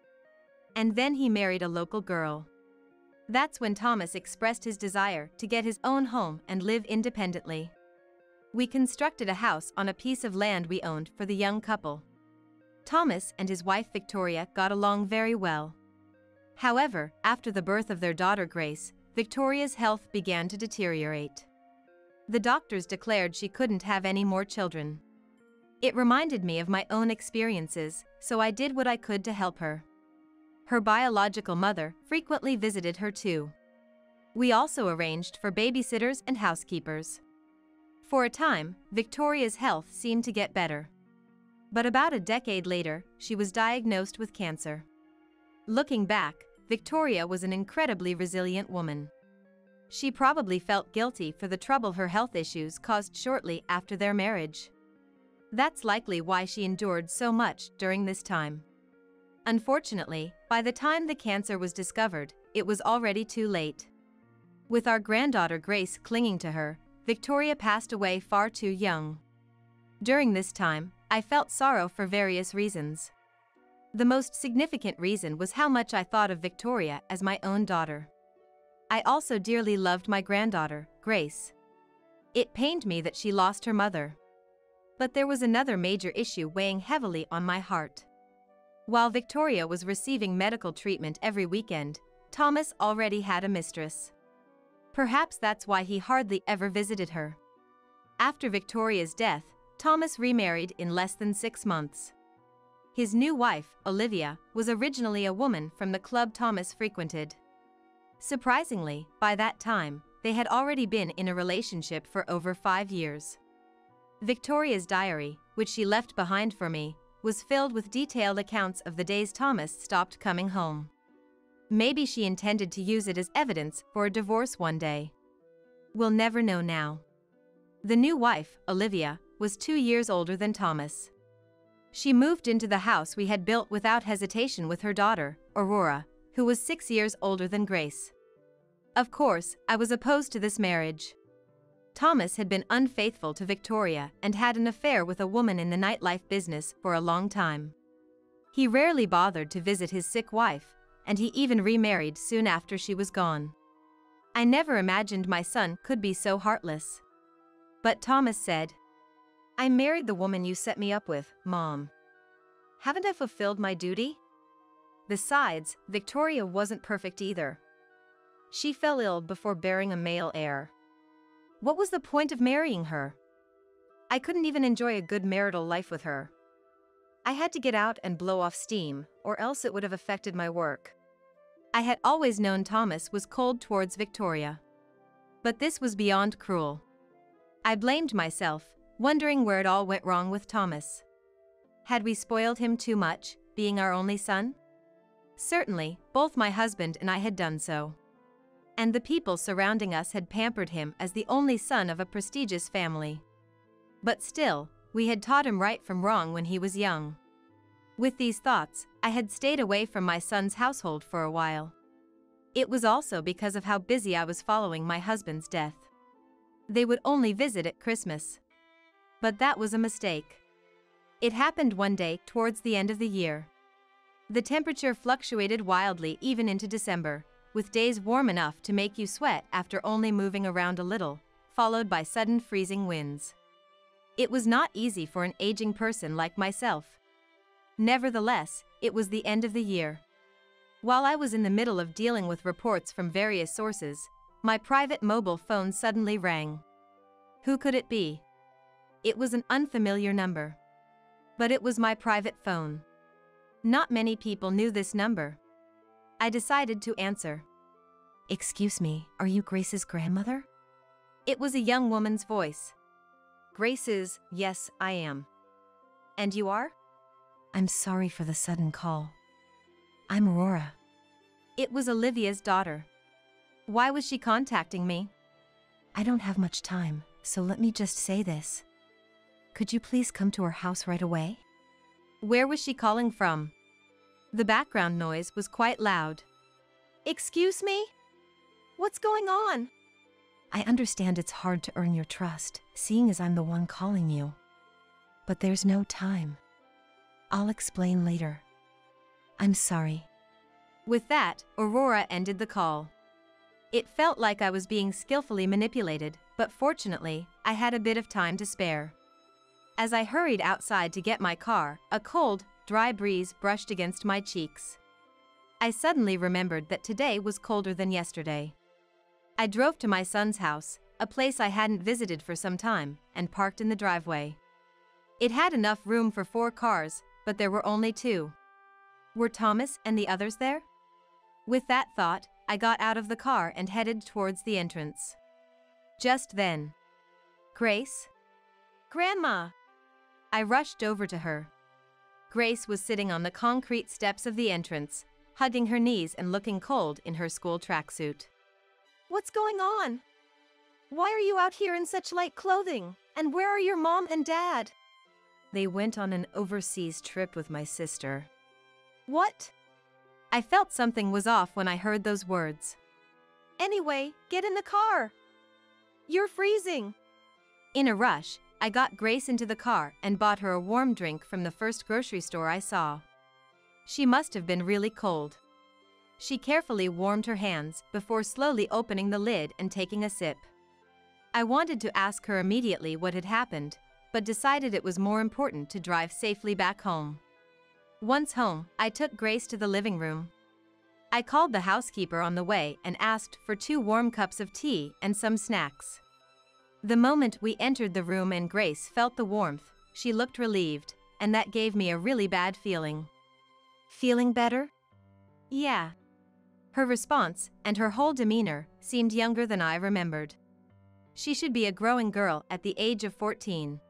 And then he married a local girl. That's when Thomas expressed his desire to get his own home and live independently. We constructed a house on a piece of land we owned for the young couple. Thomas and his wife Victoria got along very well. However, after the birth of their daughter Grace, Victoria's health began to deteriorate. The doctors declared she couldn't have any more children. It reminded me of my own experiences, so I did what I could to help her. Her biological mother frequently visited her too. We also arranged for babysitters and housekeepers. For a time, Victoria's health seemed to get better. But about a decade later, she was diagnosed with cancer. Looking back, Victoria was an incredibly resilient woman. She probably felt guilty for the trouble her health issues caused shortly after their marriage. That's likely why she endured so much during this time. Unfortunately, by the time the cancer was discovered, it was already too late. With our granddaughter Grace clinging to her, Victoria passed away far too young. During this time, I felt sorrow for various reasons. The most significant reason was how much I thought of Victoria as my own daughter. I also dearly loved my granddaughter, Grace. It pained me that she lost her mother. But there was another major issue weighing heavily on my heart. While Victoria was receiving medical treatment every weekend, Thomas already had a mistress. Perhaps that's why he hardly ever visited her. After Victoria's death, Thomas remarried in less than 6 months. His new wife, Olivia, was originally a woman from the club Thomas frequented. Surprisingly, by that time, they had already been in a relationship for over 5 years. Victoria's diary, which she left behind for me, was filled with detailed accounts of the days Thomas stopped coming home. Maybe she intended to use it as evidence for a divorce one day. We'll never know now. The new wife, Olivia, was 2 years older than Thomas. She moved into the house we had built without hesitation with her daughter, Aurora, who was 6 years older than Grace. Of course, I was opposed to this marriage. Thomas had been unfaithful to Victoria and had an affair with a woman in the nightlife business for a long time. He rarely bothered to visit his sick wife, and he even remarried soon after she was gone. I never imagined my son could be so heartless. But Thomas said, "I married the woman you set me up with, Mom. Haven't I fulfilled my duty?" Besides, Victoria wasn't perfect either. She fell ill before bearing a male heir. What was the point of marrying her? I couldn't even enjoy a good marital life with her. I had to get out and blow off steam, or else it would have affected my work. I had always known Thomas was cold towards Victoria. But this was beyond cruel. I blamed myself, wondering where it all went wrong with Thomas. Had we spoiled him too much, being our only son? Certainly, both my husband and I had done so. And the people surrounding us had pampered him as the only son of a prestigious family. But still, we had taught him right from wrong when he was young. With these thoughts, I had stayed away from my son's household for a while. It was also because of how busy I was following my husband's death. They would only visit at Christmas. But that was a mistake. It happened one day towards the end of the year. The temperature fluctuated wildly even into December, with days warm enough to make you sweat after only moving around a little, followed by sudden freezing winds. It was not easy for an aging person like myself. Nevertheless, it was the end of the year. While I was in the middle of dealing with reports from various sources, my private mobile phone suddenly rang. Who could it be? It was an unfamiliar number. But it was my private phone. Not many people knew this number. I decided to answer. "Excuse me, are you Grace's grandmother?" It was a young woman's voice. Grace's, yes, I am. And you are? "I'm sorry for the sudden call. I'm Aurora." It was Olivia's daughter. Why was she contacting me? "I don't have much time, so let me just say this. Could you please come to our house right away?" Where was she calling from? The background noise was quite loud. Excuse me? What's going on? I understand it's hard to earn your trust, seeing as I'm the one calling you. But there's no time. I'll explain later. I'm sorry. With that, Aurora ended the call. It felt like I was being skillfully manipulated, but fortunately, I had a bit of time to spare. As I hurried outside to get my car, a cold, dry breeze brushed against my cheeks. I suddenly remembered that today was colder than yesterday. I drove to my son's house, a place I hadn't visited for some time, and parked in the driveway. It had enough room for 4 cars, but there were only 2. Were Thomas and the others there? With that thought, I got out of the car and headed towards the entrance. Just then, Grace? Grandma! I rushed over to her. Grace was sitting on the concrete steps of the entrance, hugging her knees and looking cold in her school tracksuit. What's going on? Why are you out here in such light clothing? And where are your mom and dad? They went on an overseas trip with my sister. What? I felt something was off when I heard those words. Anyway, get in the car. You're freezing. In a rush, I got Grace into the car and bought her a warm drink from the first grocery store I saw. She must have been really cold. She carefully warmed her hands before slowly opening the lid and taking a sip. I wanted to ask her immediately what had happened, but decided it was more important to drive safely back home. Once home, I took Grace to the living room. I called the housekeeper on the way and asked for 2 warm cups of tea and some snacks. The moment we entered the room and Grace felt the warmth, she looked relieved, and that gave me a really bad feeling. Feeling better? Yeah. Her response and her whole demeanor seemed younger than I remembered. She should be a growing girl at the age of 14.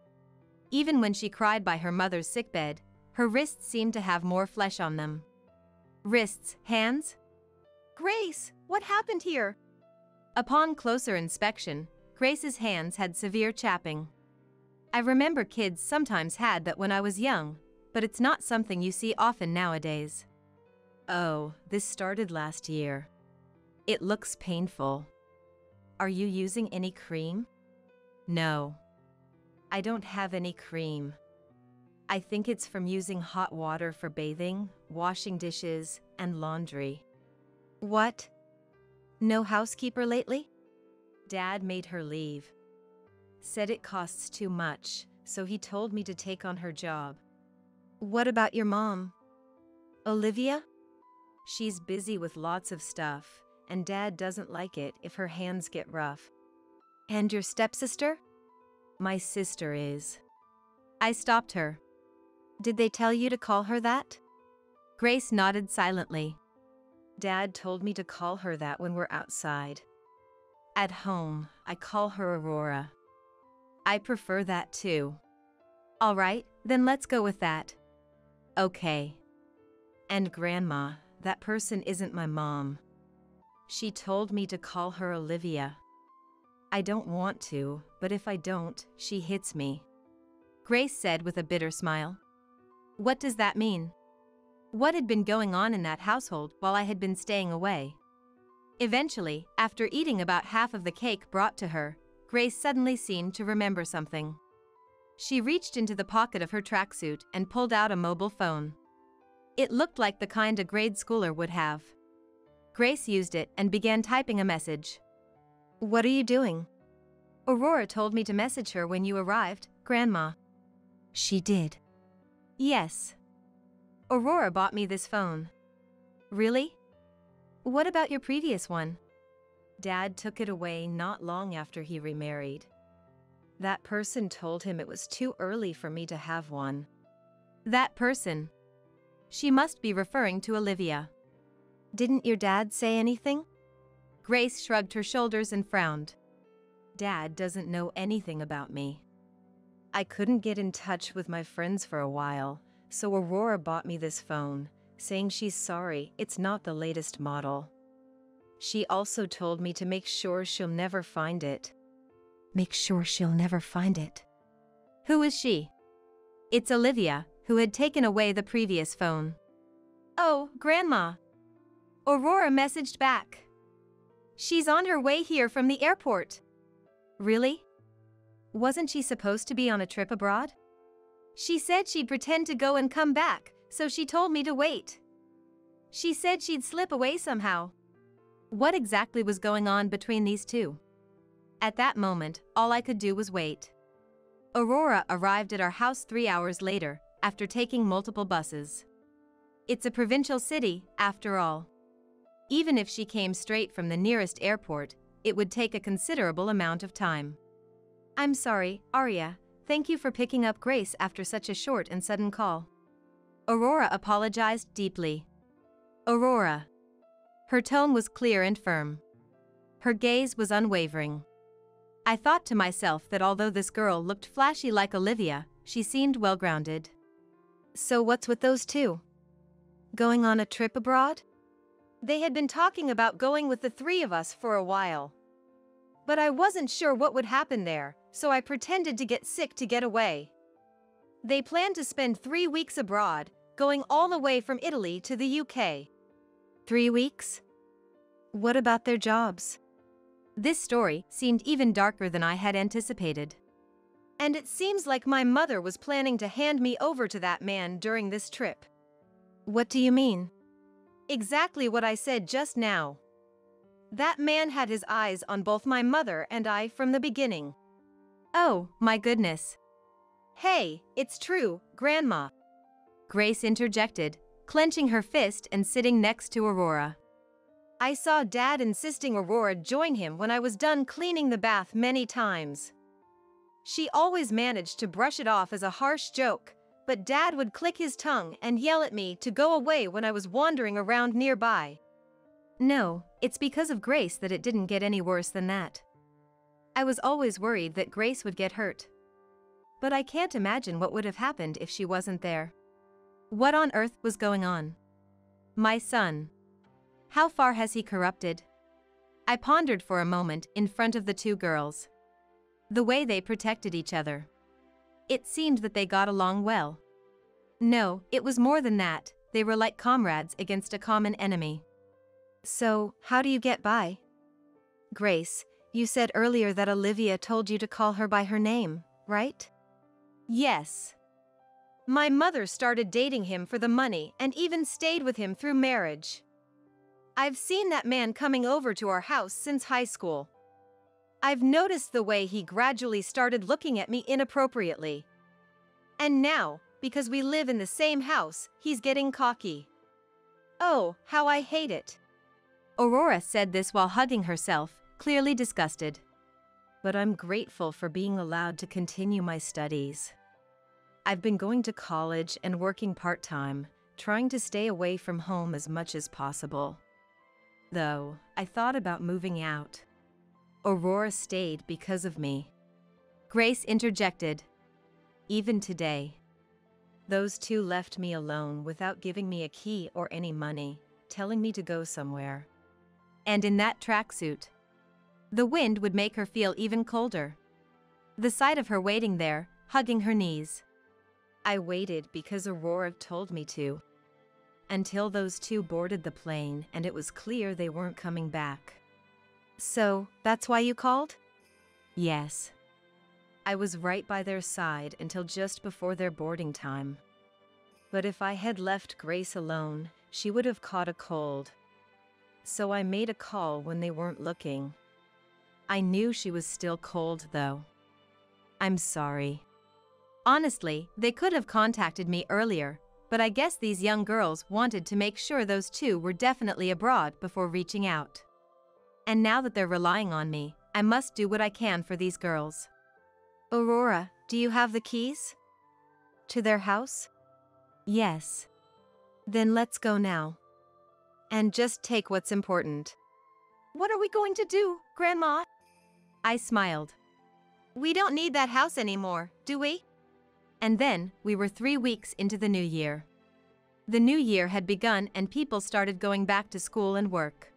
Even when she cried by her mother's sickbed, her wrists seemed to have more flesh on them. Wrists, hands? Grace, what happened here? Upon closer inspection, Grace's hands had severe chapping. I remember kids sometimes had that when I was young, but it's not something you see often nowadays. Oh, this started last year. It looks painful. Are you using any cream? No. I don't have any cream. I think it's from using hot water for bathing, washing dishes, and laundry. What? No housekeeper lately? Dad made her leave. Said it costs too much, so he told me to take on her job. What about your mom? Olivia? She's busy with lots of stuff, and Dad doesn't like it if her hands get rough. And your stepsister? My sister is. I stopped her. Did they tell you to call her that? Grace nodded silently. Dad told me to call her that when we're outside. At home, I call her Aurora. I prefer that too. All right, then let's go with that. Okay. And Grandma, that person isn't my mom. She told me to call her Olivia. I don't want to, but if I don't, she hits me. Grace said with a bitter smile. What does that mean? What had been going on in that household while I had been staying away? Eventually, after eating about half of the cake brought to her, Grace suddenly seemed to remember something. She reached into the pocket of her tracksuit and pulled out a mobile phone. It looked like the kind a grade schooler would have. Grace used it and began typing a message. What are you doing? Aurora told me to message her when you arrived, Grandma. She did. Yes. Aurora bought me this phone. Really? What about your previous one? Dad took it away not long after he remarried. That person told him it was too early for me to have one. That person? She must be referring to Olivia. Didn't your dad say anything? Grace shrugged her shoulders and frowned. Dad doesn't know anything about me. I couldn't get in touch with my friends for a while, so Aurora bought me this phone, saying she's sorry it's not the latest model. She also told me to make sure she'll never find it. Make sure she'll never find it. Who is she? It's Olivia, who had taken away the previous phone. Oh, Grandma. Aurora messaged back. She's on her way here from the airport. Really? Wasn't she supposed to be on a trip abroad? She said she'd pretend to go and come back, so she told me to wait. She said she'd slip away somehow. What exactly was going on between these two? At that moment, all I could do was wait. Aurora arrived at our house 3 hours later, after taking multiple buses. It's a provincial city, after all. Even if she came straight from the nearest airport, it would take a considerable amount of time. I'm sorry, Arya. Thank you for picking up Grace after such a short and sudden call. Aurora apologized deeply. Aurora. Her tone was clear and firm. Her gaze was unwavering. I thought to myself that although this girl looked flashy like Olivia, she seemed well-grounded. So what's with those two? Going on a trip abroad? They had been talking about going with the three of us for a while. But I wasn't sure what would happen there, so I pretended to get sick to get away. They planned to spend 3 weeks abroad, going all the way from Italy to the UK. 3 weeks? What about their jobs? This story seemed even darker than I had anticipated. And it seems like my mother was planning to hand me over to that man during this trip. What do you mean? Exactly what I said just now. That man had his eyes on both my mother and I from the beginning. Oh, my goodness. Hey, it's true, Grandma. Grace interjected, clenching her fist and sitting next to Aurora. I saw Dad insisting Aurora join him when I was done cleaning the bath many times. She always managed to brush it off as a harsh joke, but Dad would click his tongue and yell at me to go away when I was wandering around nearby. No, it's because of Grace that it didn't get any worse than that. I was always worried that Grace would get hurt. But I can't imagine what would have happened if she wasn't there. What on earth was going on? My son. How far has he corrupted? I pondered for a moment in front of the two girls. The way they protected each other. It seemed that they got along well. No, it was more than that. They were like comrades against a common enemy. So, how do you get by? Grace, you said earlier that Olivia told you to call her by her name, right? Yes. My mother started dating him for the money and even stayed with him through marriage. I've seen that man coming over to our house since high school. I've noticed the way he gradually started looking at me inappropriately. And now, because we live in the same house, he's getting cocky. Oh, how I hate it. Aurora said this while hugging herself, clearly disgusted. But I'm grateful for being allowed to continue my studies. I've been going to college and working part-time, trying to stay away from home as much as possible. Though, I thought about moving out. Aurora stayed because of me. Grace interjected. Even today. Those two left me alone without giving me a key or any money, telling me to go somewhere. And in that tracksuit. The wind would make her feel even colder. The sight of her waiting there, hugging her knees. I waited because Aurora told me to. Until those two boarded the plane and it was clear they weren't coming back. So, that's why you called? Yes. I was right by their side until just before their boarding time. But if I had left Grace alone, she would have caught a cold. So I made a call when they weren't looking. I knew she was still cold, though. I'm sorry. Honestly, they could have contacted me earlier, but I guess these young girls wanted to make sure those two were definitely abroad before reaching out. And now that they're relying on me, I must do what I can for these girls. Aurora, do you have the keys? To their house? Yes. Then let's go now. And just take what's important. What are we going to do, Grandma? I smiled. We don't need that house anymore, do we? And then, we were 3 weeks into the new year. The new year had begun and people started going back to school and work.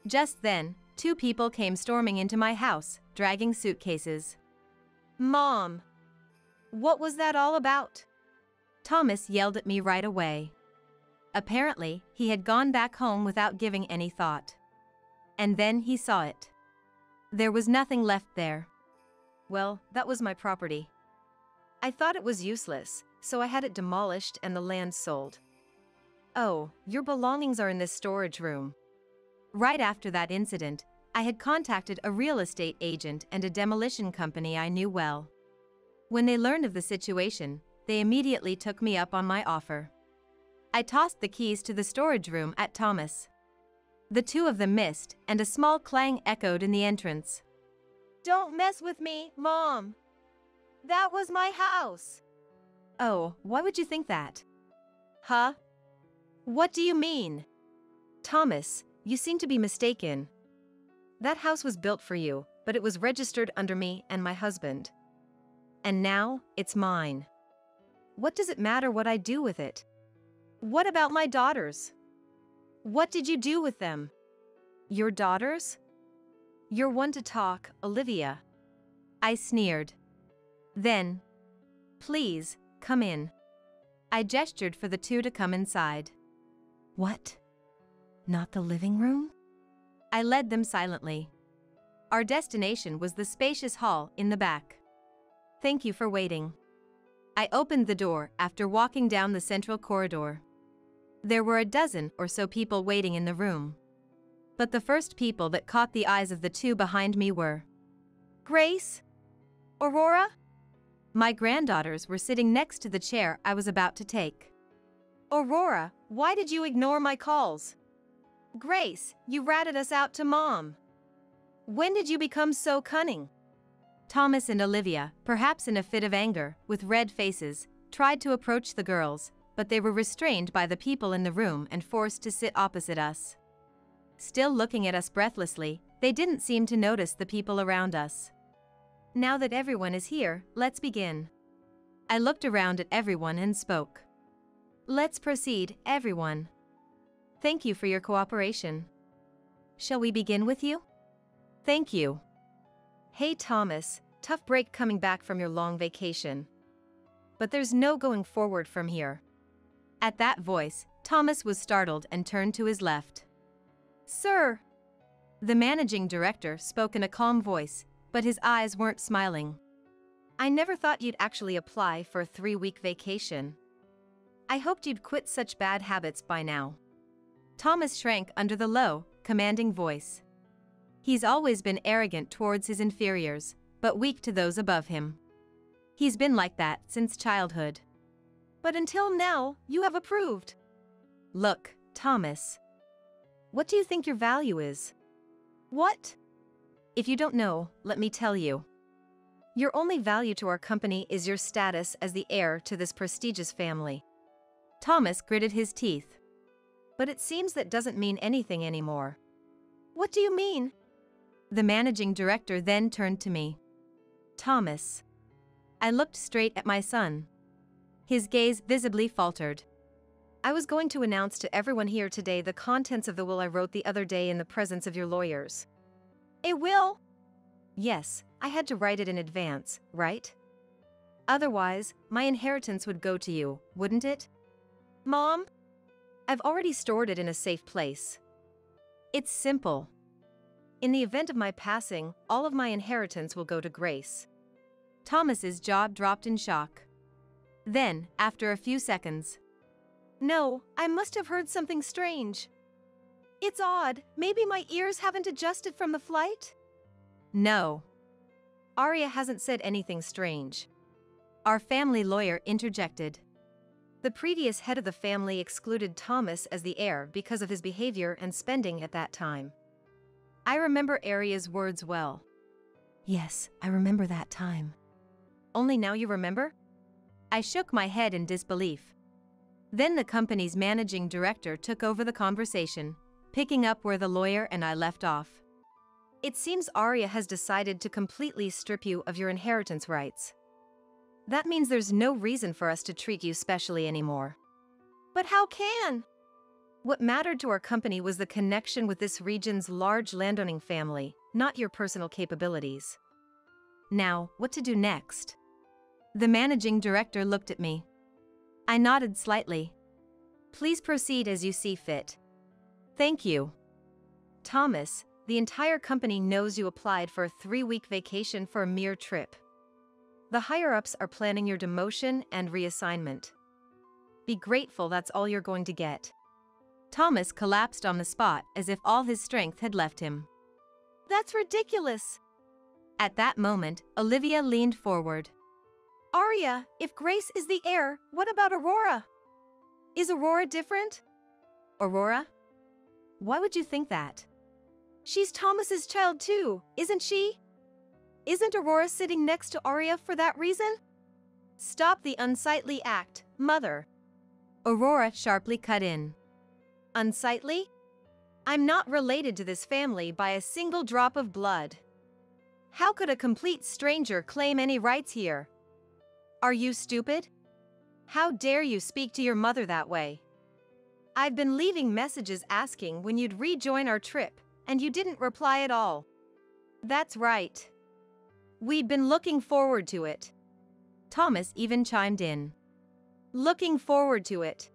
Just then, 2 people came storming into my house, dragging suitcases. Mom! What was that all about? Thomas yelled at me right away. Apparently, he had gone back home without giving any thought. And then he saw it. There was nothing left there. Well, that was my property. I thought it was useless, so I had it demolished and the land sold. Oh, your belongings are in this storage room. Right after that incident, I had contacted a real estate agent and a demolition company I knew well. When they learned of the situation, they immediately took me up on my offer. I tossed the keys to the storage room at Thomas. The two of them missed, and a small clang echoed in the entrance. Don't mess with me, Mom. That was my house. Oh, why would you think that? Huh? What do you mean? Thomas, you seem to be mistaken. That house was built for you, but it was registered under me and my husband. And now, it's mine. What does it matter what I do with it? What about my daughters? What did you do with them? Your daughters? You're one to talk, Olivia. I sneered. Then, please, come in. I gestured for the two to come inside. What? Not the living room? I led them silently. Our destination was the spacious hall in the back. Thank you for waiting. I opened the door after walking down the central corridor. There were a dozen or so people waiting in the room. But the first people that caught the eyes of the two behind me were Grace? Aurora? my granddaughters were sitting next to the chair I was about to take. Aurora, why did you ignore my calls? Grace, you ratted us out to Mom. When did you become so cunning? Thomas and Olivia, perhaps in a fit of anger, with red faces, tried to approach the girls, but they were restrained by the people in the room and forced to sit opposite us. Still looking at us breathlessly, they didn't seem to notice the people around us. Now that everyone is here, let's begin. I looked around at everyone and spoke. Let's proceed, everyone. Thank you for your cooperation. Shall we begin with you? Thank you. Hey Thomas, tough break coming back from your long vacation. But there's no going forward from here. At that voice, Thomas was startled and turned to his left. Sir! The managing director spoke in a calm voice, but his eyes weren't smiling. I never thought you'd actually apply for a 3-week vacation. I hoped you'd quit such bad habits by now. Thomas shrank under the low, commanding voice. He's always been arrogant towards his inferiors, but weak to those above him. He's been like that since childhood. But until now, you have approved. Look, Thomas. What do you think your value is? What? If you don't know, let me tell you. Your only value to our company is your status as the heir to this prestigious family. Thomas gritted his teeth. But it seems that doesn't mean anything anymore. What do you mean? The managing director then turned to me. Thomas. I looked straight at my son. His gaze visibly faltered. I was going to announce to everyone here today the contents of the will I wrote the other day in the presence of your lawyers. A will? Yes, I had to write it in advance, right? Otherwise, my inheritance would go to you, wouldn't it? Mom? I've already stored it in a safe place. It's simple. In the event of my passing, all of my inheritance will go to Grace. Thomas's jaw dropped in shock. Then, after a few seconds, No, I must have heard something strange. It's odd, maybe my ears haven't adjusted from the flight? No. Arya hasn't said anything strange. Our family lawyer interjected. The previous head of the family excluded Thomas as the heir because of his behavior and spending at that time. I remember Arya's words well. Yes, I remember that time. Only now you remember? I shook my head in disbelief. Then the company's managing director took over the conversation, picking up where the lawyer and I left off. It seems Arya has decided to completely strip you of your inheritance rights. That means there's no reason for us to treat you specially anymore. But how can? What mattered to our company was the connection with this region's large landowning family, not your personal capabilities. Now, what to do next? The managing director looked at me. I nodded slightly. Please proceed as you see fit. Thank you. Thomas, The entire company knows you applied for a 3-week vacation for a mere trip. The higher-ups are planning your demotion and reassignment. Be grateful that's all you're going to get. Thomas collapsed on the spot as if all his strength had left him. That's ridiculous. At that moment, Olivia leaned forward. Arya, if Grace is the heir, what about Aurora? Is Aurora different? Aurora? Why would you think that? She's Thomas's child too, isn't she? Isn't Aurora sitting next to Arya for that reason? Stop the unsightly act, Mother. Aurora sharply cut in. Unsightly? I'm not related to this family by a single drop of blood. How could a complete stranger claim any rights here? Are you stupid? How dare you speak to your mother that way? I've been leaving messages asking when you'd rejoin our trip, and you didn't reply at all. That's right. We'd been looking forward to it. Thomas even chimed in. Looking forward to it.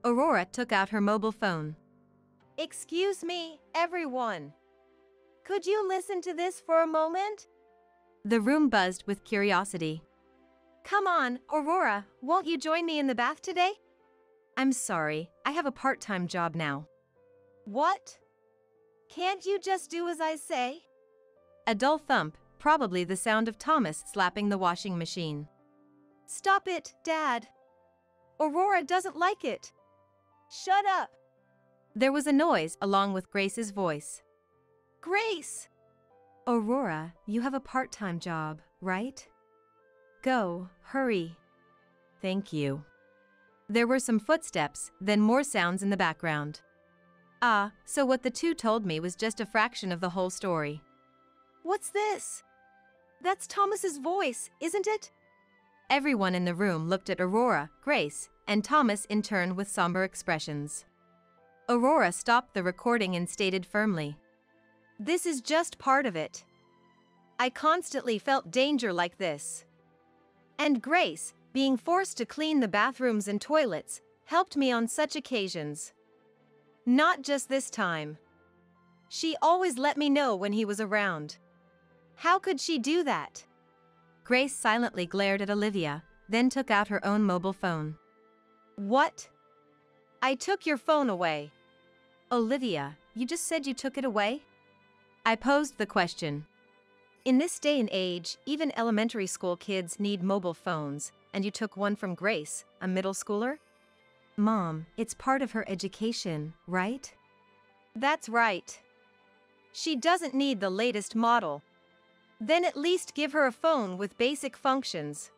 Aurora took out her mobile phone. Excuse me, everyone. Could you listen to this for a moment? The room buzzed with curiosity. Come on, Aurora, won't you join me in the bath today? I'm sorry, I have a part-time job now. What? Can't you just do as I say? A dull thump, probably the sound of Thomas slapping the washing machine. Stop it, Dad. Aurora doesn't like it. Shut up. There was a noise along with Grace's voice. Grace! Aurora, you have a part-time job, right? Go, hurry. Thank you. There were some footsteps, then more sounds in the background. Ah, so what the two told me was just a fraction of the whole story. What's this? That's Thomas's voice, isn't it? Everyone in the room looked at Aurora, Grace, and Thomas in turn with somber expressions. Aurora stopped the recording and stated firmly. This is just part of it. I constantly felt danger like this. And Grace, being forced to clean the bathrooms and toilets, helped me on such occasions. Not just this time. She always let me know when he was around. How could she do that? Grace silently glared at Olivia, then took out her own mobile phone. What? I took your phone away. Olivia, you just said you took it away? I posed the question. In this day and age, even elementary school kids need mobile phones, and you took one from Grace, a middle schooler? Mom, it's part of her education, right? That's right. She doesn't need the latest model. Then at least give her a phone with basic functions.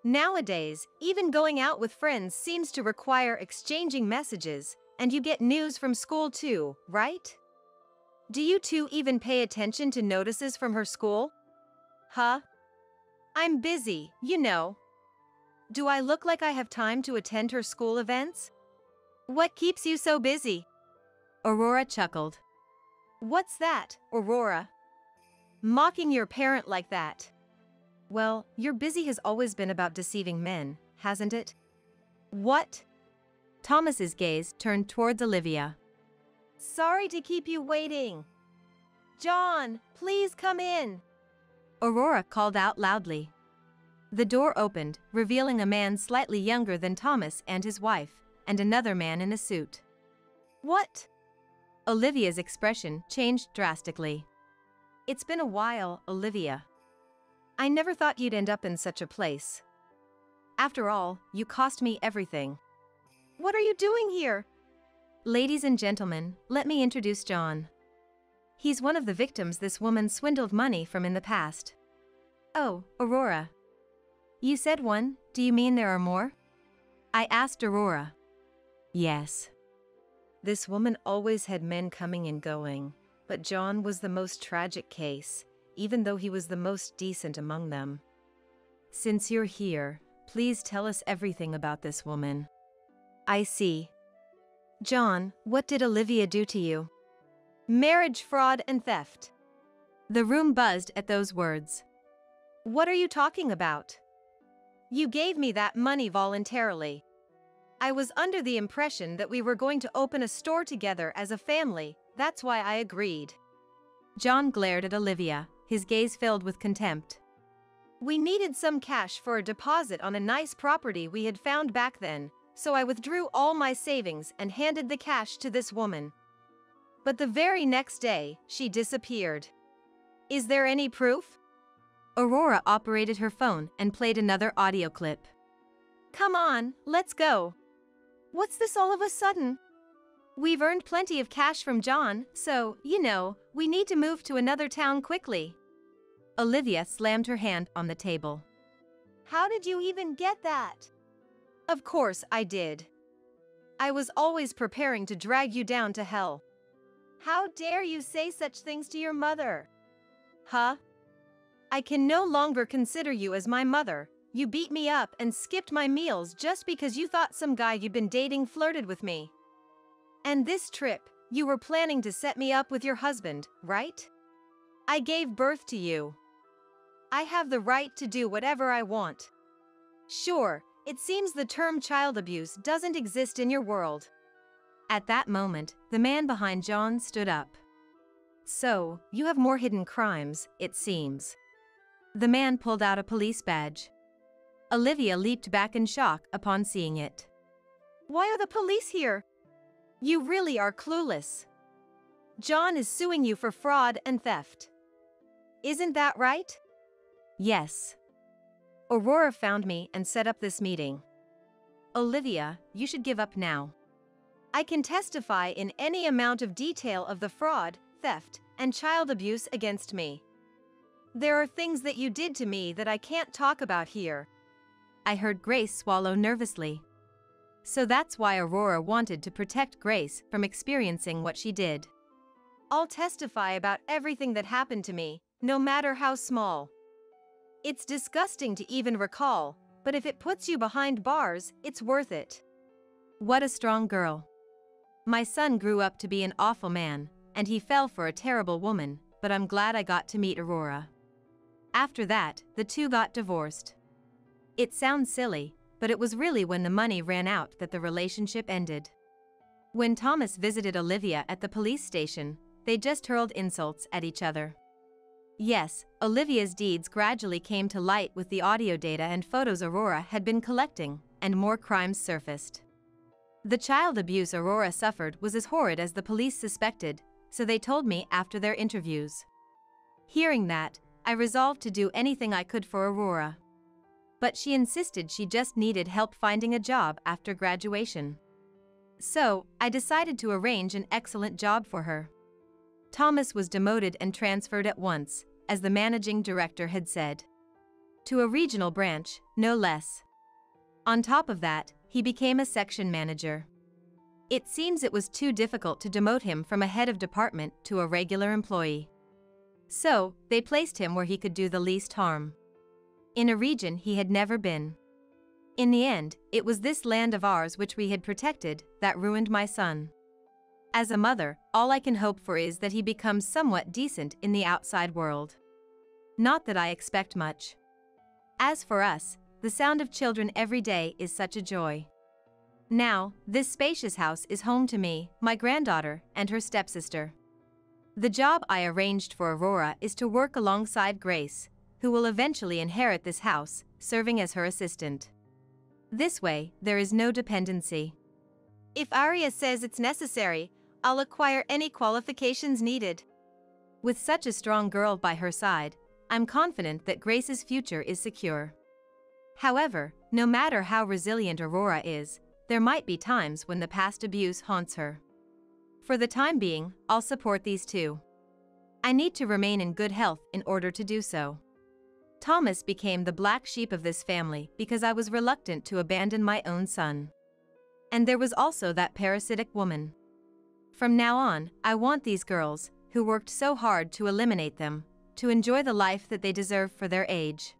Nowadays, even going out with friends seems to require exchanging messages, and you get news from school too, right? Do you two even pay attention to notices from her school? Huh? I'm busy, you know. Do I look like I have time to attend her school events? What keeps you so busy? Aurora chuckled. What's that, Aurora? Mocking your parent like that. Well, your busy has always been about deceiving men, hasn't it? What? Thomas's gaze turned towards Olivia. Sorry to keep you waiting. John, please come in. Aurora called out loudly. The door opened, revealing a man slightly younger than Thomas and his wife, and another man in a suit. What? Olivia's expression changed drastically. It's been a while, Olivia. I never thought you'd end up in such a place. After all, you cost me everything. What are you doing here? Ladies and gentlemen, let me introduce John. He's one of the victims this woman swindled money from in the past. Oh, Aurora. You said one, do you mean there are more? I asked Aurora. Yes. This woman always had men coming and going, but John was the most tragic case, even though he was the most decent among them. Since you're here, please tell us everything about this woman. I see. John, what did Olivia do to you? Marriage fraud and theft. The room buzzed at those words. What are you talking about? You gave me that money voluntarily. I was under the impression that we were going to open a store together as a family, that's why I agreed. John glared at Olivia, his gaze filled with contempt. We needed some cash for a deposit on a nice property we had found back then, so I withdrew all my savings and handed the cash to this woman. But the very next day, she disappeared. Is there any proof? Aurora operated her phone and played another audio clip. Come on, let's go. What's this all of a sudden? We've earned plenty of cash from John, so, we need to move to another town quickly. Olivia slammed her hand on the table. How did you even get that? Of course I did. I was always preparing to drag you down to hell. How dare you say such things to your mother? Huh? I can no longer consider you as my mother. You beat me up and skipped my meals just because you thought some guy you'd been dating flirted with me. And this trip, you were planning to set me up with your husband, right? I gave birth to you. I have the right to do whatever I want. Sure, it seems the term child abuse doesn't exist in your world. At that moment, the man behind John stood up. So, you have more hidden crimes, it seems. The man pulled out a police badge. Olivia leaped back in shock upon seeing it. Why are the police here? You really are clueless. John is suing you for fraud and theft. Isn't that right? Yes. Aurora found me and set up this meeting. Olivia, you should give up now. I can testify in any amount of detail of the fraud, theft, and child abuse against me. There are things that you did to me that I can't talk about here. I heard Grace swallow nervously. So that's why Aurora wanted to protect Grace from experiencing what she did. I'll testify about everything that happened to me, no matter how small. It's disgusting to even recall, but if it puts you behind bars, it's worth it. What a strong girl. My son grew up to be an awful man, and he fell for a terrible woman, but I'm glad I got to meet Aurora. After that, the two got divorced. It sounds silly, but it was really when the money ran out that the relationship ended. When Thomas visited Olivia at the police station, they just hurled insults at each other. Yes, Olivia's deeds gradually came to light with the audio data and photos Aurora had been collecting, and more crimes surfaced. The child abuse Aurora suffered was as horrid as the police suspected, so they told me after their interviews. Hearing that, I resolved to do anything I could for Aurora. But she insisted she just needed help finding a job after graduation. So, I decided to arrange an excellent job for her. Thomas was demoted and transferred at once, as the managing director had said. To a regional branch, no less. On top of that, he became a section manager. It seems it was too difficult to demote him from a head of department to a regular employee. So, they placed him where he could do the least harm. In a region he had never been. In the end, it was this land of ours which we had protected that ruined my son. As a mother, all I can hope for is that he becomes somewhat decent in the outside world. Not that I expect much. As for us, the sound of children every day is such a joy. Now, this spacious house is home to me, my granddaughter, and her stepsister. The job I arranged for Aurora is to work alongside Grace, who will eventually inherit this house, serving as her assistant. This way, there is no dependency. If Arya says it's necessary, I'll acquire any qualifications needed. With such a strong girl by her side, I'm confident that Grace's future is secure. However, no matter how resilient Aurora is, there might be times when the past abuse haunts her. For the time being, I'll support these two. I need to remain in good health in order to do so. Thomas became the black sheep of this family because I was reluctant to abandon my own son. And there was also that parasitic woman. From now on, I want these girls, who worked so hard to eliminate them, to enjoy the life that they deserve for their age.